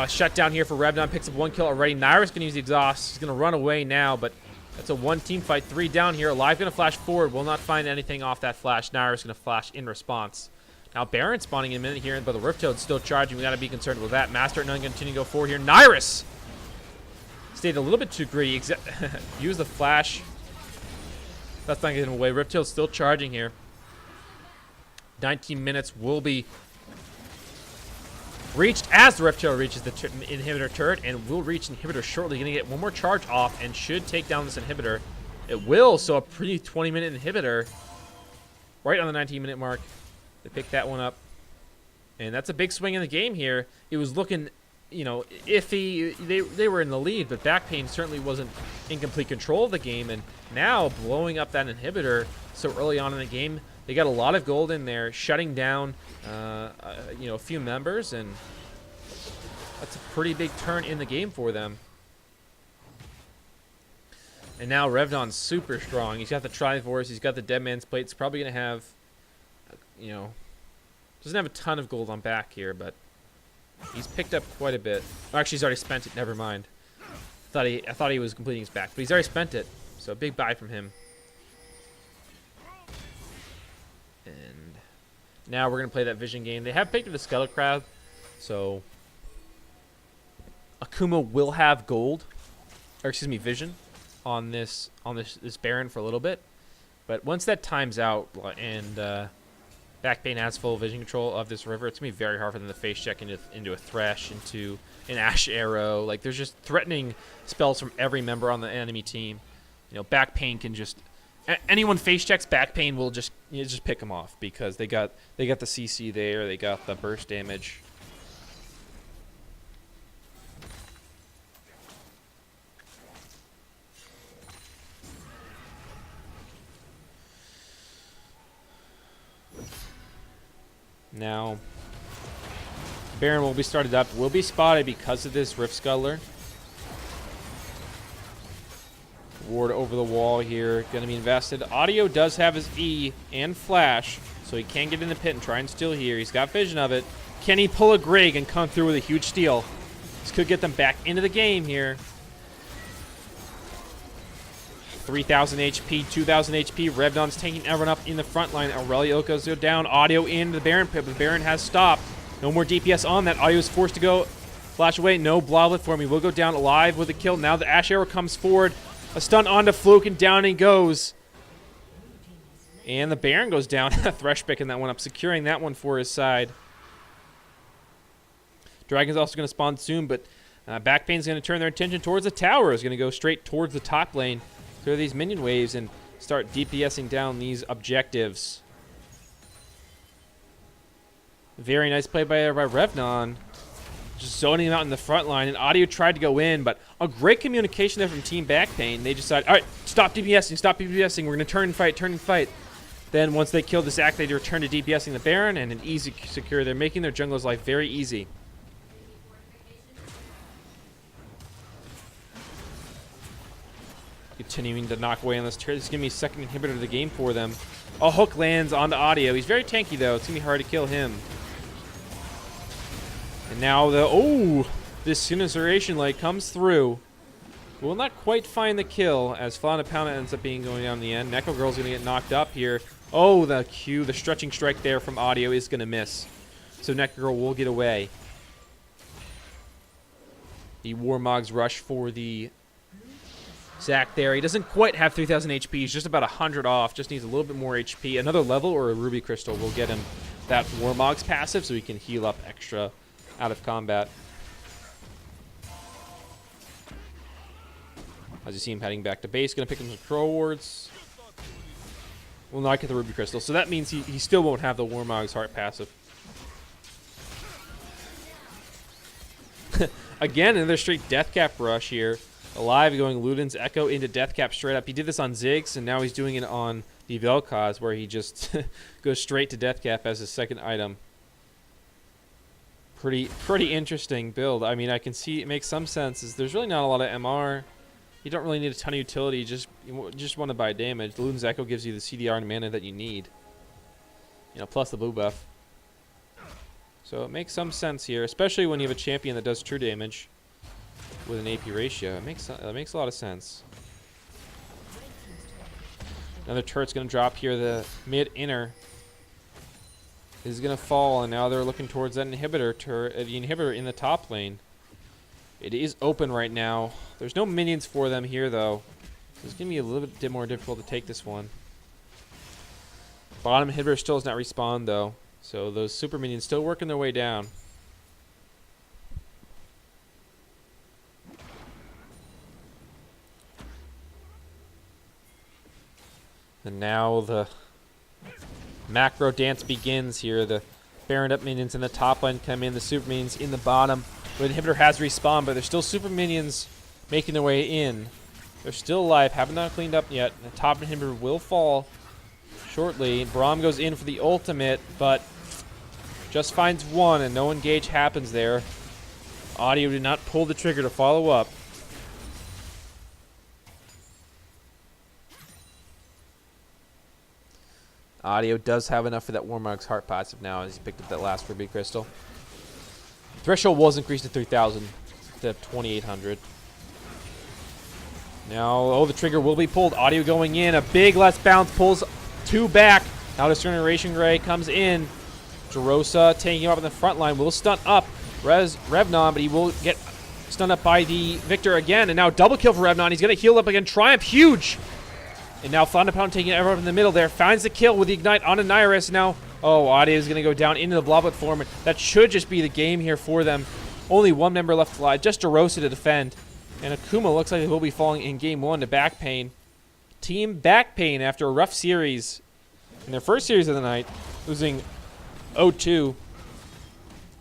Shut down here for Revnon. Picks up 1 kill already. Nair's going to use the exhaust. He's going to run away now, but that's a 1-team fight. 3 down here. Alive going to flash forward. Will not find anything off that flash. Nair's going to flash in response. Now Baron spawning in a minute here, but the Rift Toad's still charging. We got to be concerned with that. Master None going to continue to go forward here. Nairus stayed a little bit too greedy. Use the flash. That's not getting him away. Rift Toad's still charging here. 19 minutes will be reached as the Reptile reaches the inhibitor turret, and will reach inhibitor shortly. Going to get one more charge off and should take down this inhibitor. It will, so a pretty 20-minute inhibitor right on the 19-minute mark. They pick that one up, and that's a big swing in the game here. It was looking, you know, iffy. They were in the lead, but Backpain certainly wasn't in complete control of the game, and now blowing up that inhibitor so early on in the game. They got a lot of gold in there, shutting down, you know, a few members, and that's a pretty big turn in the game for them. And now Revnon's super strong. He's got the Triforce, he's got the Dead Man's Plate. It's probably going to have, you know, doesn't have a ton of gold on back here, but he's picked up quite a bit. Oh, actually, he's already spent it. Never mind. I thought he was completing his back, but he's already spent it. So a big buy from him. And now we're going to play that Vision game. They have picked up the Skeletal Crab, so Akuma will have gold, or excuse me, Vision on this Baron for a little bit. But once that times out and Backpain has full vision control of this river, it's going to be very hard for them to face check into a Thresh, into an Ash Arrow. Like, there's just threatening spells from every member on the enemy team. Back Pain can just anyone face checks Back Pain will just pick them off because they got the CC there, they got the burst damage. Now, Baron will be started up, will be spotted because of this Rift Scuttler. Ward over the wall here, going to be invested. Audio does have his E and Flash, so he can get in the pit and try and steal here. He's got vision of it. Can he pull a Grig and come through with a huge steal? This could get them back into the game here. 3,000 HP, 2,000 HP. Revnon's taking everyone up in the front line. Aurelio goes down. Audio into the Baron pit, but the Baron has stopped. No more DPS on that. Audio is forced to go flash away. No Bloblet for him. He will go down alive with a kill. Now the Ash Arrow comes forward. A stun onto Fluke, and down he goes. And the Baron goes down. Thresh picking that one up, securing that one for his side. Dragon's also going to spawn soon, but Back Pain's going to turn their attention towards the tower. Is going to go straight towards the top lane, clear these minion waves, and start DPSing down these objectives. Very nice play by Revnon. Just zoning him out in the front line, and Audio tried to go in, but a great communication there from Team Back Pain. They decided, all right, stop DPSing, we're going to turn and fight. Then once they kill this act, they return to DPSing the Baron, and an easy secure. They're making their jungler's life very easy. Continuing to knock away on this turret. This is going to be a second inhibitor of the game for them. A hook lands onto Audio. He's very tanky, though. It's going to be hard to kill him. And now this Incineration Light comes through. Will not quite find the kill as Falana Pound ends up going down in the end. Neko Girl's going to get knocked up here. Oh, the stretching strike there from Audio is going to miss. So Neko Girl will get away. The Warmog's rush for the Zac there. He doesn't quite have 3,000 HP. He's just about 100 off. Just needs a little bit more HP. Another level or a Ruby Crystal will get him that Warmog's passive so he can heal up extra out of combat. As you see him heading back to base, going to pick him some Crow Wards. Will not get the Ruby Crystal, so that means he still won't have the Warmog's Heart passive. Again, another straight Deathcap rush here. Alive going Luden's Echo into Deathcap straight up. He did this on Ziggs, and now he's doing it on the Vel'Koz, where he just goes straight to Deathcap as his second item. Pretty interesting build. I mean, I can see it makes some sense. There's really not a lot of MR. You don't really need a ton of utility. You just want to buy damage. The Luden's Echo gives you the CDR and mana that you need. Plus the blue buff. So it makes some sense here, especially when you have a champion that does true damage with an AP ratio. It makes a lot of sense. Another turret's going to drop here. The mid-inner is going to fall, and now they're looking towards that inhibitor turret, the inhibitor in the top lane. It is open right now. There's no minions for them here, though. So it's going to be a little bit more difficult to take this one. Bottom inhibitor still does not respawn, though. So those super minions still working their way down. And now the macro dance begins here. The Baron up minions in the top lane come in. The super minions in the bottom. The inhibitor has respawned, but there's still super minions making their way in. They're still alive. Haven't not cleaned up yet. The top inhibitor will fall shortly. Braum goes in for the ultimate, but just finds one, and no engage happens there. Audio did not pull the trigger to follow up. Audio does have enough for that Warmog's Heart passive now as he picked up that last Ruby Crystal. Threshold was increased to 3,000 instead of 2,800. Now, the trigger will be pulled. Audio going in. A big last bounce pulls two back. Now Discerning Ray comes in. Jerosa taking him up in the front line. Will stun up Revnon, but he will get stunned up by the Victor again. And now double kill for Revnon. He's going to heal up again. Triumph, huge. And now Thunderpound taking everyone in the middle there. Finds the kill with the Ignite on Nyrus. Now, Audio is going to go down into the Bloblet form. That should just be the game here for them. Only one member left alive. Just Jerosa to defend. And Akuma looks like he will be falling in game one to Back Pain. Team back pain after a rough series in their first series of the night, losing 0-2.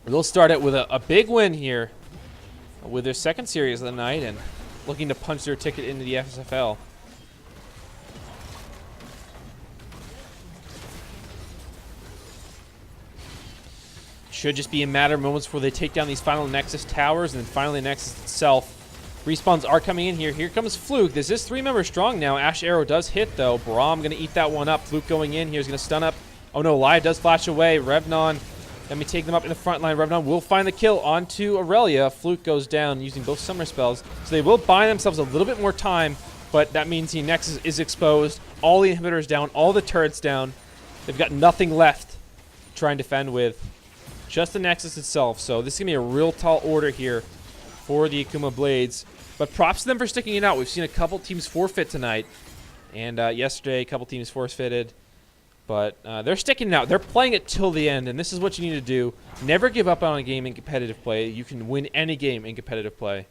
They'll start it with a big win here with their second series of the night and looking to punch their ticket into the FSFL. Should just be a matter of moments before they take down these final Nexus towers, and then finally Nexus itself. Respawns are coming in here. Here comes Fluke. This is 3 members strong now. Ash Arrow does hit, though. Braum going to eat that one up. Fluke going in here is going to stun up. Oh, no. Live does flash away. Revnon, let me take them up in the front line. Revnon will find the kill onto Aurelia. Fluke goes down using both summer spells. So they will buy themselves a little bit more time, but that means the Nexus is exposed. All the inhibitors down. All the turrets down. They've got nothing left to try and defend with. Just the Nexus itself. So this is going to be a real tall order here for the Akuma Blades. But props to them for sticking it out. We've seen a couple teams forfeit tonight. And yesterday, a couple teams forfeited. But they're sticking it out. They're playing it till the end. And this is what you need to do. Never give up on a game in competitive play. You can win any game in competitive play.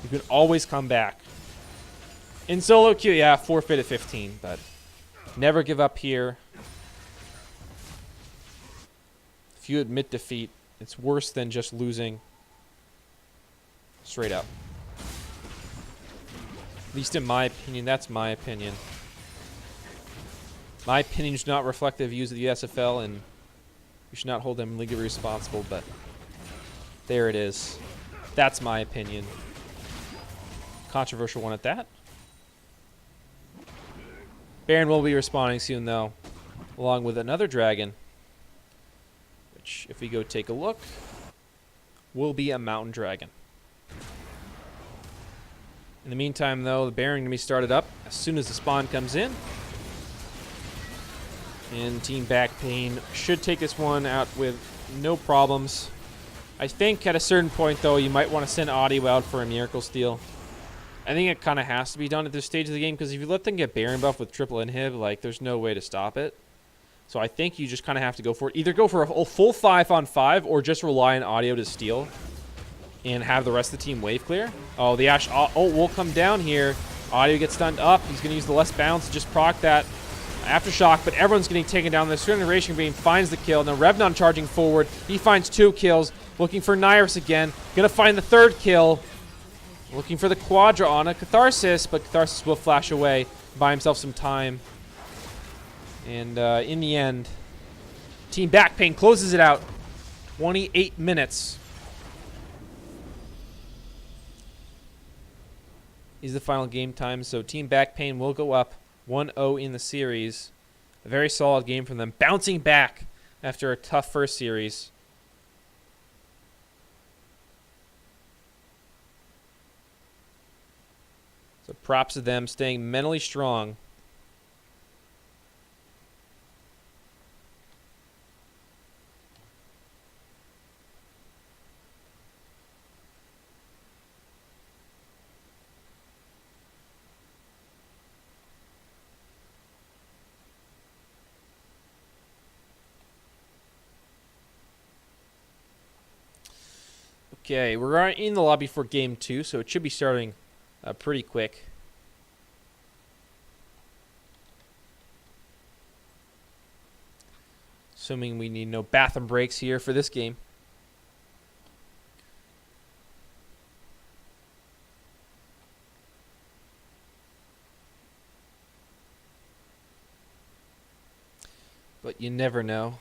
You can always come back. In solo queue, yeah, forfeit at 15. But never give up here. If you admit defeat, it's worse than just losing straight up. At least in my opinion, that's my opinion. My opinion is not reflective views of the USFL, and we should not hold them legally responsible, but there it is. That's my opinion. Controversial one at that. Baron will be responding soon, though, along with another dragon. Which, if we go take a look, will be a mountain dragon. In the meantime, though, the Baron going to be started up as soon as the spawn comes in. And Team Backpain should take this one out with no problems. I think at a certain point, though, you might want to send Audio out for a Miracle Steal. I think it kind of has to be done at this stage of the game, because if you let them get Baron buff with triple inhib, like, there's no way to stop it. So I think you just kind of have to go for it. Either go for a full 5-on-5 or just rely on Audio to steal and have the rest of the team wave clear. Oh, the Ash will come down here. Audio gets stunned up. He's going to use the less bounce to just proc that Aftershock, but everyone's getting taken down. The Regeneration Beam finds the kill. Now Revnon charging forward. He finds 2 kills. Looking for Nyrus again. Going to find the 3rd kill. Looking for the Quadra on a Catharsis, but Catharsis will flash away, buy himself some time. And in the end, Team Backpain closes it out. 28 minutes is the final game time. So Team Backpain will go up 1-0 in the series. A very solid game from them. Bouncing back after a tough first series. So props to them staying mentally strong. Okay, we're in the lobby for game 2, so it should be starting pretty quick. Assuming we need no bathroom breaks here for this game. But you never know.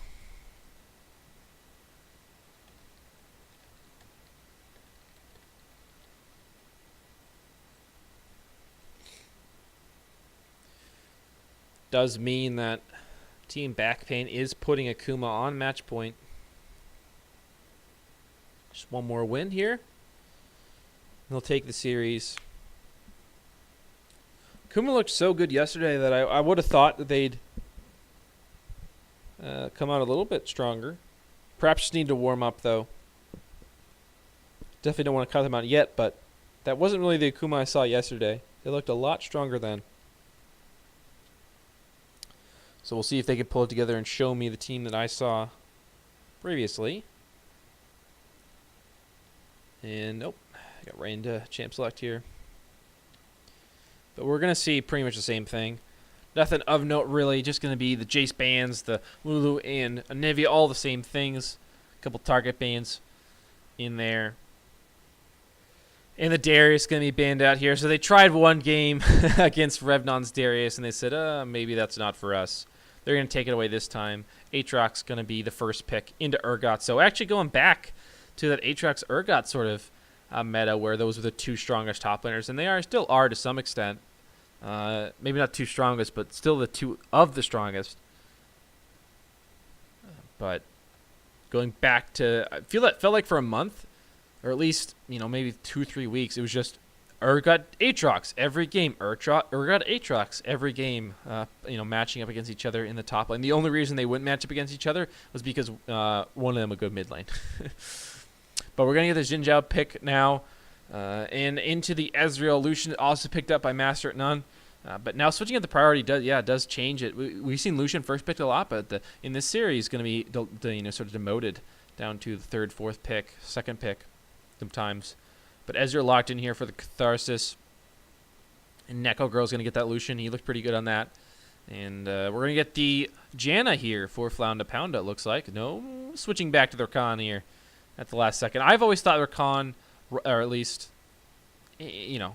Does mean that Team Backpain is putting Akuma on match point. Just one more win here. They'll take the series. Akuma looked so good yesterday that I would have thought that they'd come out a little bit stronger. Perhaps just need to warm up, though. Definitely don't want to cut them out yet, but that wasn't really the Akuma I saw yesterday. They looked a lot stronger then. So we'll see if they can pull it together and show me the team that I saw previously. And nope, I got right into champ select here. But we're going to see pretty much the same thing. Nothing of note, really. Just going to be the Jace bans, the Lulu and Anivia, all the same things. A couple target bans in there. And the Darius going to be banned out here. So they tried one game against Revnon's Darius, and they said, maybe that's not for us. They're going to take it away this time. Aatrox going to be the first pick into Urgot. So actually going back to that Aatrox Urgot sort of meta where those were the two strongest top laners, and they still are to some extent. Maybe not two strongest, but still the two of the strongest. But going back to, I felt like for a month, or at least maybe 2-3 weeks, it was just Urgot Aatrox every game. Urgot Aatrox every game. Matching up against each other in the top lane. The only reason they wouldn't match up against each other was because one of them would go mid lane. But we're gonna get the Xin Zhao pick now. And into the Ezreal. Lucian also picked up by Master at None. But now switching up the priority does change it. We've seen Lucian first picked a lot, but in this series going to be sort of demoted down to the third, fourth pick, second pick sometimes. But Ezreal locked in here for the Catharsis. And Neko Girl's going to get that Lucian. He looked pretty good on that. And we're going to get the Janna here for Flounda Pounda, it looks like. No, switching back to the Rakan here at the last second. I've always thought Rakan, or at least, in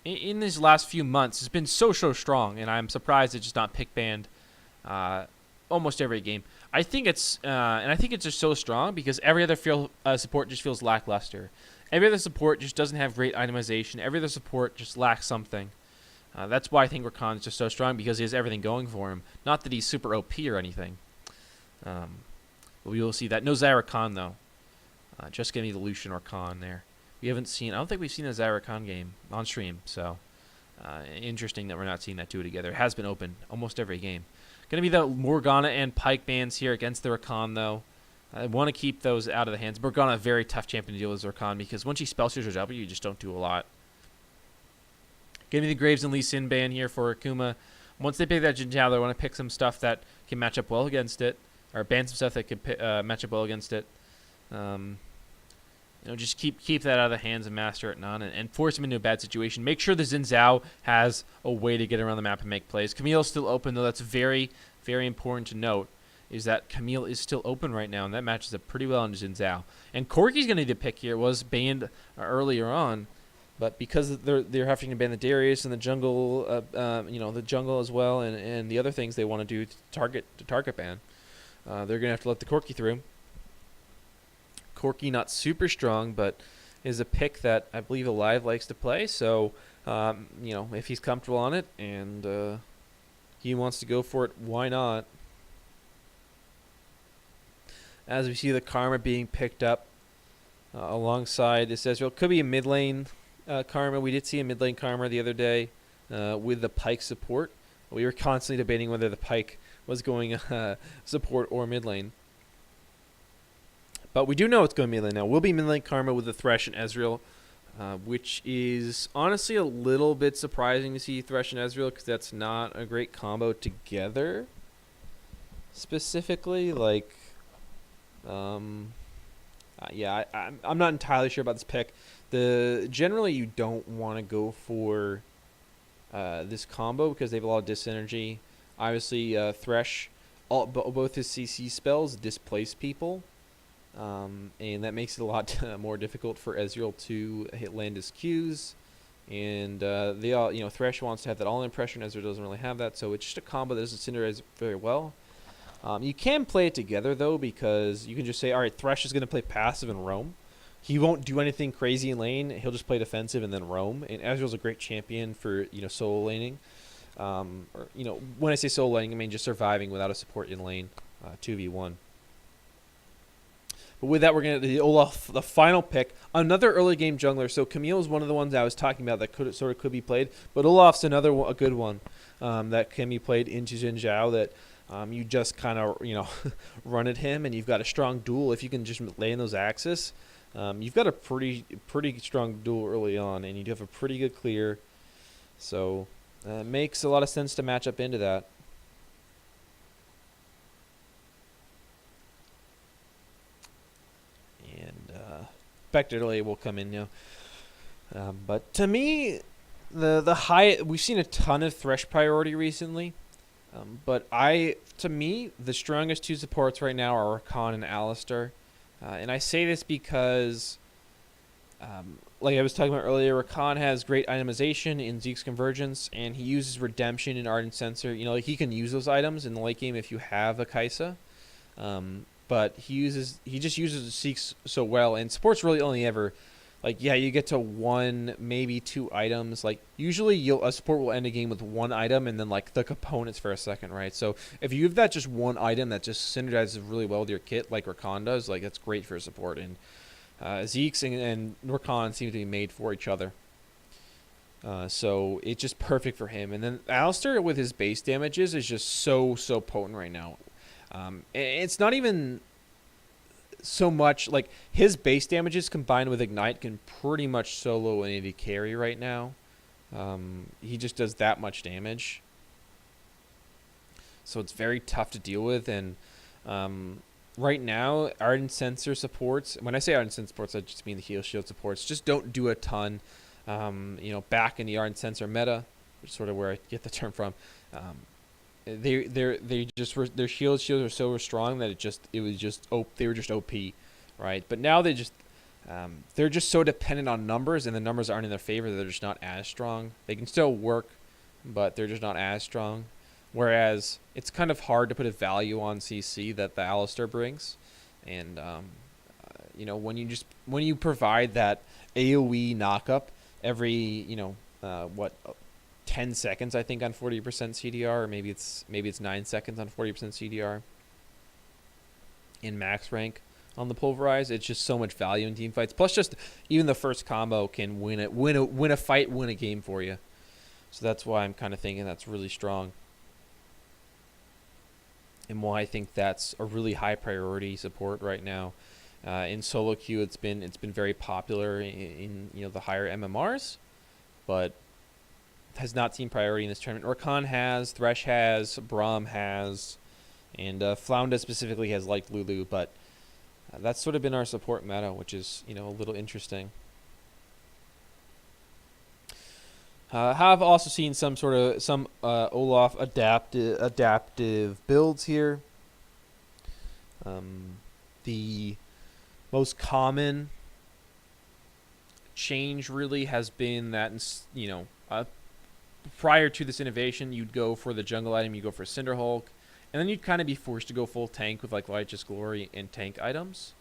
these last few months, has been so strong, and I'm surprised it's just not pick banned almost every game. I think it's just so strong because every other support just feels lackluster. Every other support just doesn't have great itemization. Every other support just lacks something. That's why I think Rakan is just so strong, because he has everything going for him. Not that he's super OP or anything. But we will see that. No Zyra though. Just give me the Lucian or Khan there. I don't think we've seen a Zyra game on stream, so interesting that we're not seeing that two together. It has been open almost every game. Going to be the Morgana and Pyke bans here against the Rakan, though. I want to keep those out of the hands. Morgana, a very tough champion to deal with Rakan, because once she spell sears her W, you just don't do a lot. Give me the Graves and Lee Sin ban here for Akuma. Once they pick that Xin Zhao, they want to pick some stuff that can match up well against it, or ban some stuff that can match up well against it. Just keep that out of the hands of Master at None and force him into a bad situation. Make sure the Xin Zhao has a way to get around the map and make plays. Camille's still open, though. That's very, very important to note, is that Camille is still open right now, and that matches up pretty well into Xin Zhao. And Corki's going to need a pick here. It was banned earlier on, but because they're having to ban the Darius and the jungle, the jungle as well, and the other things they want to do to target ban, they're going to have to let the Corki through. Corki not super strong, but is a pick that I believe Alive likes to play. So, if he's comfortable on it and he wants to go for it, why not? As we see the Karma being picked up alongside this Ezreal. Could be a mid lane Karma. We did see a mid lane Karma the other day with the Pyke support. We were constantly debating whether the Pyke was going support or mid lane. But we do know it's going to be mid lane now. Will be mid lane Karma with the Thresh and Ezreal, which is honestly a little bit surprising to see Thresh and Ezreal, because that's not a great combo together. Specifically, I'm not entirely sure about this pick. Generally you don't want to go for this combo because they have a lot of dis-synergy. Obviously, Thresh, both his CC spells displace people. And that makes it a lot more difficult for Ezreal to land his Qs. And they all, Thresh wants to have that all-in pressure, and Ezreal doesn't really have that. So it's just a combo that doesn't synergize very well. You can play it together, though, because you can just say, all right, Thresh is going to play passive and roam. He won't do anything crazy in lane. He'll just play defensive and then roam. And Ezreal's a great champion for, solo laning. When I say solo laning, I mean just surviving without a support in lane, 2v1. But with that, we're going to the Olaf, the final pick, another early game jungler. So Camille is one of the ones I was talking about that could be played, but Olaf's a good one that can be played into Xin Zhao. That you just kind of run at him, and you've got a strong duel. If you can just lay in those axes, you've got a pretty strong duel early on, and you do have a pretty good clear. So it makes a lot of sense to match up into that. And Spectre will come in now. But to me, the high we've seen a ton of Thresh priority recently, but to me the strongest two supports right now are Rakan and Alistar, and I say this because, like I was talking about earlier, Rakan has great itemization in Zeke's Convergence, and he uses Redemption in Ardent Censer. You know, like he can use those items in the late game if you have a Kai'Sa, but he just uses Zeke so well, and supports really only ever. Like, yeah, you get to one, maybe two items. Like, usually a support will end a game with one item and then, like, the components for a second, right? So, if you have that just one item that just synergizes really well with your kit, like Rakan does, like, that's great for support. And Zeke's and Rakan seem to be made for each other. So, it's just perfect for him. And then Alistar, with his base damages, is just so potent right now. It's not even so much like his base damages combined with Ignite can pretty much solo an AD carry right now. He just does that much damage, so it's very tough to deal with. And right now, Ardent Censer supports. When I say Ardent Censer supports, I just mean the heal shield supports. Just don't do a ton. Back in the Ardent Censer meta, which is sort of where I get the term from. Their shields are so strong that they were just OP, right? But now they're just so dependent on numbers, and the numbers aren't in their favor. They're just not as strong. They can still work, but they're just not as strong. Whereas it's kind of hard to put a value on CC that the Alistar brings, and when you provide that AOE knockup every 10 seconds, I think, on 40% CDR, or maybe it's 9 seconds on 40% CDR in max rank on the Pulverize. It's just so much value in team fights. Plus, just even the first combo can win a fight, win a game for you. So that's why I'm kind of thinking that's really strong, and why I think that's a really high priority support right now. In solo queue, it's been very popular in the higher MMRs, but has not seen priority in this tournament. Rakan has, Thresh has, Braum has, and Flounda specifically has liked Lulu, but that's sort of been our support meta, which is a little interesting. Have also seen some Olaf adaptive builds here. The most common change really has been that prior to this innovation, you'd go for the jungle item, you go for Cinder Hulk, and then you'd kind of be forced to go full tank with like Righteous Glory and tank items.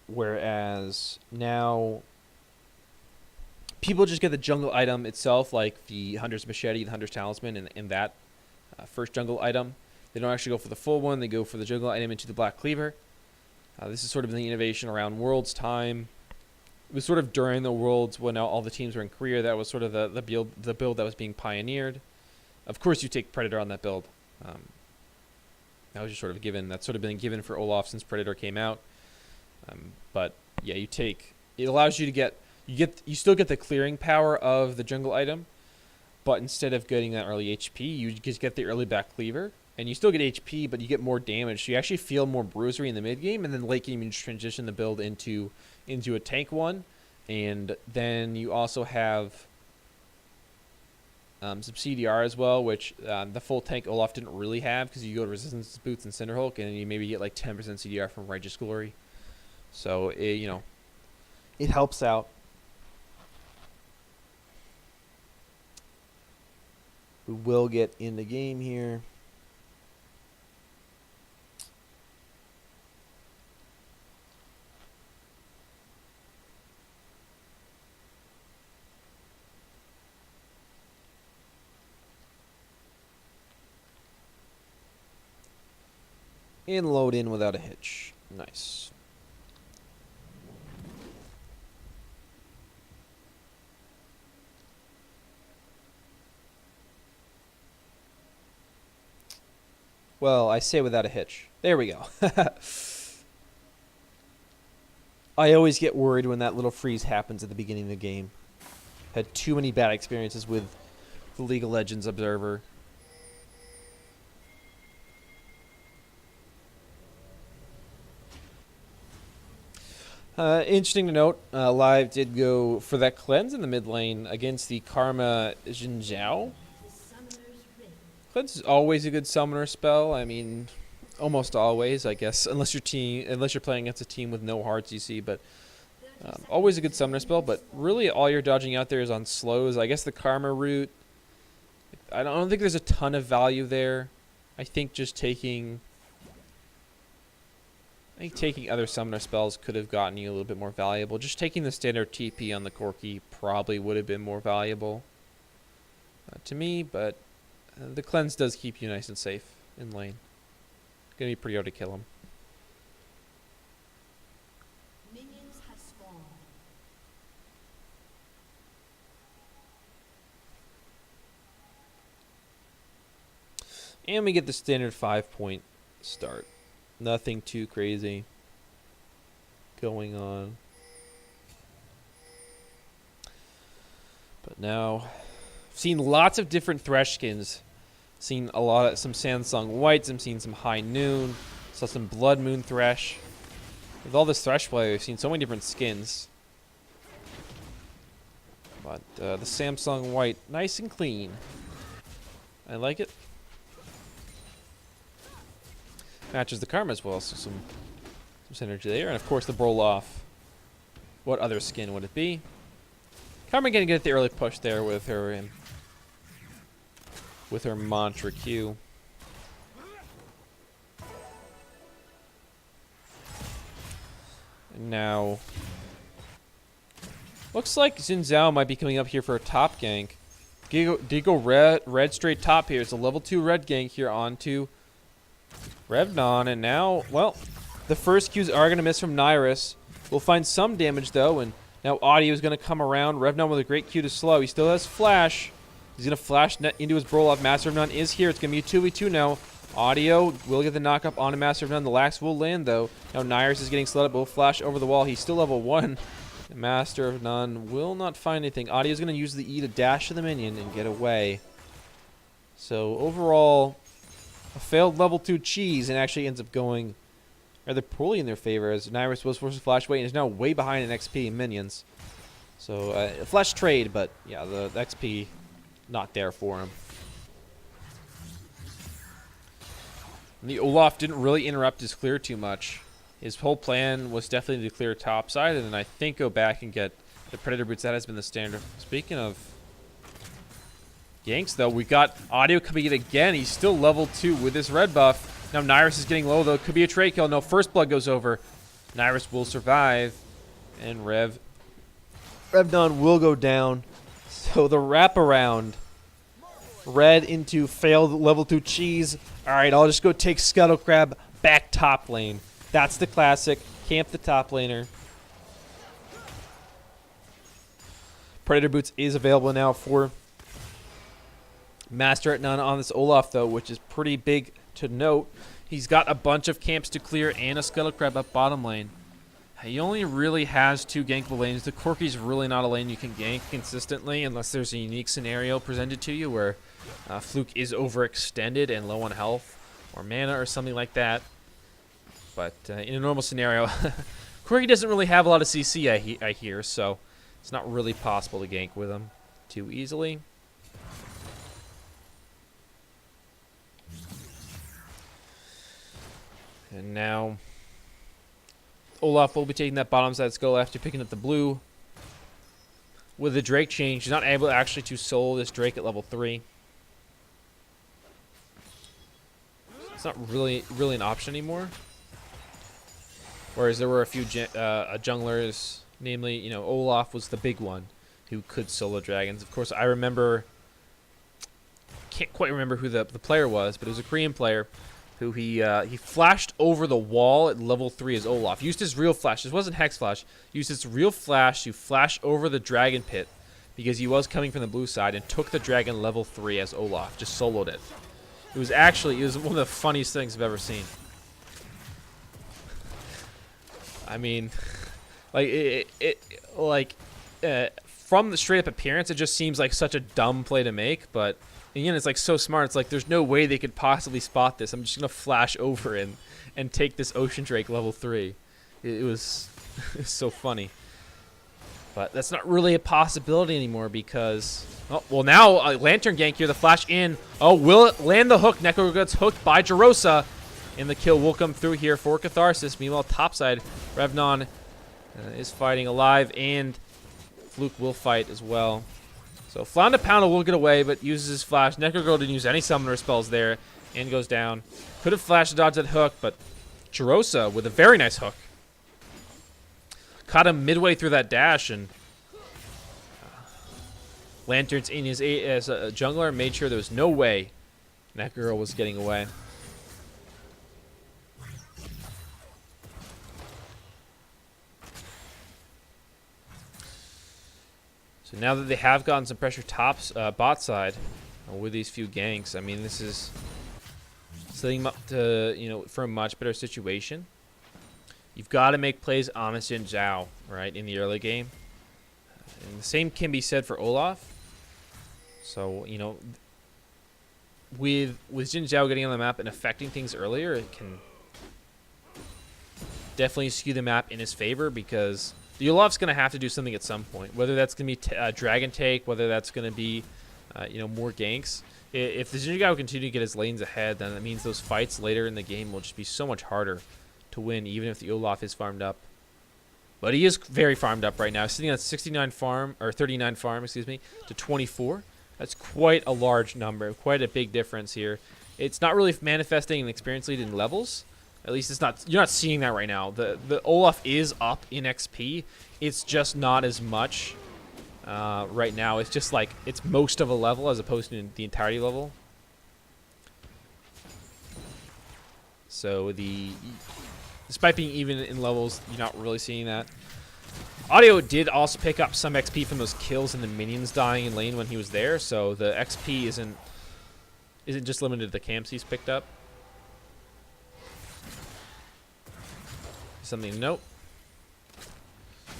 Whereas now, people just get the jungle item itself, like the Hunter's Machete, the Hunter's Talisman, and that first jungle item. They don't actually go for the full one, they go for the jungle item into the Black Cleaver. This is sort of the innovation around Worlds time. It was sort of during the Worlds when all the teams were in Korea. That was sort of the build that was being pioneered. Of course, you take Predator on that build. That was just sort of given. That's sort of been given for Olaf since Predator came out. But yeah, it allows you to you still get the clearing power of the jungle item, but instead of getting that early HP, you just get the early back cleaver, and you still get HP, but you get more damage. So you actually feel more bruisery in the mid game, and then late game you just transition the build into a tank one, and then you also have some CDR as well, which the full tank Olaf didn't really have, because you go to Resistance Boots and Cinder Hulk, and you maybe get like 10% CDR from Righteous Glory. So it helps out. We will get in the game here. And load in without a hitch. Nice. Well, I say without a hitch. There we go. I always get worried when that little freeze happens at the beginning of the game. Had too many bad experiences with the League of Legends Observer. Interesting to note, Live did go for that cleanse in the mid lane against the Karma Jinzhao. The summoner's rift. Cleanse is always a good summoner spell. I mean, almost always, I guess, unless you're playing against a team with no hearts, you see. But always a good summoner spell. But really, all you're dodging out there is on slows. I guess the Karma route. I don't think there's a ton of value there. I think just taking other summoner spells could have gotten you a little bit more valuable. Just taking the standard TP on the Corki probably would have been more valuable to me, but the cleanse does keep you nice and safe in lane. Gonna be pretty hard to kill him. Minions have spawned. And we get the standard 5-point start. Nothing too crazy going on. But now, I've seen lots of different Thresh skins. Seen some Sansong Whites. I'm seeing some High Noon. Saw some Blood Moon Thresh. With all this Thresh play, I've seen so many different skins. But the Samsung White, nice and clean. I like it. Matches the Karma as well, so some synergy there. And of course the Broloff. What other skin would it be? Karma gonna get the early push there with her mantra Q. And now looks like Xin Zhao might be coming up here for a top gank. Did go red straight top here. It's a level 2 red gank here onto Revnon, and now, well, the first Qs are going to miss from Nyrus. We'll find some damage, though, and now Audio is going to come around. Revnon with a great Q to slow. He still has Flash. He's going to Flash into his Broloff. Master of None is here. It's going to be a 2v2 now. Audio will get the knock-up on a Master of None. The Lax will land, though. Now Nyrus is getting slowed up. Will Flash over the wall. He's still level 1. Master of None will not find anything. Audio is going to use the E to dash to the minion and get away. So, overall, a failed level 2 cheese, and actually ends up going rather poorly in their favor as Nyrus was forced to flash away and is now way behind in XP and minions. So, a flash trade, but yeah, the XP not there for him. And the Olaf didn't really interrupt his clear too much. His whole plan was definitely to clear top side and then I think go back and get the Predator Boots. That has been the standard. Speaking of ganks, though, we got Audio coming in again. He's still level 2 with this red buff. Now Nyrus is getting low, though. Could be a trade kill. No, first blood goes over. Nyrus will survive. And Revnon will go down. So the wraparound. Red into failed level 2 cheese. Alright, I'll just go take Scuttle Crab back top lane. That's the classic. Camp the top laner. Predator Boots is available now for Master at None on this Olaf, though, which is pretty big to note. He's got a bunch of camps to clear and a Scuttle Crab up bottom lane. He only really has 2 gankable lanes. The Corki's really not a lane you can gank consistently unless there's a unique scenario presented to you where Fluke is overextended and low on health or mana or something like that. But in a normal scenario, Corki doesn't really have a lot of CC, I hear, so it's not really possible to gank with him too easily. And now Olaf will be taking that bottom side skull after picking up the blue. With the Drake change, he's not able actually to soul this Drake at level 3. It's not really an option anymore. Whereas there were a few junglers, namely, you know, Olaf was the big one who could solo dragons. Of course, I remember, can't quite remember who the player was, but it was a Korean player who he flashed over the wall at level 3 as Olaf. Used his real flash. This wasn't Hex Flash. Used his real flash to flash over the dragon pit because he was coming from the blue side and took the dragon level 3 as Olaf. Just soloed it. It was one of the funniest things I've ever seen. I mean, like from the straight up appearance, it just seems like such a dumb play to make, but again, it's like so smart. It's like there's no way they could possibly spot this. I'm just gonna flash over and take this Ocean Drake level 3. It was It's so funny. But that's not really a possibility anymore because... Oh, well, now Lantern gank here. The flash in. Oh, will it land the hook? Necro gets hooked by Jarosa. And the kill will come through here for Catharsis. Meanwhile, topside, Revnon is fighting alive. And Fluke will fight as well. So Flounder Pounder will get away, but uses his flash. Necrogirl didn't use any summoner spells there. And goes down. Could have flashed to dodge that hook, but Jarosa with a very nice hook. Caught him midway through that dash, and Lantern's in his as a jungler made sure there was no way that girl was getting away. So now that they have gotten some pressure bot side with these few ganks, I mean, this is setting them up to, you know, for a much better situation. You've got to make plays on a Xin Zhao, right, in the early game. And the same can be said for Olaf. So, you know, with Xin Zhao getting on the map and affecting things earlier, it can definitely skew the map in his favor because the Olaf's going to have to do something at some point. Whether that's going to be Dragon Take, whether that's going to be, you know, more ganks. If the Xin Zhao continue to get his lanes ahead, then that means those fights later in the game will just be so much harder to win, even if the Olaf is farmed up. But he is very farmed up right now, sitting on 69 farm, or 39 farm, excuse me, to 24. That's quite a large number, quite a big difference here. It's not really manifesting an experience lead in levels. At least it's not. You're not seeing that right now. The Olaf is up in XP. It's just not as much right now. It's just like it's most of a level as opposed to the entirety level. So despite being even in levels, you're not really seeing that. Audio did also pick up some XP from those kills and the minions dying in lane when he was there, so the XP isn't just limited to the camps he's picked up. Something to note.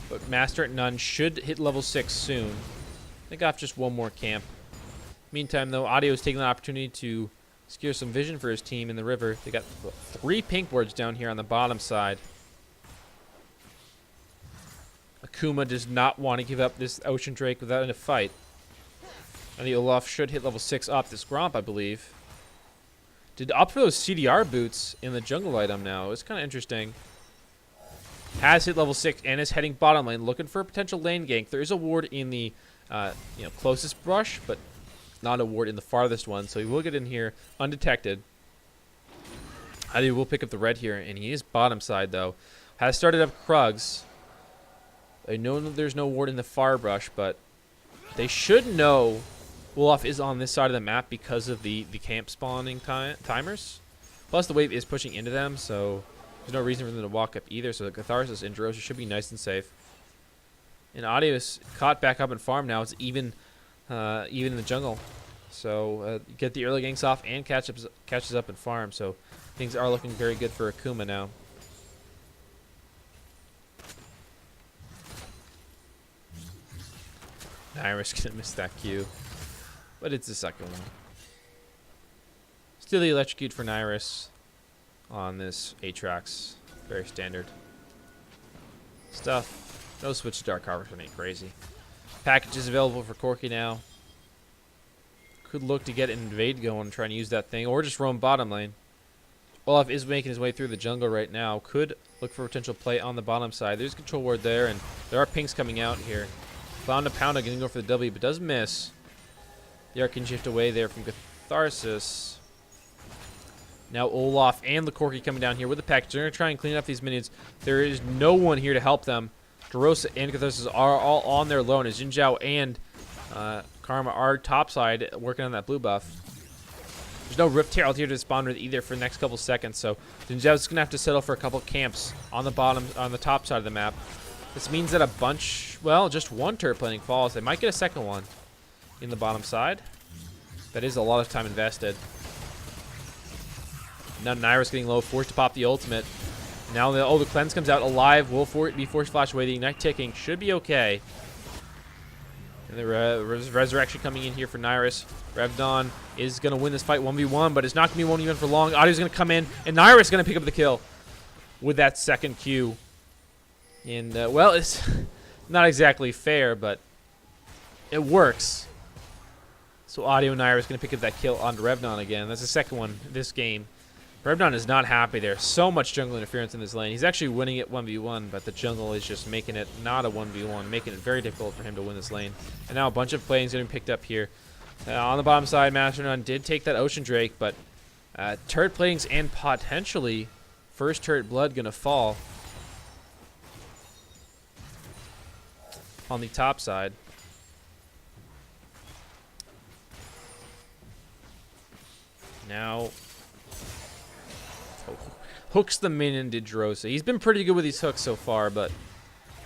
But Master at None should hit level 6 soon. They got just one more camp. Meantime, though, Audio is taking the opportunity to secure some vision for his team in the river. They got 3 pink wards down here on the bottom side. Akuma does not want to give up this Ocean Drake without a fight. And the Olaf should hit level 6 up this Gromp, I believe. Did opt for those CDR boots in the jungle item now. It's kind of interesting. Has hit level 6 and is heading bottom lane, looking for a potential lane gank. There is a ward in the closest brush, but not a ward in the farthest one, so he will get in here undetected. He will pick up the red here, and he is bottom side, though. Has started up Krugs. I know that there's no ward in the far brush, but they should know Olaf is on this side of the map because of the camp spawning timers. Plus, the wave is pushing into them, so there's no reason for them to walk up either, so the Catharsis and Jarosa should be nice and safe. And Audio is caught back up in farm now. It's even in the jungle. So get the early ganks off and catches up in farm. So things are looking very good for Akuma now. Nairus gonna miss that Q, but it's the second one. Still the electrocute for Nairus on this Aatrox. Very standard stuff. No switch to Dark Harvest ain't crazy. Packages available for Corki now. Could look to get an invade going and try and use that thing, or just roam bottom lane. Olaf is making his way through the jungle right now. Could look for potential play on the bottom side. There's a control ward there, and there are pinks coming out here. Flounder Pounder going to go for the W, but does miss. The Arcane Shift away there from Catharsis. Now Olaf and the Corki coming down here with the package. They're going to try and clean up these minions. There is no one here to help them. Jarosa and Catharsis are all on their own as Xin Zhao and Karma are topside working on that blue buff. There's no Rift Herald here to spawn with either for the next couple seconds, so Xin Zhao's going to have to settle for a couple camps on the top side of the map. This means that a bunch, well, just one turret planning falls. They might get a second one in the bottom side. That is a lot of time invested. Now Nairus getting low, forced to pop the ultimate. Now the cleanse comes out alive. Will be forced flash away. The ignite ticking should be okay. And the resurrection coming in here for Nairus. Revdon is going to win this fight 1v1, but it's not going to be 1v1 for long. Audio's going to come in, and Nairus is going to pick up the kill with that second Q. And, well, it's not exactly fair, but it works. So Audio and Naira is going to pick up that kill on Revnon again. That's the second one this game. Revnon is not happy there. So much jungle interference in this lane. He's actually winning it 1v1, but the jungle is just making it not a 1v1, making it very difficult for him to win this lane. And now a bunch of planes getting picked up here. On the bottom side, Mastodon did take that Ocean Drake, but turret planes and potentially first turret blood going to fall on the top side. Now, hooks the minion to Drosa. He's been pretty good with these hooks so far, but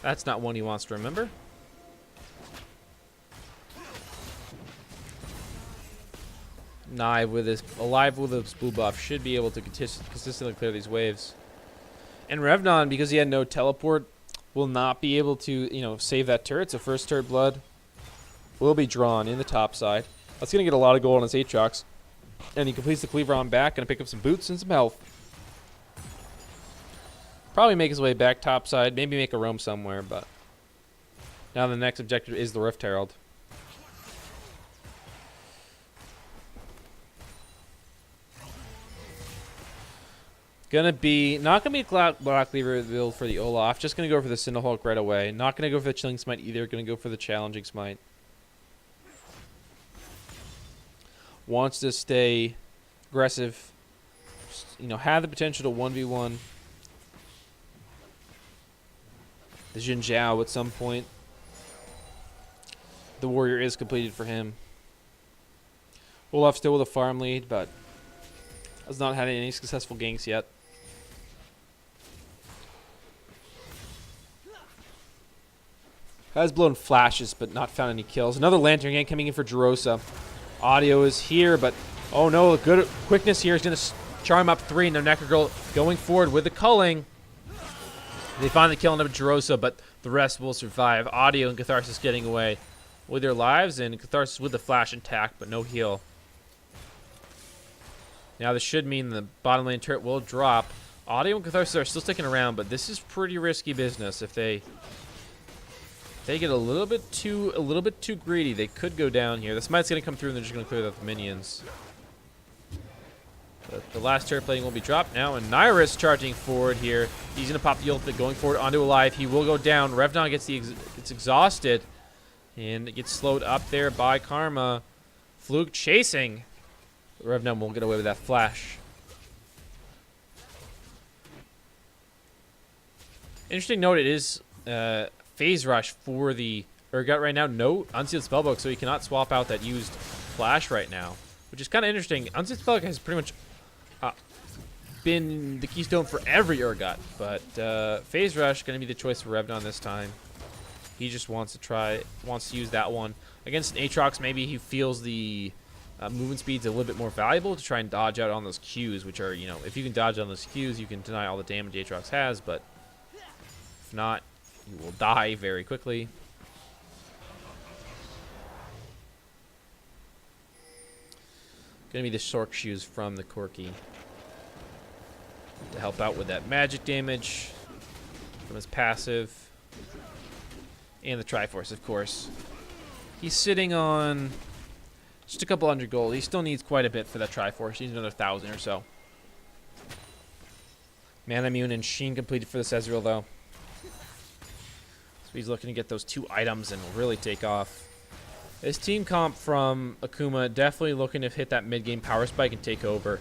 that's not one he wants to remember. Alive with his blue buff should be able to consistently clear these waves. And Revnon, because he had no teleport, will not be able to, save that turret. So first turret blood will be drawn in the top side. That's going to get a lot of gold on his Aatrox. And he completes the cleaver on back, going to pick up some boots and some health. Probably make his way back top side, maybe make a roam somewhere, but now the next objective is the Rift Herald. Not gonna be Black Cleaver build for the Olaf, just gonna go for the Cinderhulk right away. Not gonna go for the Chilling Smite either, gonna go for the Challenging Smite. Wants to stay aggressive, have the potential to 1v1 the Jin Zhao at some point. The warrior is completed for him. Olaf still with a farm lead, but has not had any successful ganks yet. Has blown flashes, but not found any kills. Another Lantern Gang coming in for Drosa. Audio is here, but oh no, good quickness here is going to charm up 3. Now Necrogirl going forward with the culling. They finally kill another Drosa, but the rest will survive. Audio and Catharsis getting away with their lives, and Catharsis with the flash intact, but no heal. Now this should mean the bottom lane turret will drop. Audio and Catharsis are still sticking around, but this is pretty risky business. If they get a little bit too greedy, they could go down here. The Smite's going to come through, and they're just going to clear out the minions. But the last turret plating will be dropped now, and Naira's charging forward here. He's going to pop the ultimate, going forward onto Alive. He will go down. Revnon gets exhausted, and it gets slowed up there by Karma. Fluke chasing. Revnon won't get away with that flash. Interesting note, it is Phase Rush for the Urgot right now. No Unsealed Spellbook, so he cannot swap out that used flash right now, which is kind of interesting. Unsealed Spellbook has pretty much been the keystone for every Urgot, but Phase Rush going to be the choice for Revnon this time. He just wants to use that one. Against an Aatrox, maybe he feels the movement speed's a little bit more valuable to try and dodge out on those Qs, which are, if you can dodge on those Qs, you can deny all the damage Aatrox has, but if not, you will die very quickly. Gonna be the Sork Shoes from the Corki to help out with that magic damage from his passive. And the Triforce, of course. He's sitting on just a couple hundred gold. He still needs quite a bit for that Triforce. He needs another 1,000 or so. Mana Immune and Sheen completed for this Ezreal, though. So he's looking to get those 2 items and will really take off. This team comp from Akuma definitely looking to hit that mid-game power spike and take over.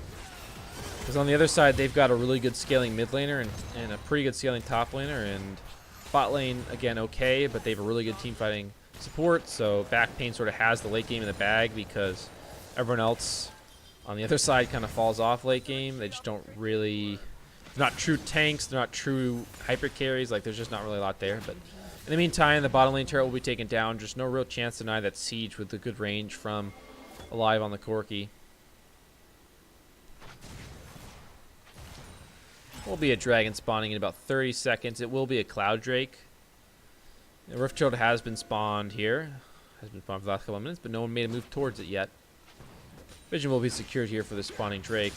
Because on the other side, they've got a really good scaling mid laner and a pretty good scaling top laner. And bot lane, again, okay, but they have a really good team fighting support. So Backpain sort of has the late game in the bag because everyone else on the other side kind of falls off late game. They just don't really... They're not true tanks. They're not true hyper carries. Like, there's just not really a lot there. But in the meantime, the bottom lane turret will be taken down. Just no real chance to deny that siege with the good range from Alive on the Corki. Will be a dragon spawning in about 30 seconds. It will be a Cloud Drake. The Rift Herald has been spawned here. Has been spawned for the last couple of minutes, but no one made a move towards it yet. Vision will be secured here for the spawning Drake.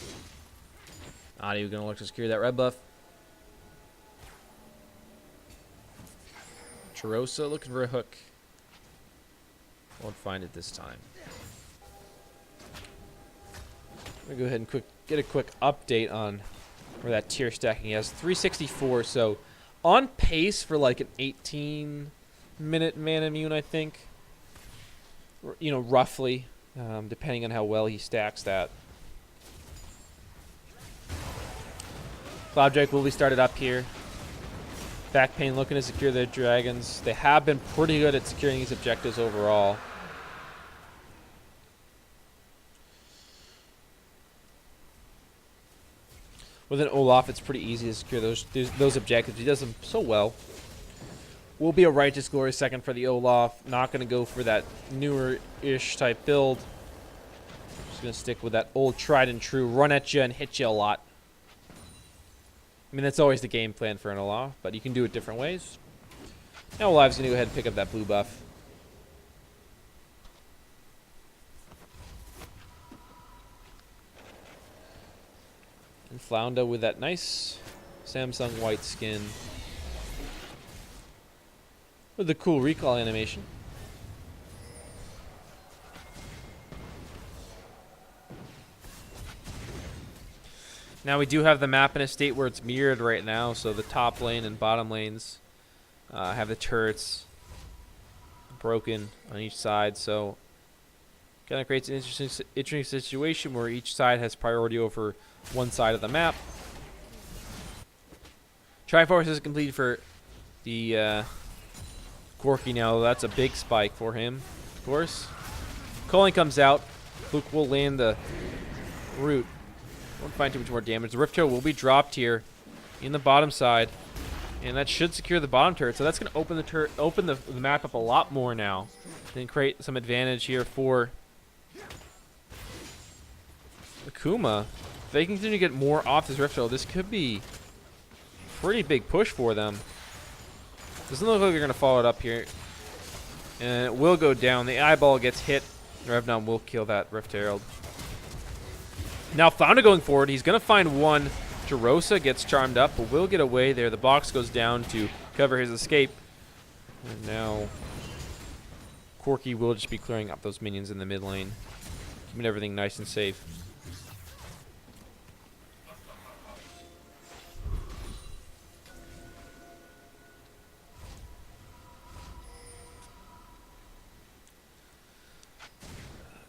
Audio going to look to secure that red buff. Charosa looking for a hook. Won't find it this time. I'm gonna go ahead and get a quick update on where that tier stacking is. 364, so on pace for like an 18-minute mana immune, I think. You know, roughly, depending on how well he stacks that. Clouddrake will be started up here. Backpain looking to secure their dragons. They have been pretty good at securing these objectives overall. With an Olaf, it's pretty easy to secure those objectives. He does them so well. Will be a Righteous Glory second for the Olaf. Not going to go for that newer-ish type build. Just going to stick with that old tried and true. Run at you and hit you a lot. I mean, that's always the game plan for an Olaf, but you can do it different ways. Now Olaf's going to go ahead and pick up that blue buff. And Flounda with that nice Samsung white skin. With the cool recall animation. Now we do have the map in a state where it's mirrored right now, so the top lane and bottom lanes have the turrets broken on each side, so kind of creates an interesting situation where each side has priority over one side of the map. Triforce is complete for the Corki now. That's a big spike for him, of course. Culling comes out. Luke will land the root. Won't find too much more damage. The Rift Herald will be dropped here in the bottom side, and that should secure the bottom turret. So that's going to open the map up a lot more now, and create some advantage here for Akuma. If they continue to get more off this Rift Herald, this could be a pretty big push for them. Doesn't look like they're going to follow it up here, and it will go down. The eyeball gets hit. Revnom will kill that Rift Herald. Now Flounder going forward, he's going to find one. Jarosa gets charmed up, but will get away there. The box goes down to cover his escape. And now Corki will just be clearing up those minions in the mid lane, keeping everything nice and safe.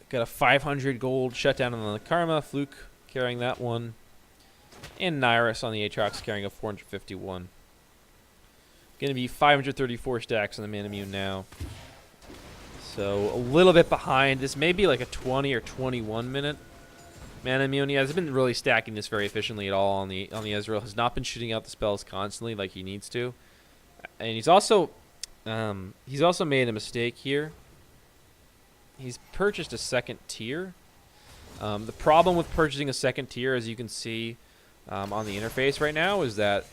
Got a 500 gold shutdown on the Karma. Fluke carrying that one. And Nyrus on the Aatrox carrying a 451. Going to be 534 stacks on the Man Immune now. So a little bit behind. This may be like a 20 or 21 minute Man Immune. He hasn't been really stacking this very efficiently at all on the Ezreal. Has not been shooting out the spells constantly like he needs to. And he's also made a mistake here. He's purchased a second tier. The problem with purchasing a second tier, as you can see on the interface right now, is that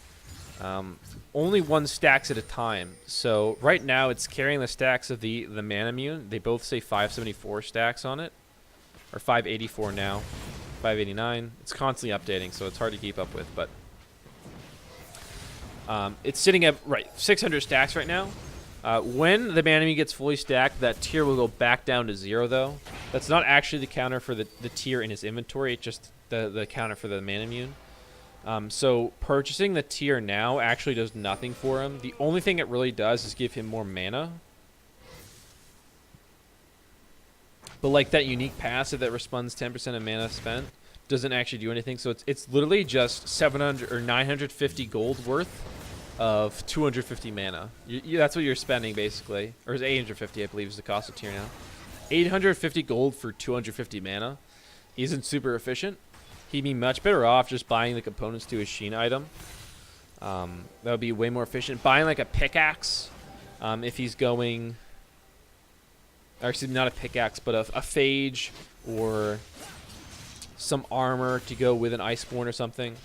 only one stacks at a time. So right now it's carrying the stacks of the Man Immune. They both say 574 stacks on it, or 584 now, 589. It's constantly updating, so it's hard to keep up with. But it's sitting at 600 stacks right now. When the Man Immune gets fully stacked, that tier will go back down to 0, though. That's not actually the counter for the tier in his inventory. It's just the counter for the Man Immune. So purchasing the tier now actually does nothing for him. The only thing it really does is give him more mana. But like that unique passive that responds 10% of mana spent doesn't actually do anything. So it's literally just 700 or 950 gold worth of 250 mana. That's what you're spending, basically. Or it's 850, I believe, is the cost of tier now. 850 gold for 250 mana isn't super efficient. He'd be much better off just buying the components to his Sheen item. That would be way more efficient. Buying like a pickaxe, if he's going... Or excuse me, not a pickaxe, but a phage or some armor to go with an Iceborne or something.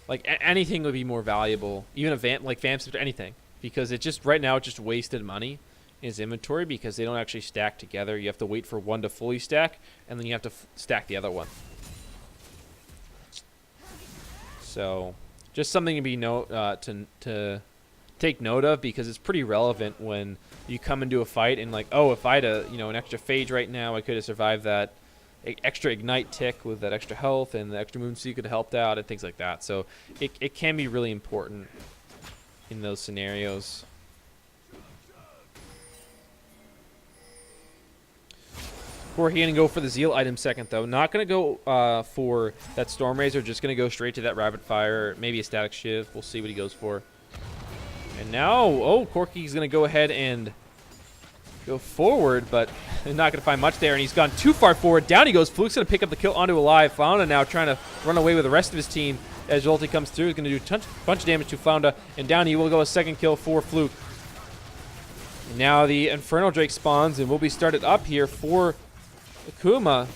Like anything would be more valuable, even a Vamps, anything, because it just right now it's just wasted money in his inventory because they don't actually stack together. You have to wait for one to fully stack, and then you have to stack the other one. So, just something to be to take note of, because it's pretty relevant when you come into a fight and like, oh, if I had an extra phage right now, I could have survived that extra ignite tick with that extra health, and the extra moonseed could have helped out and things like that. So it can be really important in those scenarios. We're going to go for the Zeal item second, though. Not going to go for that Storm Razor. Just going to go straight to that Rapid Fire. Maybe a Static Shiv. We'll see what he goes for. And now, oh, Corki's going to go ahead and go forward, but he's not going to find much there. And he's gone too far forward. Down he goes. Fluke's going to pick up the kill onto Alive. Flounder now trying to run away with the rest of his team. As ulti comes through, he's going to do a bunch of damage to Flounder. And down he will go a second kill for Fluke. And now the Inferno Drake spawns and will be started up here for Akuma.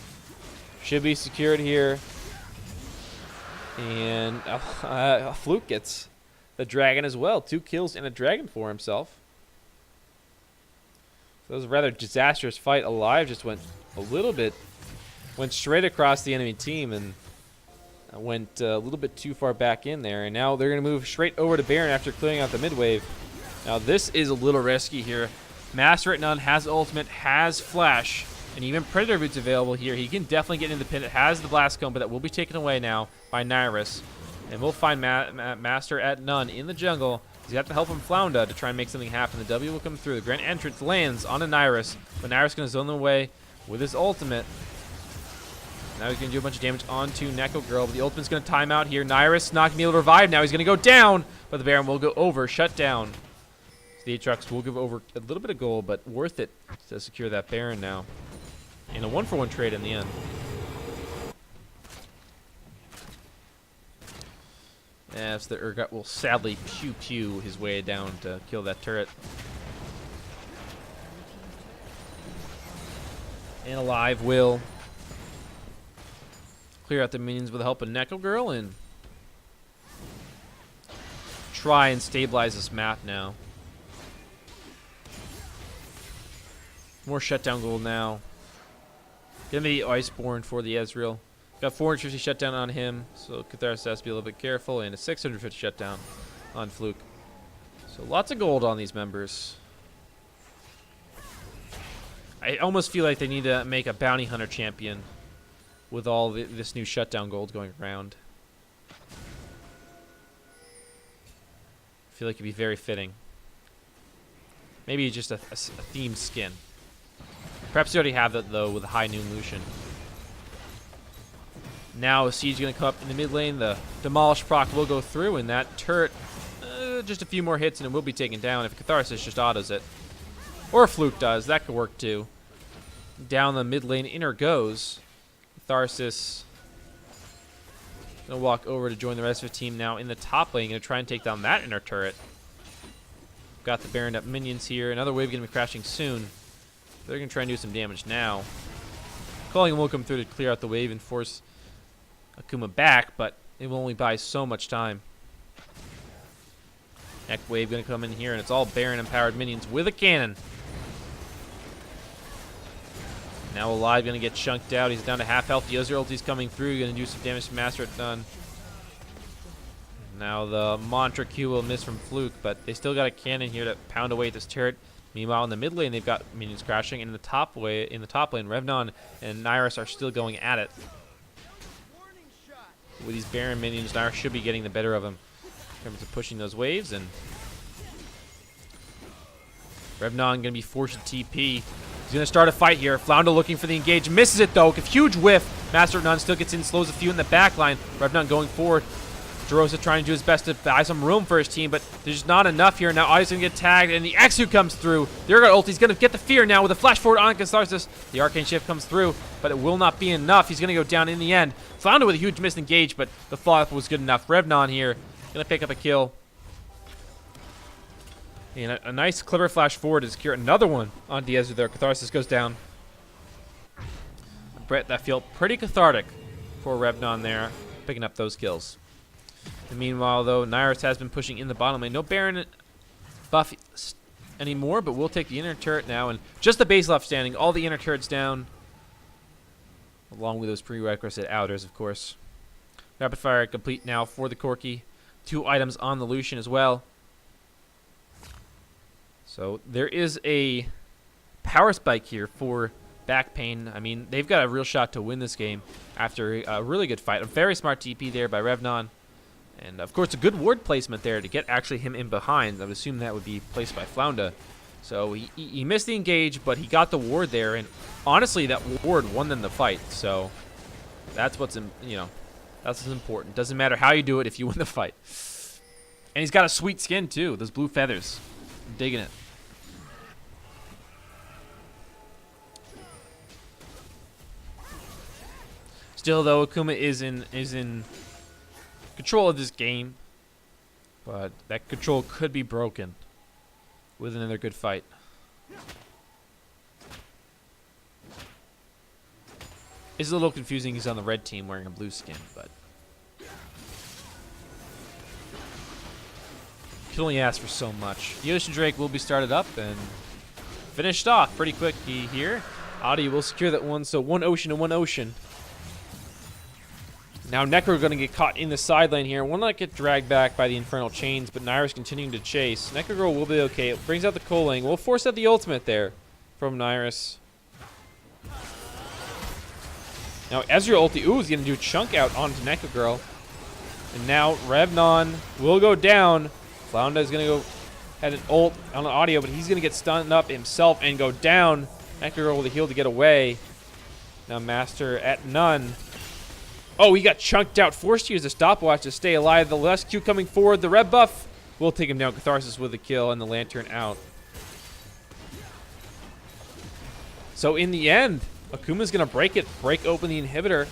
Should be secured here. And Fluke gets the dragon as well. 2 kills and a dragon for himself. So it was a rather disastrous fight. Alive just went straight across the enemy team and went a little bit too far back in there. And now they're going to move straight over to Baron after clearing out the mid wave. Now this is a little risky here. Master at None has ultimate, has flash, and even Predator Boots available here. He can definitely get into the pin. It has the Blast Cone, but that will be taken away now by Nyrus. And we'll find Master at None in the jungle. He's got to help him Flounder to try and make something happen. The W will come through. The Grand Entrance lands on a Nyrus, but Nyrus is going to zone them away with his ultimate. Now he's going to do a bunch of damage onto Neko Girl, but the ultimate's going to time out here. Nyrus not going to be able to revive now. He's going to go down, but the Baron will go over, shut down. So the Aatrox will give over a little bit of gold, but worth it to secure that Baron now. And a 1-for-1 trade in the end. As the Urgot will sadly pew his way down to kill that turret. And Alive will clear out the minions with the help of Neko Girl and try and stabilize this map now. More shutdown gold now. Gonna be Iceborne for the Ezreal. Got 450 shutdown on him, so Catharsis has to be a little bit careful, and a 650 shutdown on Fluke. So lots of gold on these members. I almost feel like they need to make a bounty hunter champion with all this new shutdown gold going around. I feel like it'd be very fitting. Maybe just a themed skin. Perhaps you already have that, though, with a High Noon Lucian. Now a Siege going to come up in the mid lane. The Demolish proc will go through, and that turret, just a few more hits, and it will be taken down if Catharsis just autos it. Or Fluke does. That could work, too. Down the mid lane, Inner goes. Catharsis going to walk over to join the rest of the team now in the top lane. Going to try and take down that Inner turret. Got the Baron up minions here. Another wave going to be crashing soon. They're going to try and do some damage now. Calling will come through to clear out the wave and force Akuma back, but it will only buy so much time. Next wave going to come in here, and it's all Baron-empowered minions with a cannon. Now Alive going to get chunked out. He's down to half health. The Ezreal ulti's coming through. Going to do some damage to Master at None. Now the Mantra Q will miss from Fluke, but they still got a cannon here to pound away at this turret. Meanwhile, in the mid lane, they've got minions crashing, and in the top lane, Revnon and Nyrus are still going at it. With these Baron minions, Nyrus should be getting the better of him in terms of pushing those waves, and Revnon going to be forced to TP. He's going to start a fight here. Flounder looking for the engage, misses it though. A huge whiff. Master of None still gets in, slows a few in the back line. Revnon going forward. Derosa trying to do his best to buy some room for his team, but there's just not enough here. Now Audio's going to get tagged, and the Exu comes through. The Urgot ult, he's going to get the fear now with a flash forward on Catharsis. The Arcane Shift comes through, but it will not be enough. He's going to go down in the end. Flounder with a huge misengage, but the follow-up was good enough. Revnon here going to pick up a kill. And a nice, clever flash forward to secure another one on Diaz there. Catharsis goes down. Brett, that felt pretty cathartic for Revnon there, picking up those kills. And meanwhile, though, Nyrus has been pushing in the bottom lane. No Baron buff anymore, but we'll take the inner turret now. And just the base left standing. All the inner turrets down. Along with those prerequisite outers, of course. Rapid fire complete now for the Corki. 2 items on the Lucian as well. So there is a power spike here for back pain. I mean, they've got a real shot to win this game after a really good fight. A very smart TP there by Revnon. And, of course, a good ward placement there to get actually him in behind. I would assume that would be placed by Flounda. So he missed the engage, but he got the ward there. And, honestly, that ward won them the fight. So that's what's, that's what's important. Doesn't matter how you do it if you win the fight. And he's got a sweet skin, too. Those blue feathers. I'm digging it. Still, though, Akuma is in control of this game, but that control could be broken with another good fight. It's a little confusing. He's on the red team wearing a blue skin, but can only ask for so much. The Ocean Drake will be started up and finished off pretty quick here. Audi will secure that one, so one ocean and one ocean. Now Necro going to get caught in the side lane here. Will not get dragged back by the Infernal Chains, but Nairus continuing to chase. Necro Girl will be okay. It brings out the Coaling. We'll force out the ultimate there from Nairus. Now Ezreal ulti. Ooh, he's going to do a chunk out onto Necro Girl. And now Revnon will go down. Flounda is going to go had an ult on the audio, but he's going to get stunned up himself and go down. Necro Girl with a heal to get away. Now Master at none. Oh, he got chunked out. Forced to use a stopwatch to stay alive. The last Q coming forward. The red buff will take him down. Catharsis with the kill and the lantern out. So in the end, Akuma's going to break open the inhibitor.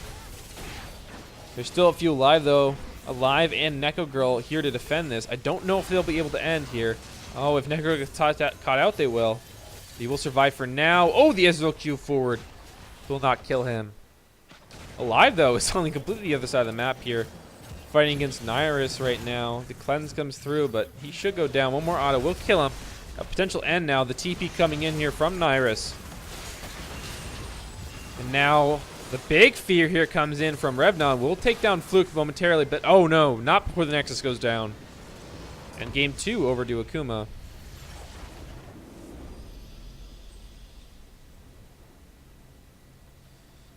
There's still a few alive, though. Alive and Neko Girl here to defend this. I don't know if they'll be able to end here. Oh, if Neko Girl gets caught out, they will. He will survive for now. Oh, the Ezreal Q forward will not kill him. Alive, though, is only completely the other side of the map here. Fighting against Nairus right now. The cleanse comes through, but he should go down. One more auto will kill him. A potential end now. The TP coming in here from Nairus. And now the big fear here comes in from Revnon. We'll take down Fluke momentarily, but oh no, not before the Nexus goes down. And game 2 over to Akuma.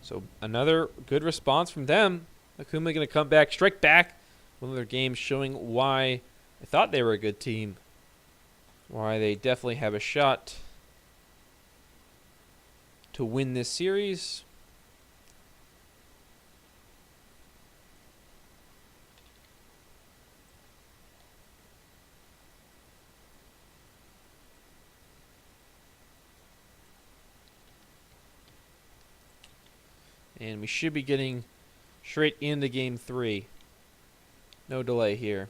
So another good response from them. Akuma going to come back, strike back. One of their games showing why I thought they were a good team. Why they definitely have a shot to win this series. And we should be getting straight into game 3. No delay here.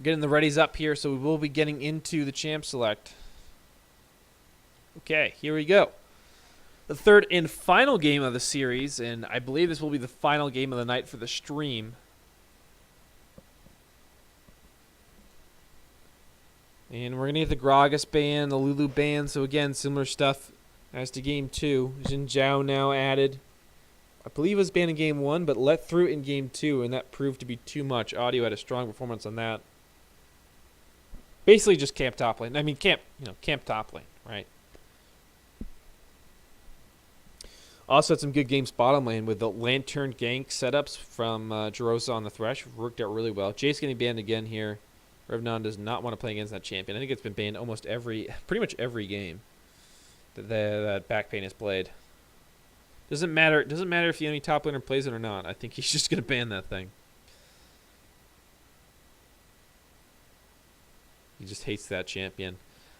Getting the readies up here, so we will be getting into the champ select. Okay, here we go. The third and final game of the series, and I believe this will be the final game of the night for the stream. And we're going to get the Gragas ban, the Lulu ban, so again, similar stuff as to game 2. Xin Zhao now added. I believe it was banned in game 1, but let through in game 2, and that proved to be too much. Audio had a strong performance on that. Basically just camp top lane. I mean, camp top lane, right? Also had some good games bottom lane with the Lantern gank setups from Jarosa on the Thresh. Worked out really well. Jace getting banned again here. Revnon does not want to play against that champion. I think it's been banned almost pretty much every game that back pain has played. Doesn't matter if the enemy top laner plays it or not. I think he's just going to ban that thing. He just hates that champion.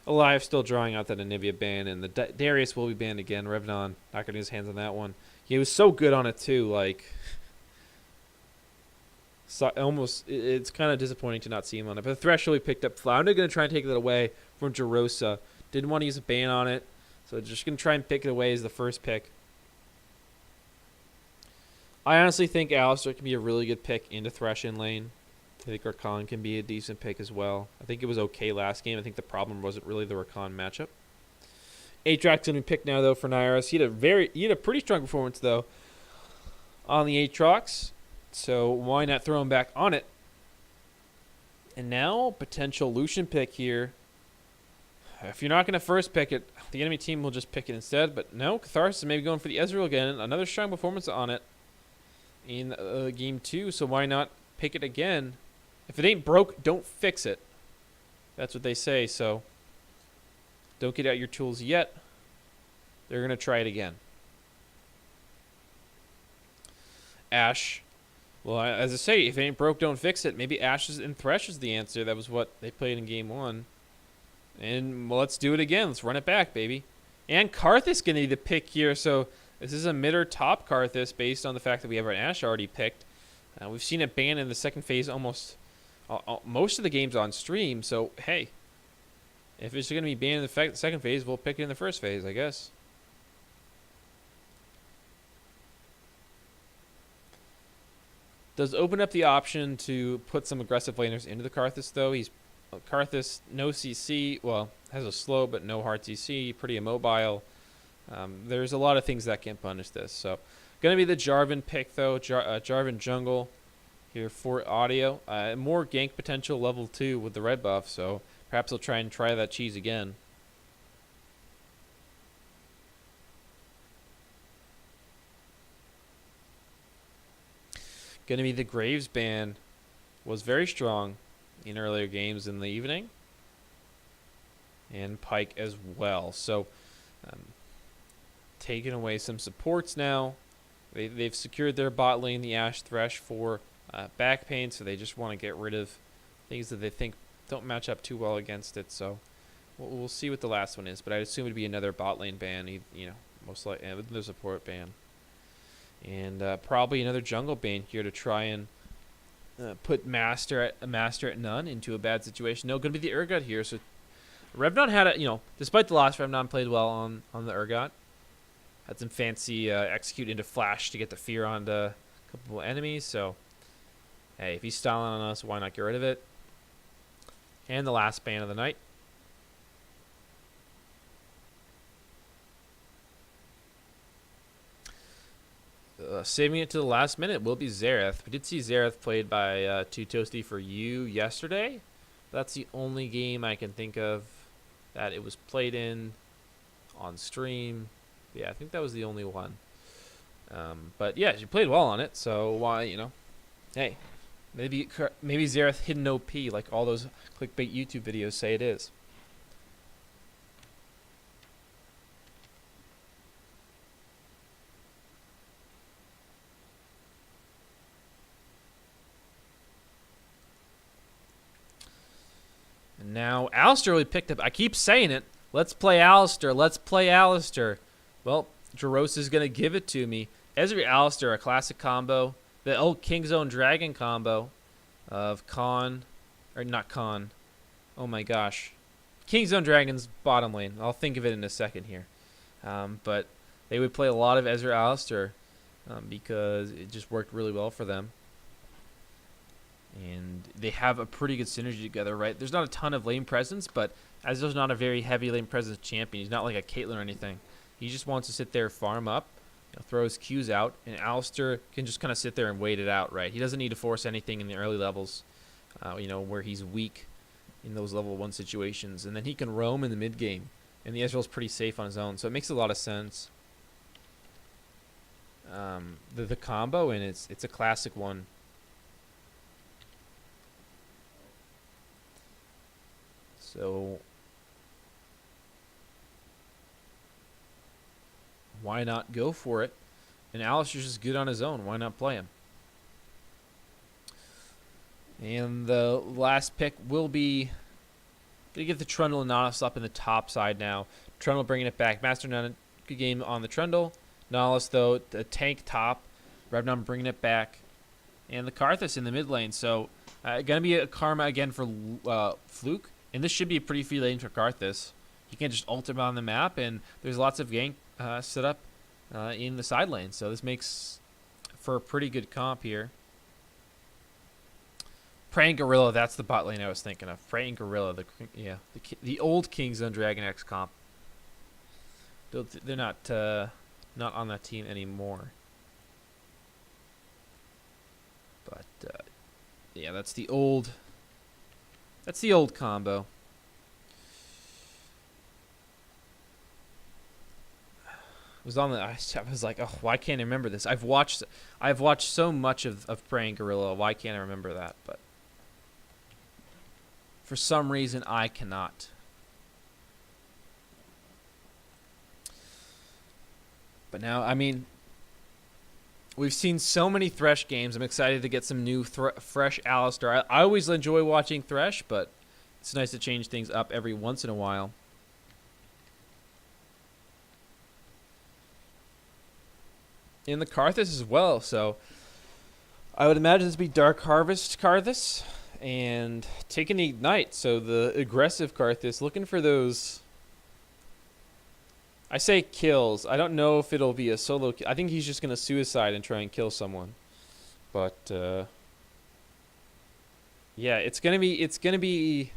Alive still drawing out that Anivia ban, and the Darius will be banned again. Revnon not getting his hands on that one. He was so good on it too. Like, so it's kind of disappointing to not see him on it. But the Thresh really picked up. Flounda going to try and take that away from Jarosa. Didn't want to use a ban on it, so just going to try and pick it away as the first pick. I honestly think Alistair can be a really good pick into Thresh-in lane. I think Rakan can be a decent pick as well. I think it was okay last game. I think the problem wasn't really the Rakan matchup. Aatrox's gonna be picked now though for Nairos. He had a pretty strong performance though on the Aatrox. So why not throw him back on it? And now potential Lucian pick here. If you're not gonna first pick it, the enemy team will just pick it instead. But no, Catharsis is maybe going for the Ezreal again. Another strong performance on it in game 2. So why not pick it again? If it ain't broke, don't fix it. That's what they say, so don't get out your tools yet. They're going to try it again. Ashe. Well, as I say, if it ain't broke, don't fix it. Maybe Ashe and Thresh is the answer. That was what they played in game 1. And well, let's do it again. Let's run it back, baby. And Karthus going to be the pick here, so this is a mid or top Karthus based on the fact that we have our Ashe already picked. We've seen it banned in the second phase almost most of the games on stream, so hey, if it's going to be banned in the second phase, we'll pick it in the first phase, I guess. Does open up the option to put some aggressive laners into the Karthus, though. He's Karthus, no CC, well, has a slow but no hard CC, pretty immobile. There's a lot of things that can punish this, so going to be the Jarvan pick, though. Jarvan jungle here for audio. More gank potential level 2 with the red buff, so perhaps I'll try that cheese again. Going to be the Graves ban. Was very strong in earlier games in the evening. And Pyke as well. So taking away some supports now. They've secured their bot lane, the Ashe Thresh, for back pain, so they just want to get rid of things that they think don't match up too well against it. So we'll see what the last one is, but I'd assume it'd be another bot lane ban, most likely another support ban, and probably another jungle ban here to try and put master at none into a bad situation. No, going to be the Urgot here. So Revnon had despite the loss, Revnon played well on the Urgot. Had some fancy execute into flash to get the fear onto a couple of enemies. So hey, if he's styling on us, why not get rid of it? And the last ban of the night. Saving it to the last minute will be Xerath. We did see Xerath played by Too Toasty for You yesterday. That's the only game I can think of that it was played in on stream. Yeah, I think that was the only one. But yeah, she played well on it, so why, hey, maybe Xerath hidden OP like all those clickbait YouTube videos say it is. And now Alistair really picked up. I keep saying it. Let's play Alistair. Let's play Alistair. Well, Jaros is going to give it to me. Ezreal Alistair, a classic combo. The old Kingzone Dragon combo of Khan, or not Khan. Oh my gosh. Kingzone Dragon's bottom lane. I'll think of it in a second here. But they would play a lot of Ezreal Alistair because it just worked really well for them. And they have a pretty good synergy together, right? There's not a ton of lane presence, but Ezreal's not a very heavy lane presence champion. He's not like a Caitlyn or anything. He just wants to sit there, farm up, throw his Qs out, and Alistair can just kind of sit there and wait it out, right? He doesn't need to force anything in the early levels, where he's weak in those level 1 situations. And then he can roam in the mid game, and the Ezreal's pretty safe on his own, so it makes a lot of sense. The combo, and it's a classic one. So why not go for it? And Alistair's just good on his own. Why not play him? And the last pick will be going to get the Trundle and Nautilus up in the top side now. Trundle bringing it back. Master None, good game on the Trundle. Nautilus, though, the tank top. Revnon bringing it back. And the Karthus in the mid lane. So going to be a Karma again for Fluke. And this should be a pretty free lane for Karthus. You can just ult him on the map, and there's lots of gank set up in the side lane. So this makes for a pretty good comp here. Praying Gorilla, that's the bot lane I was thinking of. Praying Gorilla, the old Kings on Dragon X comp. They're not on that team anymore. But yeah, that's the old combo. I was like, oh, why can't I remember this? I've watched so much of Praying Gorilla. Why can't I remember that? But for some reason, I cannot. But now, I mean, we've seen so many Thresh games. I'm excited to get some new fresh Alistar. I always enjoy watching Thresh, but it's nice to change things up every once in a while. In the Karthus as well, so I would imagine this would be Dark Harvest Karthus and taking Ignite. So the aggressive Karthus, looking for those. I say kills. I don't know if it'll be a solo. I think he's just gonna suicide and try and kill someone. But yeah, it's gonna be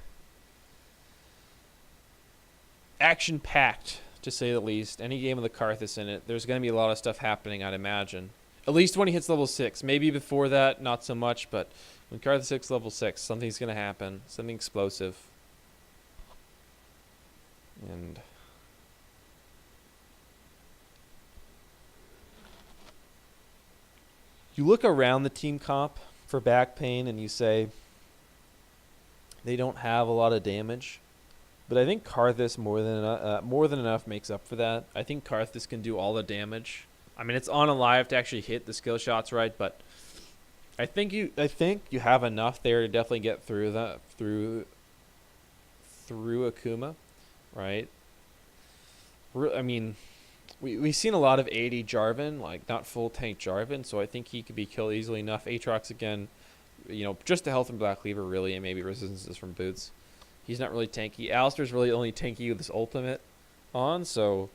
action packed, to say the least. Any game with a Karthus in it, there's going to be a lot of stuff happening, I'd imagine. At least when he hits level 6. Maybe before that, not so much, but when Karthus hits level 6, something's going to happen. Something explosive. And you look around the team comp for back pain and you say they don't have a lot of damage. But I think Karthus more than enough makes up for that. I think Karthus can do all the damage. I mean, it's on Alive to actually hit the skill shots right, but I think you have enough there to definitely get through that through Akuma, right? I mean, we've seen a lot of 80 Jarvan, like not full tank Jarvan, so I think he could be killed easily enough. Aatrox again, just the health and Black Cleaver really, and maybe resistances from boots. He's not really tanky. Alistar's really only tanky with his ultimate on, so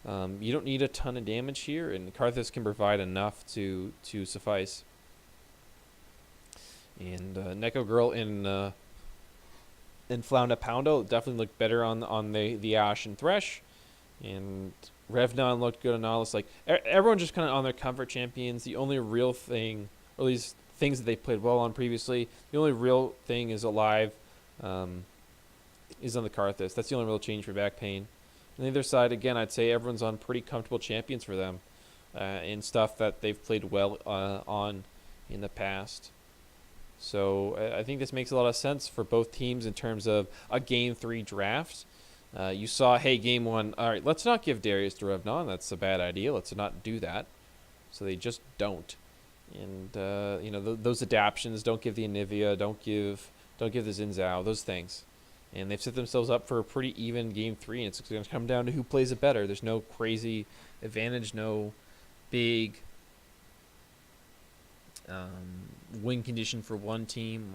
you don't need a ton of damage here, and Karthus can provide enough to suffice. And Neko Girl in Flauna Poundo definitely looked better on the Ashe and Thresh, and Revnon looked good on Nautilus. Like everyone just kind of on their comfort champions. The only real thing, or at least things that they played well on previously, the only real thing is Alive. Is on the Karthus. That's the only real change for back pain. On the other side, again, I'd say everyone's on pretty comfortable champions for them in stuff that they've played well on in the past. So I think this makes a lot of sense for both teams in terms of a Game 3 draft. You saw, hey, Game 1, all right, let's not give Darius to Revnon. That's a bad idea. Let's not do that. So they just don't. And, those adaptions, don't give the Anivia, don't give the Xin Zhao, those things. And they've set themselves up for a pretty even Game 3, and it's going to come down to who plays it better. There's no crazy advantage, no big win condition for one team,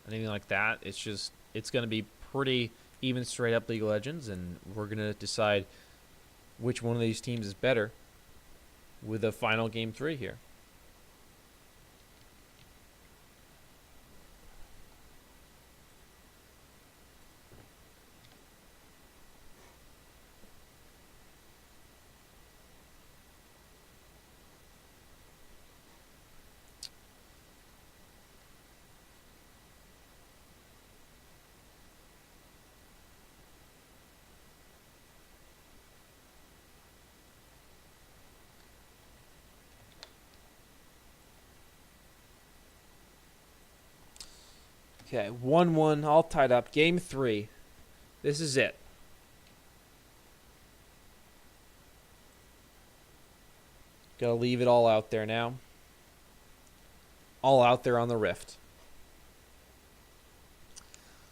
anything like that. It's going to be pretty even straight up League of Legends, and we're going to decide which one of these teams is better with a final Game 3 here. Okay, 1-1, all tied up. Game 3. This is it. Gotta leave it all out there now. All out there on the Rift.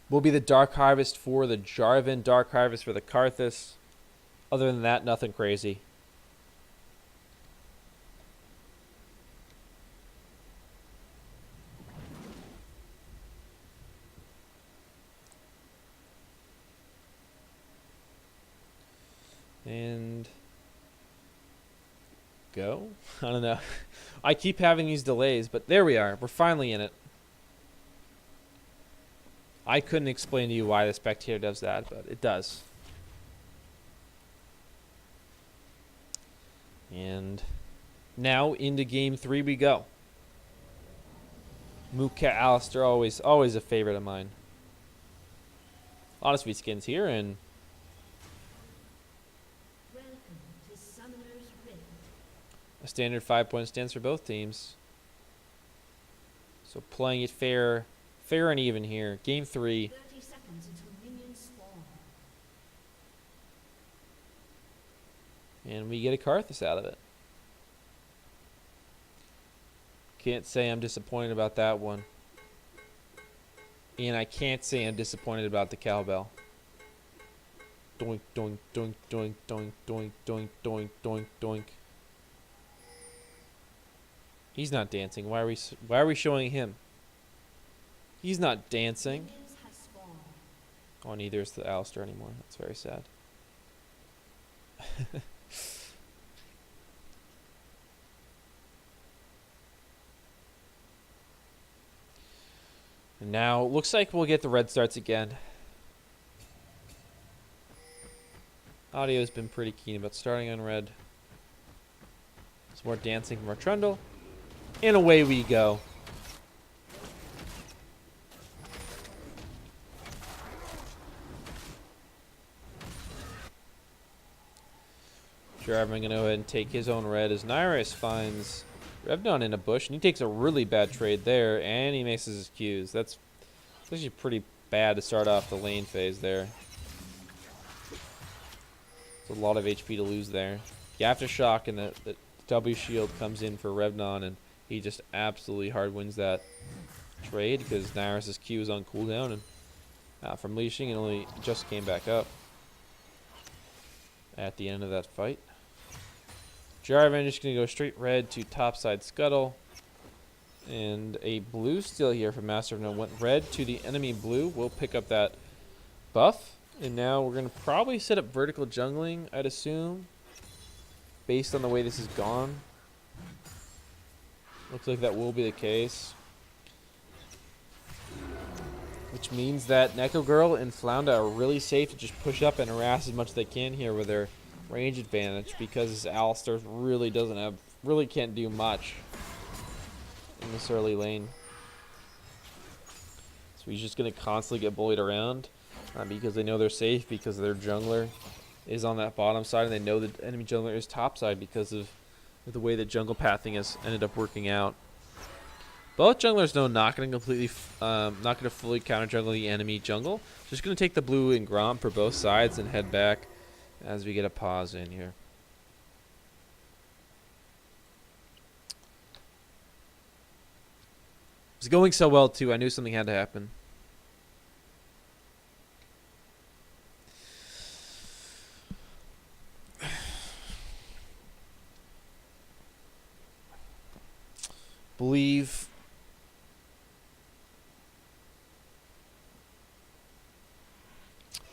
Will be the Dark Harvest for the Jarvan, Dark Harvest for the Karthus. Other than that, nothing crazy. And go? I don't know. I keep having these delays, but there we are. We're finally in it. I couldn't explain to you why the spectator does that, but it does. And now into game 3 we go. Mooka Alistair, always a favorite of mine. A lot of sweet skins here, and Welcome to Summoner's Rift. a standard 5-point stance for both teams. So playing it fair and even here. Game 3. 30 seconds until minions spawn. And we get a Karthus out of it. Can't say I'm disappointed about that one. And I can't say I'm disappointed about the cowbell. Doink, doink, doink, doink, doink, doink, doink, doink, doink, doink. He's not dancing. Why are we showing him? He's not dancing. Minions have spawned. Oh, neither is the Alistair anymore. That's very sad. And now, looks like we'll get the red starts again. Audio's been pretty keen about starting on red. Some more dancing from our Trundle. And away we go. Jarvan gonna go ahead and take his own red as Nyrus finds Revdon in a bush, and he takes a really bad trade there, and he misses his Qs. That's actually pretty bad to start off the lane phase there. It's a lot of HP to lose there. The Aftershock and the W shield comes in for Revdon, and he just absolutely hard wins that trade because Nyrus' Q is on cooldown, and from leashing it only just came back up at the end of that fight. Jarvan just going to go straight red to topside Scuttle. And a blue steal here from Master of None. Went red to the enemy blue. We'll pick up that buff. And now we're going to probably set up vertical jungling, I'd assume. Based on the way this has gone. Looks like that will be the case. Which means that Neko Girl and Flounda are really safe to just push up and harass as much as they can here with their range advantage, because this Alistair really can't do much in this early lane. So he's just going to constantly get bullied around because they know they're safe, because their jungler is on that bottom side, and they know the enemy jungler is top side because of the way that jungle pathing has ended up working out. Both junglers know not going to fully counter jungle the enemy jungle. Just going to take the blue and Gromp for both sides and head back as we get a pause in here. It's going so well too. I knew something had to happen. Believe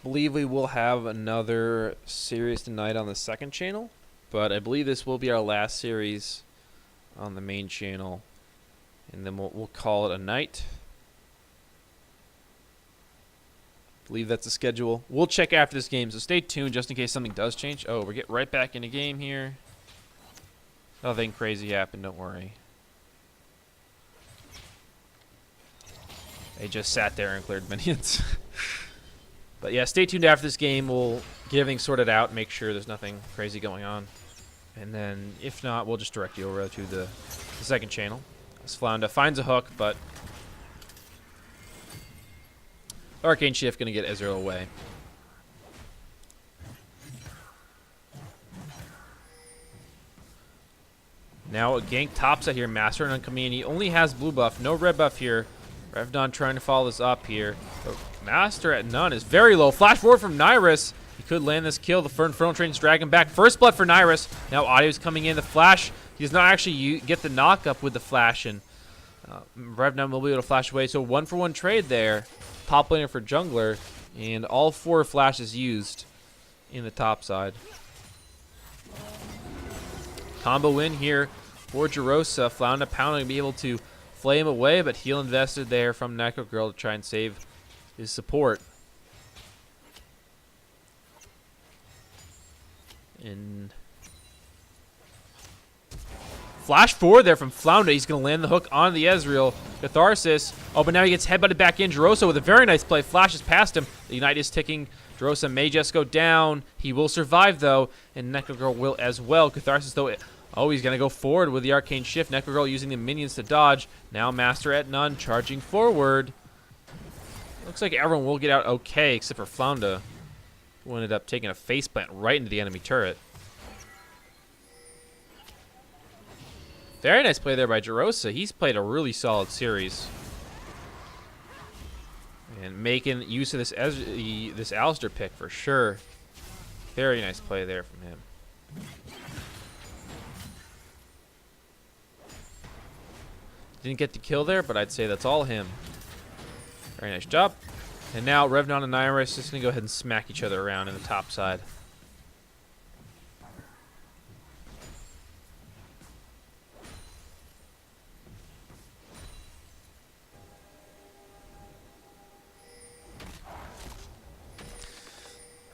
we will have another series tonight on the second channel, but I believe this will be our last series on the main channel, and then we'll call it a night. I believe that's the schedule. We'll check after this game, so stay tuned just in case something does change. Oh, we're getting right back in the game here. Nothing crazy happened, don't worry. They just sat there and cleared minions. But yeah, stay tuned after this game. We'll get everything sorted out and make sure there's nothing crazy going on. And then, if not, we'll just direct you over to the second channel. As Flounda finds a hook, but Arcane Shift going to get Ezreal away. Now a gank topside here. Master and coming in. He only has blue buff, no red buff here. Revdon trying to follow this up here. But Master at none is very low. Flash forward from Nyrus. He could land this kill. The Infernal Train's dragging back. First blood for Nyrus. Now Audio's coming in. The flash. He does not actually get the knock up with the flash. And Revdon will be able to flash away. So 1-for-1 trade there. Top laner for jungler. And all 4 flashes used in the top side. Combo win here for Jarosa. Flounder pounding to be able to flame away, but heal invested there from Necro Girl to try and save his support. And flash forward there from Flounder. He's going to land the hook on the Ezreal. Catharsis. Oh, but now he gets headbutted back in. Jarosa with a very nice play. Flashes past him. The Ignite is ticking. Jarosa may just go down. He will survive, though, and Necro Girl will as well. Catharsis, though, oh, he's going to go forward with the Arcane Shift. Necro Girl using the minions to dodge. Now Master at none, charging forward. Looks like everyone will get out okay, except for Flounder, who ended up taking a faceplant right into the enemy turret. Very nice play there by Jarosa. He's played a really solid series. And making use of this this Alistair pick for sure. Very nice play there from him. Didn't get the kill there, but I'd say that's all him. Very nice job. And now Revnon and Iris just going to go ahead and smack each other around in the top side.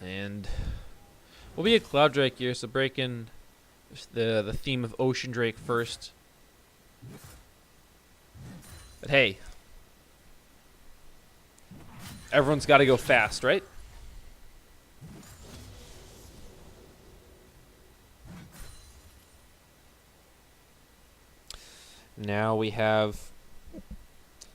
And we'll be a Cloud Drake here, so break in the theme of Ocean Drake first. But hey, everyone's got to go fast, right? Now we have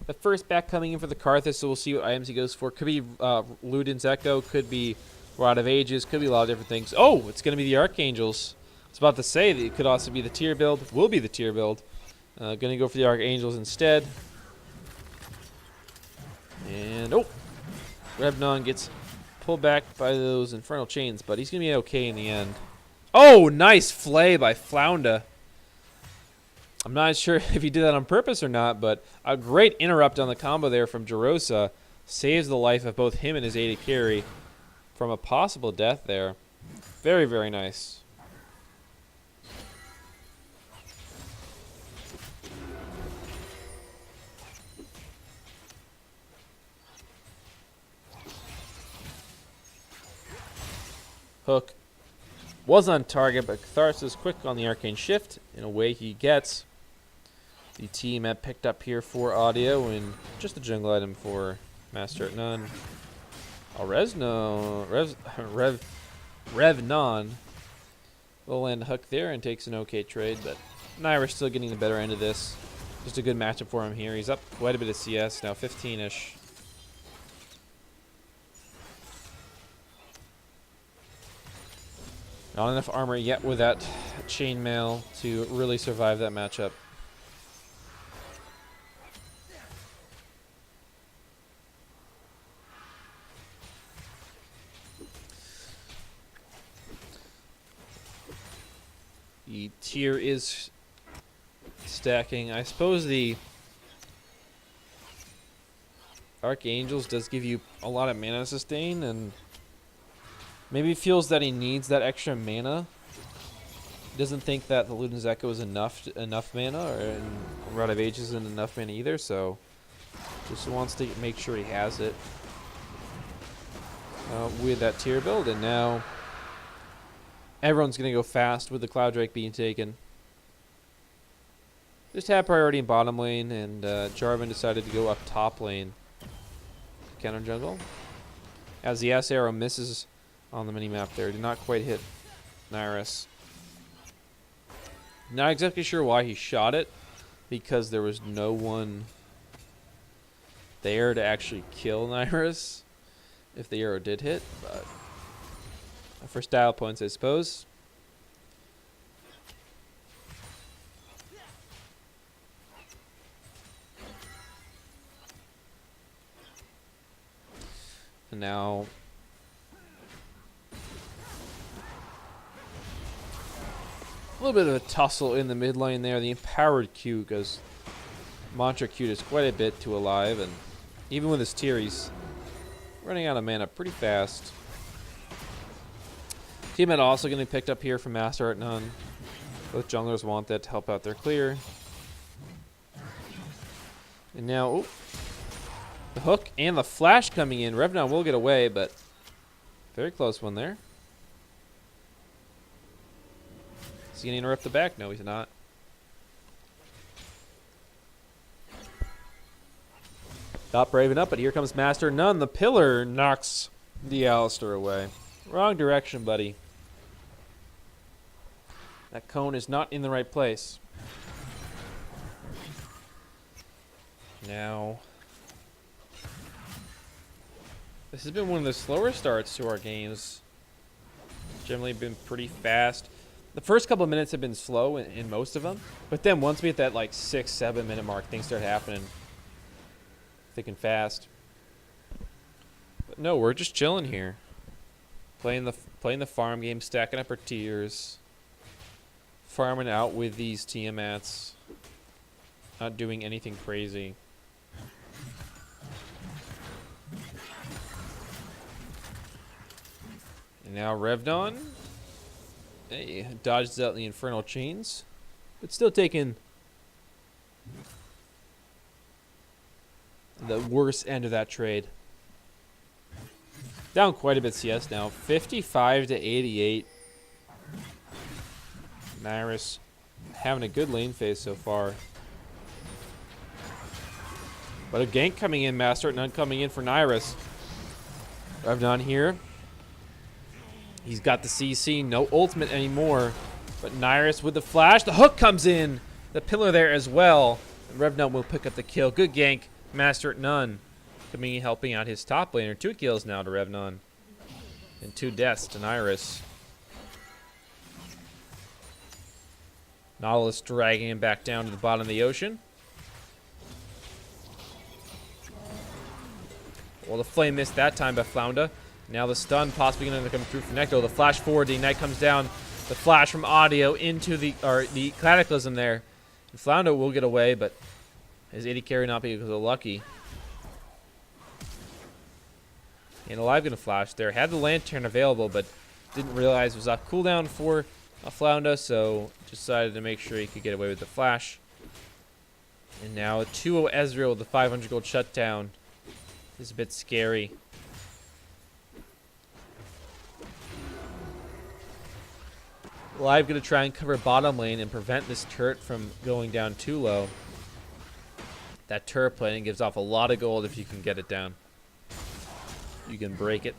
the first back coming in for the Karthus, so we'll see what items he goes for. Could be Luden's Echo, could be Rod of Ages, could be a lot of different things. Oh, it's going to be the Archangels. I was about to say that it could also be the tier build. Will be the tier build. Going to go for the Archangels instead. And, oh, Revnon gets pulled back by those Infernal Chains, but he's going to be okay in the end. Oh, nice flay by Flounder. I'm not sure if he did that on purpose or not, but a great interrupt on the combo there from Jarosa. Saves the life of both him and his AD carry from a possible death there. Very, very nice. Hook was on target, but Catharsis quick on the Arcane Shift. In a way he gets. The team had picked up here for audio and just a jungle item for Master at None. Revnon will land a hook there and takes an okay trade, but Naira's still getting the better end of this. Just a good matchup for him here. He's up quite a bit of CS, now 15-ish. Not enough armor yet with that chainmail to really survive that matchup. The tier is stacking. I suppose the Archangels does give you a lot of mana sustain, and maybe feels that he needs that extra mana. He doesn't think that the Luden's Echo is enough mana, or Rod of Ages isn't enough mana either, so just wants to make sure he has it with that tier build. And now everyone's going to go fast with the Cloud Drake being taken. Just had priority in bottom lane, and Jarvan decided to go up top lane. Counter jungle. As the S arrow misses on the minimap there. Did not quite hit Nairis. Not exactly sure why he shot it, because there was no one there to actually kill Nairis if the arrow did hit, but for style points, I suppose. And now a little bit of a tussle in the mid lane there. The empowered Q goes Mantra Q is quite a bit to alive, and even with his tier, he's running out of mana pretty fast. Teammate also going to be picked up here from Master at None. Both junglers want that to help out their clear. And now, oh, the hook and the flash coming in. Revnon will get away, but very close one there. Is he going to interrupt the back? No, he's not. Not brave enough, but here comes Master None. The pillar knocks the Alistair away. Wrong direction, buddy. That cone is not in the right place. Now, this has been one of the slower starts to our games. Generally been pretty fast. The first couple of minutes have been slow in most of them, but then once we hit that like 6-7 minute mark, things start happening thick and fast. But no, we're just chilling here, playing the farm game, stacking up our tiers, farming out with these Tiamats, not doing anything crazy. And now Revnon, hey, dodges out the Infernal Chains, but still taking the worst end of that trade. Down quite a bit CS now, 55 to 88. Nyrus having a good lane phase so far. But a gank coming in, Master, none coming in for Nyrus. Revnon here. He's got the CC, no ultimate anymore. But Nyrus with the flash, the hook comes in. The pillar there as well. And Revnon will pick up the kill. Good gank, Master at None. Coming in, helping out his top laner. 2 kills now to Revnon. And 2 deaths to Nyrus. Nautilus dragging him back down to the bottom of the ocean. Well, the flame missed that time by Flounda. Now the stun possibly going to come through for Necto. The flash forward, the ignite comes down. The flash from Audio into the Cataclysm there. And Flounda will get away, but his 80 carry not because of lucky. And Alive going to flash there. Had the Lantern available, but didn't realize it was off cooldown for Flounda, so decided to make sure he could get away with the flash. And now a 2-0 Ezreal with the 500 gold shutdown. This is a bit scary. Live going to try and cover bottom lane and prevent this turret from going down too low. That turret plating gives off a lot of gold if you can get it down. You can break it.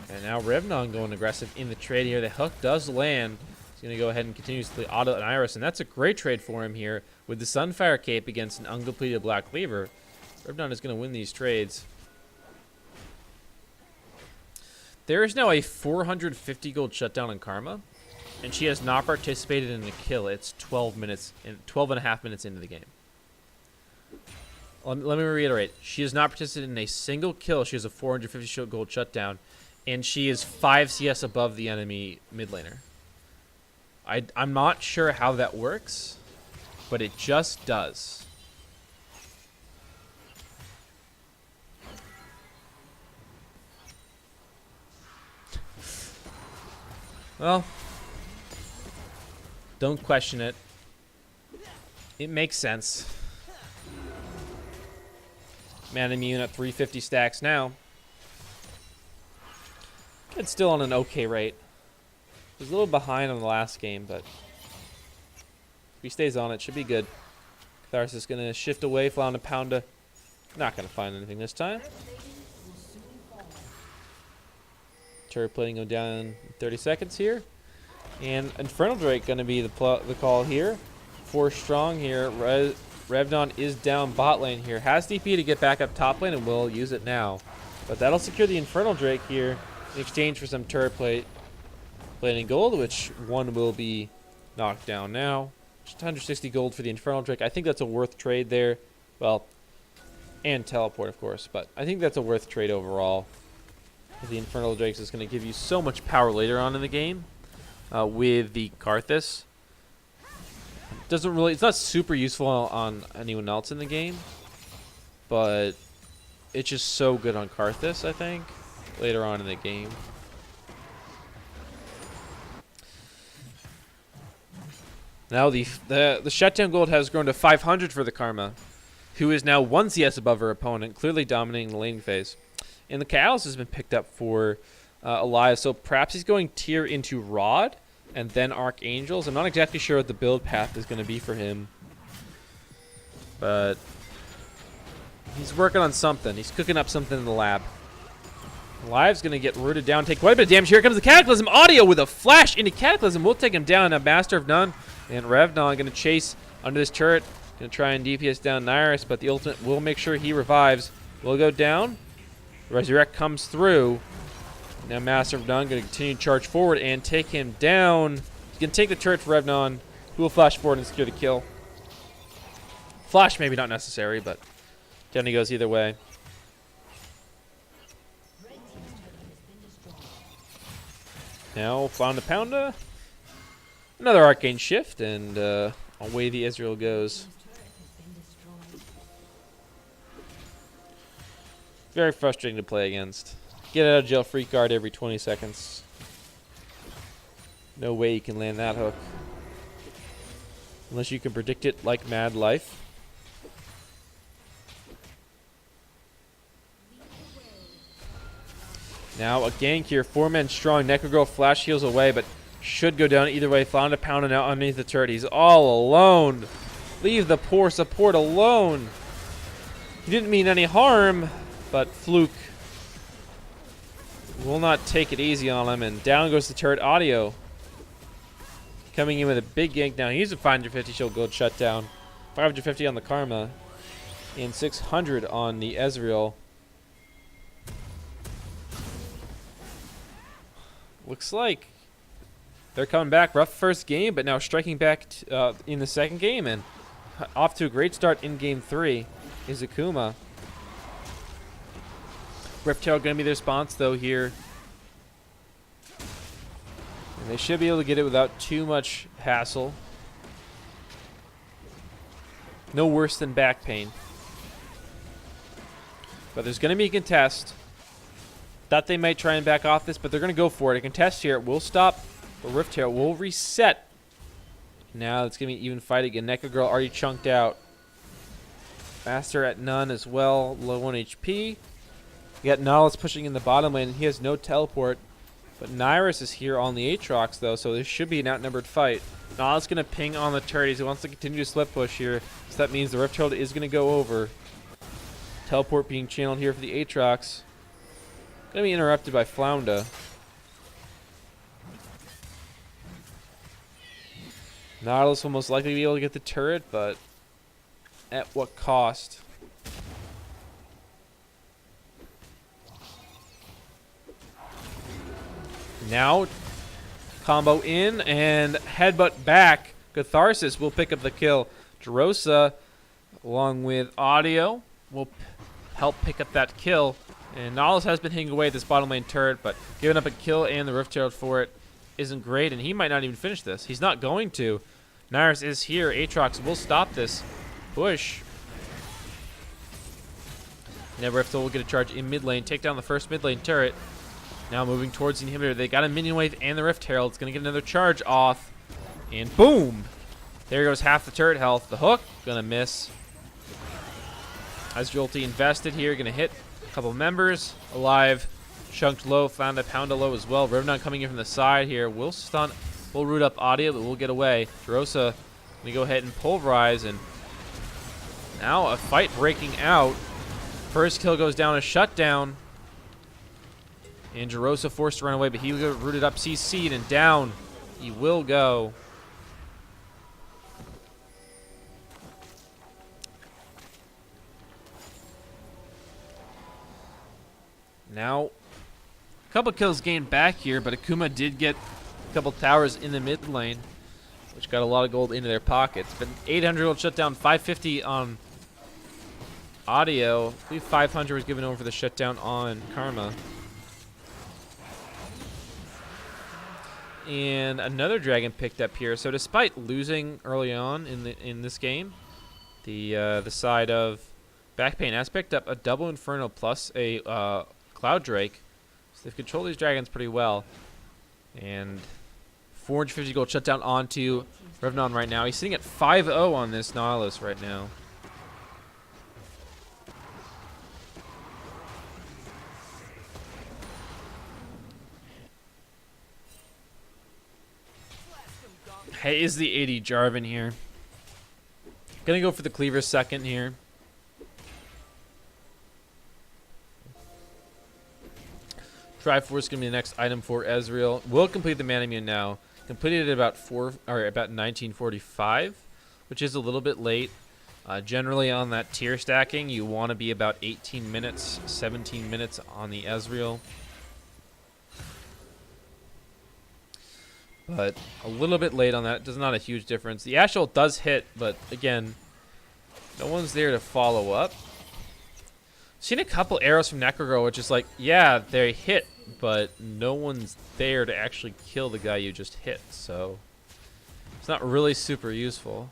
And now Revnon going aggressive in the trade here. The hook does land. He's going to go ahead and continuously auto an Iris, and that's a great trade for him here with the Sunfire Cape against an uncompleted Black Cleaver. Revnon is going to win these trades. There is now a 450 gold shutdown on Karma, and she has not participated in a kill. It's 12 and a half minutes into the game. Let me reiterate. She has not participated in a single kill. She has a 450 gold shutdown, and she is 5 CS above the enemy mid laner. I'm not sure how that works, but it just does. Well, don't question it. It makes sense. Man immune at 350 stacks now. It's still on an okay rate. He's a little behind on the last game, but if he stays on it, should be good. Catharsis is going to shift away, Flounda Pounda. Not going to find anything this time. Turret plating go down in 30 seconds here. And Infernal Drake going to be the call here. 4 strong here. Revnon is down bot lane here. Has DP to get back up top lane and will use it now. But that'll secure the Infernal Drake here in exchange for some turret plating gold, which one will be knocked down now. Just 160 gold for the Infernal Drake. I think that's a worth trade there. Well, and teleport, of course. But I think that's a worth trade overall. The Infernal Drakes is going to give you so much power later on in the game with the Karthus. doesn't really, it's not super useful on anyone else in the game, but it's just so good on Karthus, I think, later on in the game. Now the shutdown gold has grown to 500 for the Karma, who is now 1 CS above her opponent, clearly dominating the laning phase. And the Callus has been picked up for Elias, so perhaps he's going tier into Rod and then Archangels. I'm not exactly sure what the build path is going to be for him, but he's working on something. He's cooking up something in the lab. Live's going to get rooted down, take quite a bit of damage. Here comes the Cataclysm. Audio with a flash into Cataclysm. We'll take him down. Now Master of None and Revnon going to chase under this turret. Going to try and DPS down Nyrus, but the ultimate will make sure he revives. Will go down. Resurrect comes through. Now Master of None going to continue to charge forward and take him down. He's going to take the turret for Revnon, who will flash forward and secure the kill. Flash maybe not necessary, but down he goes either way. Now, Flounder Pounder. Another Arcane Shift, and away the Israel goes. Very frustrating to play against. Get out of jail free card every 20 seconds. No way you can land that hook. Unless you can predict it like Mad Life. Now a gank here, 4 men strong. Necrogirl flash heals away, but should go down either way. Flounder Pounder now underneath the turret. He's all alone. Leave the poor support alone. He didn't mean any harm, but Fluke will not take it easy on him, and down goes the turret. Audio coming in with a big gank now. He's a 550 shield gold shutdown. 550 on the Karma, and 600 on the Ezreal. Looks like they're coming back. Rough first game, but now striking back in the second game, and off to a great start in game 3 is Akuma. Rift Herald going to be the response, though, here. And they should be able to get it without too much hassle. No worse than back pain. But there's going to be a contest. Thought they might try and back off this, but they're going to go for it. A contest here. Will stop. The Rift Herald will reset. Now it's going to be an even fight again. Neca Girl already chunked out. Master at None as well. Low 1 HP. You got Nautilus pushing in the bottom lane. He has no teleport. But Nyrus is here on the Aatrox, though, so this should be an outnumbered fight. Nautilus going to ping on the turret. He wants to continue to slip push here. So that means the Rift Herald is going to go over. Teleport being channeled here for the Aatrox. Going to be interrupted by Flounder. Nautilus will most likely be able to get the turret, but at what cost? Now, combo in and headbutt back. Catharsis will pick up the kill. Jerosa, along with Audio, will help pick up that kill. And Nautilus has been hitting away at this bottom lane turret, but giving up a kill and the Rift Herald for it isn't great, and he might not even finish this. He's not going to. Nyrus is here. Aatrox will stop this push. Now Rift Herald will get a charge in mid lane, take down the first mid lane turret. Now moving towards the inhibitor. They got a minion wave and the Rift Herald. It's going to get another charge off. And boom! There goes half the turret health. The hook, going to miss. As Jolty invested here, going to hit a couple members. Alive, chunked low, found a pound low as well. Revnon coming in from the side here. Will stun, will root up Audio, but will get away. Jerosa going to go ahead and pulverize. And now a fight breaking out. First kill goes down, a shutdown. And Jerosa forced to run away, but he will get rooted up, CC'd, and down he will go. Now, a couple kills gained back here, but Akuma did get a couple towers in the mid lane, which got a lot of gold into their pockets. But 800 gold shutdown, 550 on Audio. I believe 500 was given over for the shutdown on Karma. And another dragon picked up here. So despite losing early on in this game, the side of Backpain has picked up a double Inferno plus a Cloud Drake. So they've controlled these dragons pretty well. And 450 gold shut down onto Revnon right now. He's sitting at 5-0 on this Nautilus right now. Hey, is the 80 Jarvan here? Gonna go for the Cleaver second here. Triforce gonna be the next item for Ezreal. Will complete the Manamune now. Completed at about 1945, which is a little bit late. Generally on that tier stacking, you want to be about 18 minutes, 17 minutes on the Ezreal. But a little bit late on that. Does not a huge difference. The Ash ult does hit, but again, no one's there to follow up. Seen a couple arrows from Necrogirl, which is like, yeah, they hit, but no one's there to actually kill the guy you just hit, so it's not really super useful.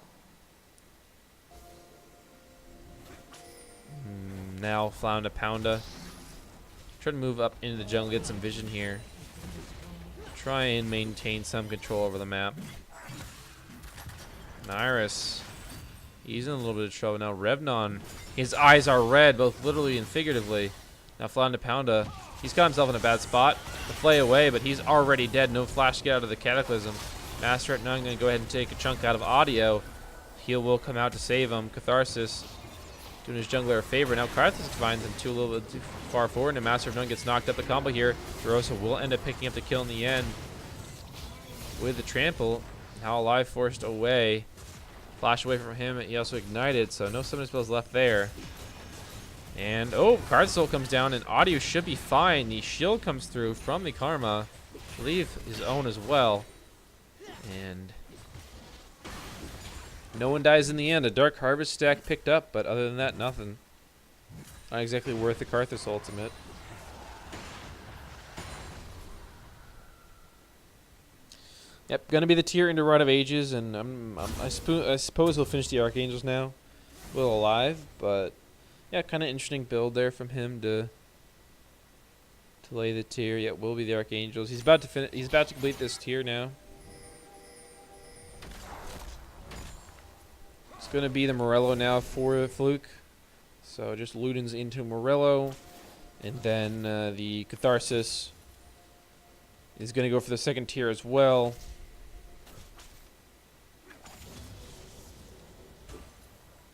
Now Flounda Pounda. Try to move up into the jungle, get some vision here. Try and maintain some control over the map. Nyrus. He's in a little bit of trouble now. Revnon, his eyes are red, both literally and figuratively. Now Flounda Pounda, he's got himself in a bad spot to play away, but he's already dead. No flash to get out of the Cataclysm. Master at none going to go ahead and take a chunk out of audio. Heal will come out to save him. Catharsis doing his jungler a favor. Now Karthus finds him a little bit too far forward, and Master of None gets knocked up the combo here. Rosa will end up picking up the kill in the end with the trample. Now Alive forced away. Flash away from him. He also ignited, so no summoning spells left there. And, oh, Card Soul comes down, and audio should be fine. The shield comes through from the Karma. I believe his own as well. And no one dies in the end. A Dark Harvest stack picked up, but other than that, nothing. Not exactly worth the Karthus ultimate. Yep, gonna be the tier into Rod of Ages, and I suppose he'll finish the Archangels now. Will alive, but yeah, kind of interesting build there from him to lay the tier. Yeah, will be the Archangels. He's about to finish. He's about to complete this tier now. It's gonna be the Morello now for Fluke. So just Luden's into Morello, and then the Catharsis is gonna go for the second tier as well.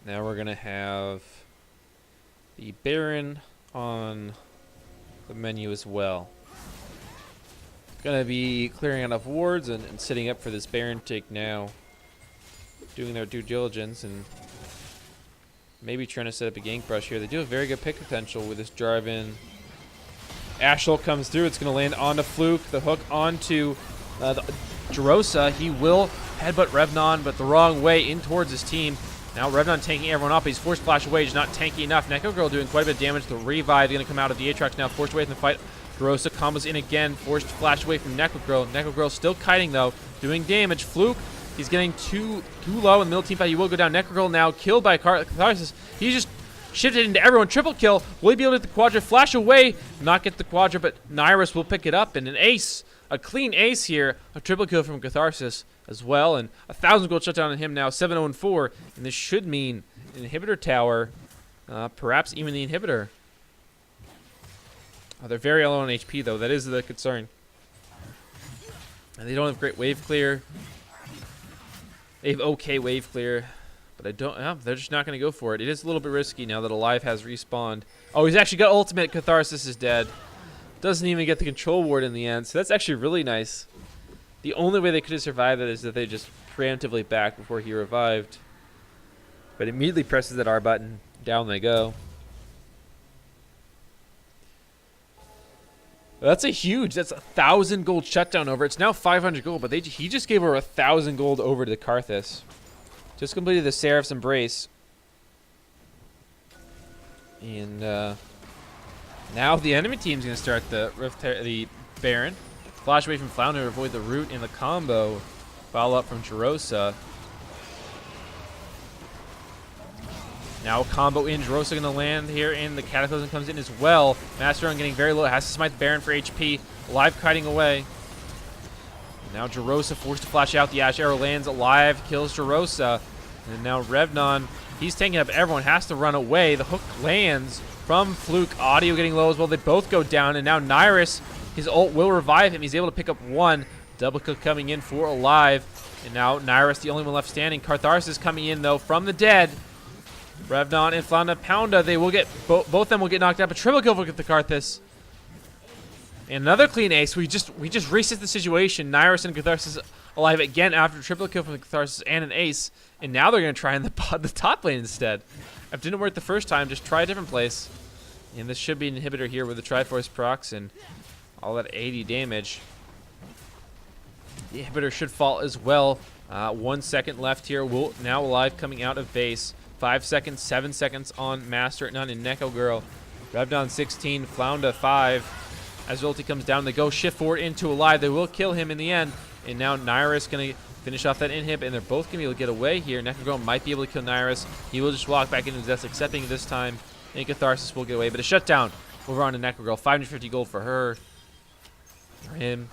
Now we're going to have the Baron on the menu as well. Going to be clearing out of wards and sitting up for this Baron take now. Doing their due diligence and maybe trying to set up a gank brush here. They do have very good pick potential with this Jarvan. Ashel comes through. It's going to land onto Fluke. The hook onto Jerosa. He will headbutt Revnon, but the wrong way in towards his team. Now Revnon tanking everyone off, but he's forced flash away. He's not tanky enough. Necrogirl doing quite a bit of damage. The revive going to come out of the Aatrox now, forced away from the fight. Jerosa combos in again, forced flash away from Necrogirl. Necrogirl still kiting though, doing damage. Fluke, he's getting too low in the middle team fight. He will go down. Necrogirl now killed by Catharsis. He just shifted into everyone. Triple kill. Will he be able to get the Quadra? Flash away. Not get the Quadra, but Nyrus will pick it up. And an ace. A clean ace here. A triple kill from Catharsis as well. And 1,000 gold shutdown on him now. 7-0-4. And this should mean an inhibitor tower. Perhaps even the inhibitor. They're very low on HP though. That is the concern. And they don't have great wave clear. They have okay wave clear. But I don't. They're just not going to go for it. It is a little bit risky now that Alive has respawned. Oh, he's actually got ultimate. Catharsis is dead. Doesn't even get the control ward in the end. So that's actually really nice. The only way they could have survived that is that they just preemptively backed before he revived. But immediately presses that R button. Down they go. That's a huge. That's 1,000 gold shutdown over. It's now 500 gold, but he just gave over 1,000 gold over to Karthus. Just completed the Seraph's Embrace. And now the enemy team's going to start the Baron. Flash away from Flounder to avoid the root in the combo. Follow up from Jarosa. Now combo in. Jarosa going to land here, and the Cataclysm comes in as well. Master Run getting very low. Has to smite the Baron for HP. Alive kiting away. Now Jarosa forced to flash out. The Ash Arrow lands. Alive kills Jarosa. And now Revnon, he's taking up everyone. Has to run away. The hook lands from Fluke. Audio getting low as well. They both go down. And now Nyrus, his ult will revive him. He's able to pick up one. Double kill coming in for Alive. And now Nyrus, the only one left standing. Kartharsis coming in, though, from the dead. Revnon and Flounder Pounda, they will get, both of them will get knocked out, but triple kill for the Karthus. And another clean ace. We just reset the situation. Nyrus and Catharsis alive again after triple kill from the Catharsis and an ace. And now they're going to try in the top lane instead. If it didn't work the first time, just try a different place. And this should be an inhibitor here with the Triforce procs and all that 80 damage. The inhibitor should fall as well. 1 second left here. Now Alive coming out of base. 5 seconds, 7 seconds on Master None and Neko Girl. Revdon 16, Flounda 5. As ulti comes down, they go shift forward into Alive. They will kill him in the end. And now Nyrus going to finish off that inhib, and they're both going to be able to get away here. Neko Girl might be able to kill Nyrus. He will just walk back into his death, accepting it this time. And Catharsis will get away, but a shutdown over on to Neko Girl. 550 gold for her. For him.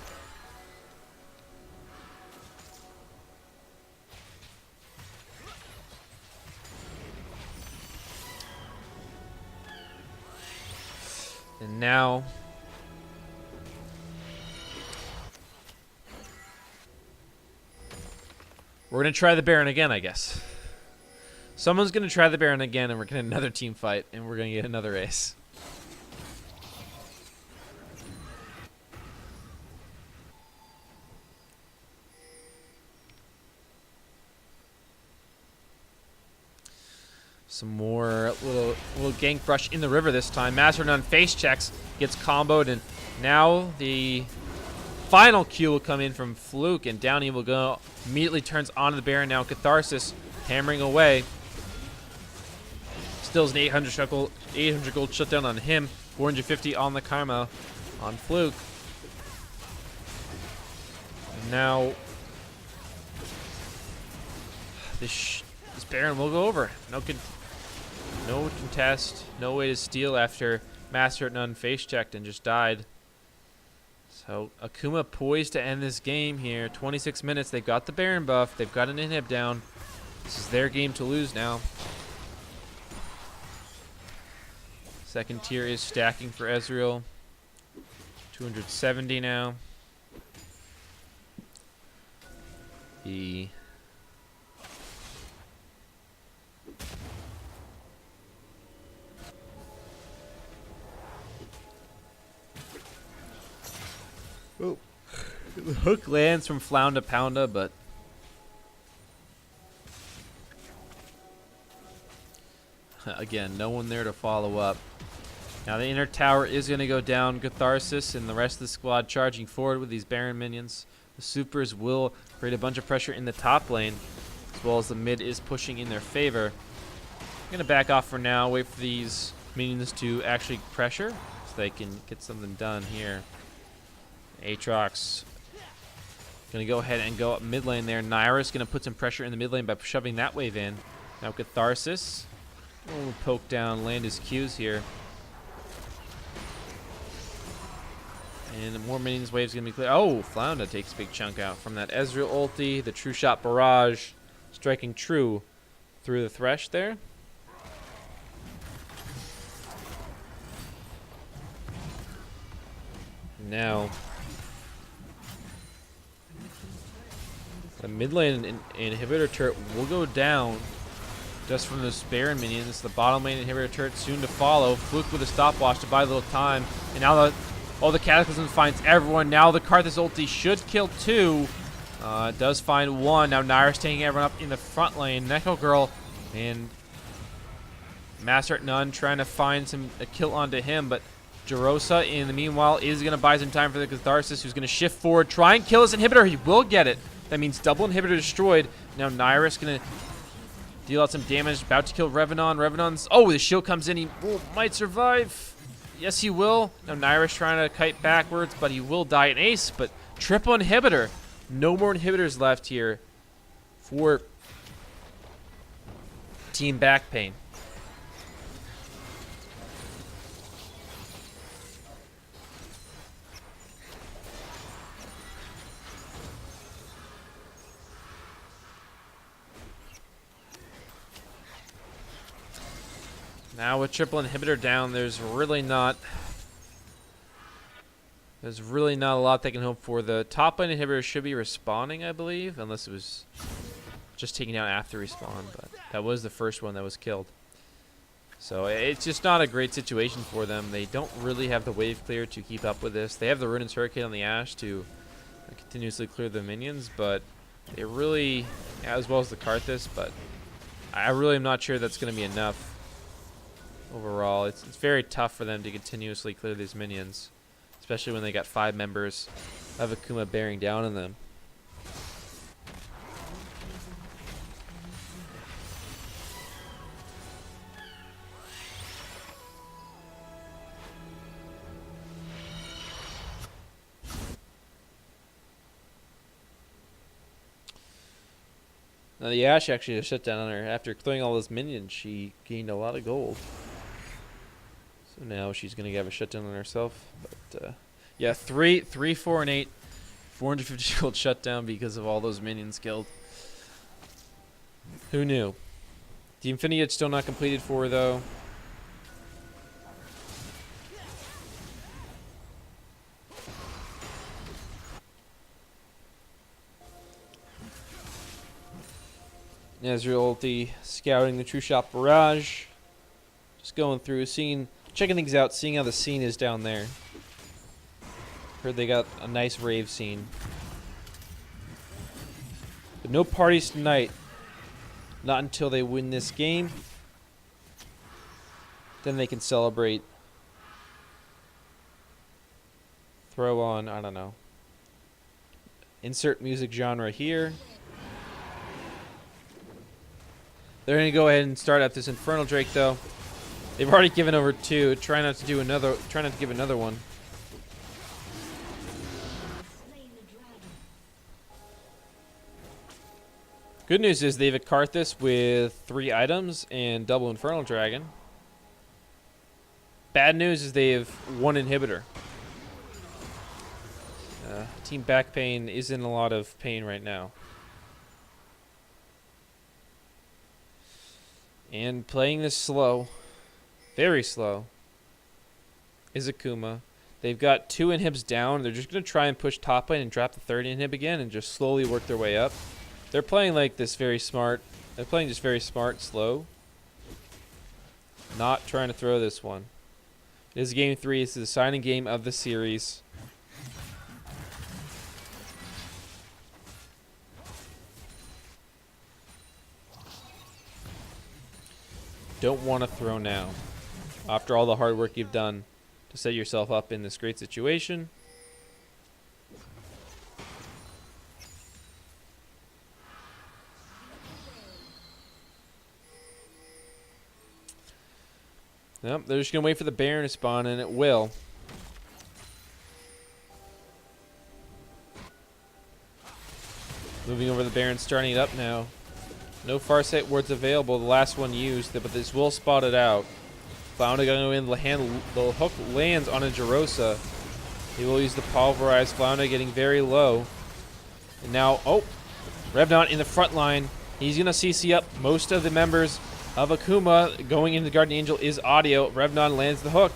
And now we're going to try the Baron again, I guess. Someone's going to try the Baron again, and we're going to another team fight, and we're going to get another ace. Some more little gank brush in the river this time. Master None face checks, gets comboed, and now the final Q will come in from Fluke, and down he will go. Immediately turns onto the Baron now. Catharsis hammering away. Still is an 800 gold shutdown on him. 450 on the Karma on Fluke. And now this Baron will go over. No contest, no way to steal after Master at None face checked and just died. So Akuma poised to end this game here. 26 minutes. They've got the Baron buff. They've got an inhib down. This is their game to lose now. Second tier is stacking for Ezreal. 270 now. The The hook lands from Flounda Pounda, but again, no one there to follow up. Now the inner tower is going to go down. Catharsis and the rest of the squad charging forward with these Baron minions. The supers will create a bunch of pressure in the top lane, as well as the mid is pushing in their favor. I'm going to back off for now, wait for these minions to actually pressure, so they can get something done here. Aatrox going to go ahead and go up mid lane there. Nyrus going to put some pressure in the mid lane by shoving that wave in. Now Catharsis will poke down, land his Qs here. And the more minions waves going to be clear. Oh, Flounda takes a big chunk out from that Ezreal ulti. The True Shot Barrage striking true through the Thresh there. Now the mid lane inhibitor turret will go down just from those Baron minions. The bottom lane inhibitor turret soon to follow. Fluke with a stopwatch to buy a little time. And now all the Cataclysm finds everyone. Now the Karthus ulti should kill 2. It does find 1. Now Nyrus taking everyone up in the front lane. Neko Girl and Master at None trying to find a kill onto him, but Jarosa in the meanwhile is going to buy some time for the Catharsis, who's going to shift forward, try and kill his inhibitor. He will get it. That means double inhibitor destroyed. Now Nyrus going to deal out some damage. About to kill Revenon. Revenon's... Oh, the shield comes in. He might survive. Yes, he will. Now Nyrus trying to kite backwards, but he will die an ace. But Triple inhibitor. No more inhibitors left here for Team Back Pain. Now with triple inhibitor down, there's really not a lot they can hope for. The top lane inhibitor should be respawning, I believe, unless it was just taken out after respawn, but that was the first one that was killed. So it's just not a great situation for them. They don't really have the wave clear to keep up with this. They have the Ruinous Hurricane on the Ashe to continuously clear the minions, but they really, as well as the Karthus, but I really am not sure that's going to be enough. Overall, it's very tough for them to continuously clear these minions, especially when they got 5 members of Akuma bearing down on them. Now the Ashe actually just shut down on her. After clearing all those minions, she gained a lot of gold. So now she's going to have a shutdown on herself. But yeah, 3, 4, and 8. 450 gold shutdown because of all those minions killed. Who knew? The Infinity Edge still not completed for her, though. Ezreal ulti scouting the True Shot Barrage. Just going through, checking things out, seeing how the scene is down there. Heard they got a nice rave scene. But no parties tonight. Not until they win this game. Then they can celebrate. Throw on, I don't know. Insert music genre here. They're going to go ahead and start up this Infernal Drake, though. They've already given over 2. Try not to give another one. Good news is they have a Karthus with 3 items and double Infernal Dragon. Bad news is they have 1 inhibitor. Team Back Pain is in a lot of pain right now. And playing this slow, very slow, is Akuma. They've got 2 inhibs down. They're just going to try and push top lane and drop the 3rd inhib again and just slowly work their way up. They're playing like this very smart. They're playing just very smart, slow. Not trying to throw this one. This is game 3. This is the deciding game of the series. Don't want to throw now. After all the hard work you've done to set yourself up in this great situation. Nope, they're just going to wait for the Baron to spawn, and it will. Moving over the Baron, starting it up now. No Farsight wards available, the last one used, but this will spot it out. Flounder going to go in, the hook lands on a Jarosa. He will use the Pulverize. Flounder getting very low. And now, Revenant in the front line. He's going to CC up most of the members of Akuma. Going into the Guardian Angel is Audio. Revenant lands the hook.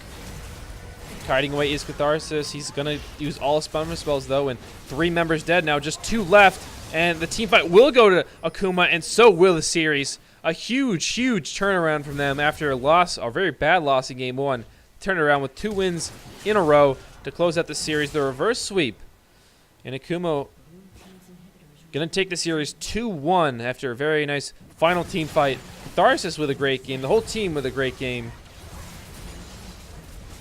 Kiting away is Catharsis. He's going to use all his Spellman spells, though, and 3 members dead now, just 2 left. And the team fight will go to Akuma, and so will the series. A huge, huge turnaround from them after a very bad loss in Game 1. Turn around with 2 wins in a row to close out the series. The reverse sweep. And Akuma going to take the series 2-1 after a very nice final team fight. Catharsis with a great game. The whole team with a great game.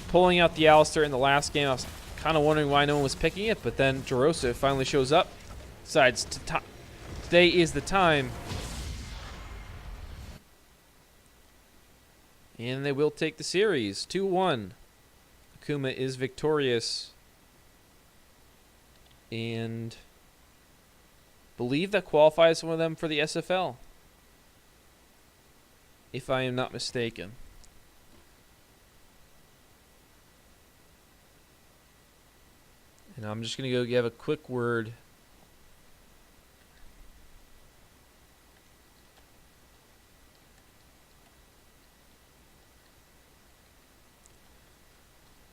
Pulling out the Alistair in the last game. I was kind of wondering why no one was picking it, but then Jarosa finally shows up. Decides today is the time. And they will take the series 2-1. Akuma is victorious. and believe that qualifies some of them for the SFL, if I am not mistaken. And I'm just going to go give a quick word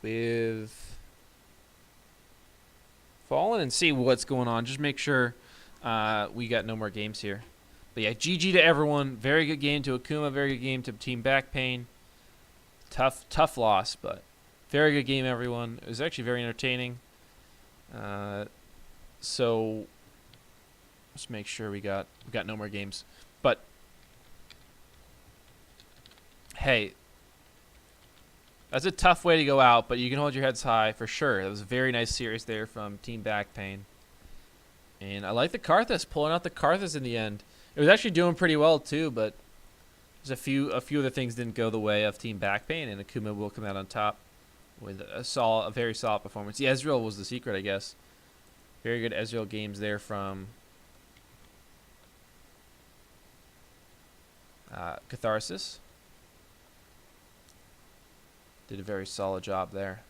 with Fallen and see what's going on. Just make sure we got no more games here. But yeah, GG to everyone. Very good game to Akuma. Very good game to Team Backpain. Tough loss, but very good game, everyone. It was actually very entertaining. So let's make sure we got no more games. But hey, that's a tough way to go out, but you can hold your heads high for sure. It was a very nice series there from Team Backpain. And I like the Karthus, pulling out the Karthus in the end. It was actually doing pretty well too, but there's a few other things didn't go the way of Team Backpain, and Akuma will come out on top with a very solid performance. The Ezreal was the secret, I guess. Very good Ezreal games there from Catharsis. Did a very solid job there.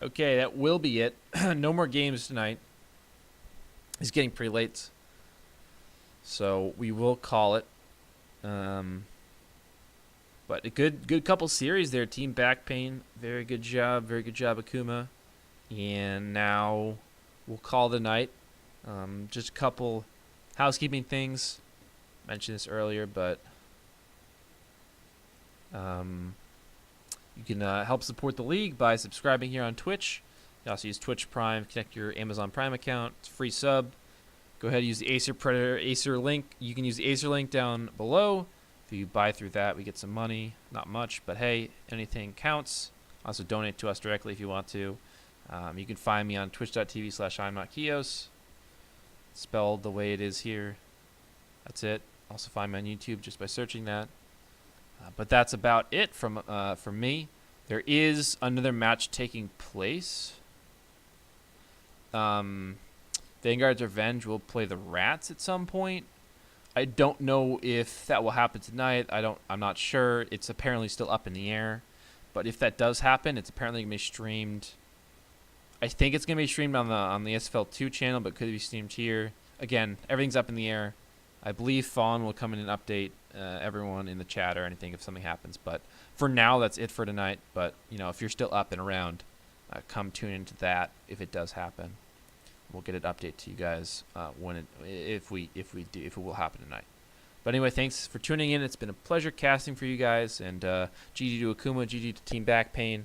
Okay, that will be it. No more games tonight. It's getting pretty late, so we will call it. But a good couple series there. Team Backpain, very good job, Akuma. And now we'll call the night. Just a couple housekeeping things. Mentioned this earlier, but you can help support the league by subscribing here on Twitch. You also use Twitch Prime, connect your Amazon Prime account. It's a free sub. Go ahead and use the Acer link. You can use the Acer link down below. If you buy through that, we get some money. Not much, but hey, anything counts. Also donate to us directly if you want to. You can find me on twitch.tv/IamNotCoeus. Spelled the way it is here. That's it. Also find me on YouTube just by searching that. But that's about it from me. There is another match taking place. Vanguard's Revenge will play the Rats at some point. I don't know if that will happen tonight. I'm not sure. It's apparently still up in the air. But if that does happen, it's apparently gonna be streamed. I think it's gonna be streamed on the SFL2 channel, but could be streamed here. Again, everything's up in the air. I believe Fawn will come in and update everyone in the chat or anything if something happens. But for now, that's it for tonight. But you know, if you're still up and around, come tune into that if it does happen. We'll get an update to you guys if it will happen tonight. But anyway, thanks for tuning in. It's been a pleasure casting for you guys, and GG to Akuma, GG to Team Backpain,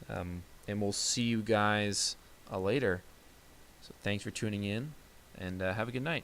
and we'll see you guys later. So thanks for tuning in, and have a good night.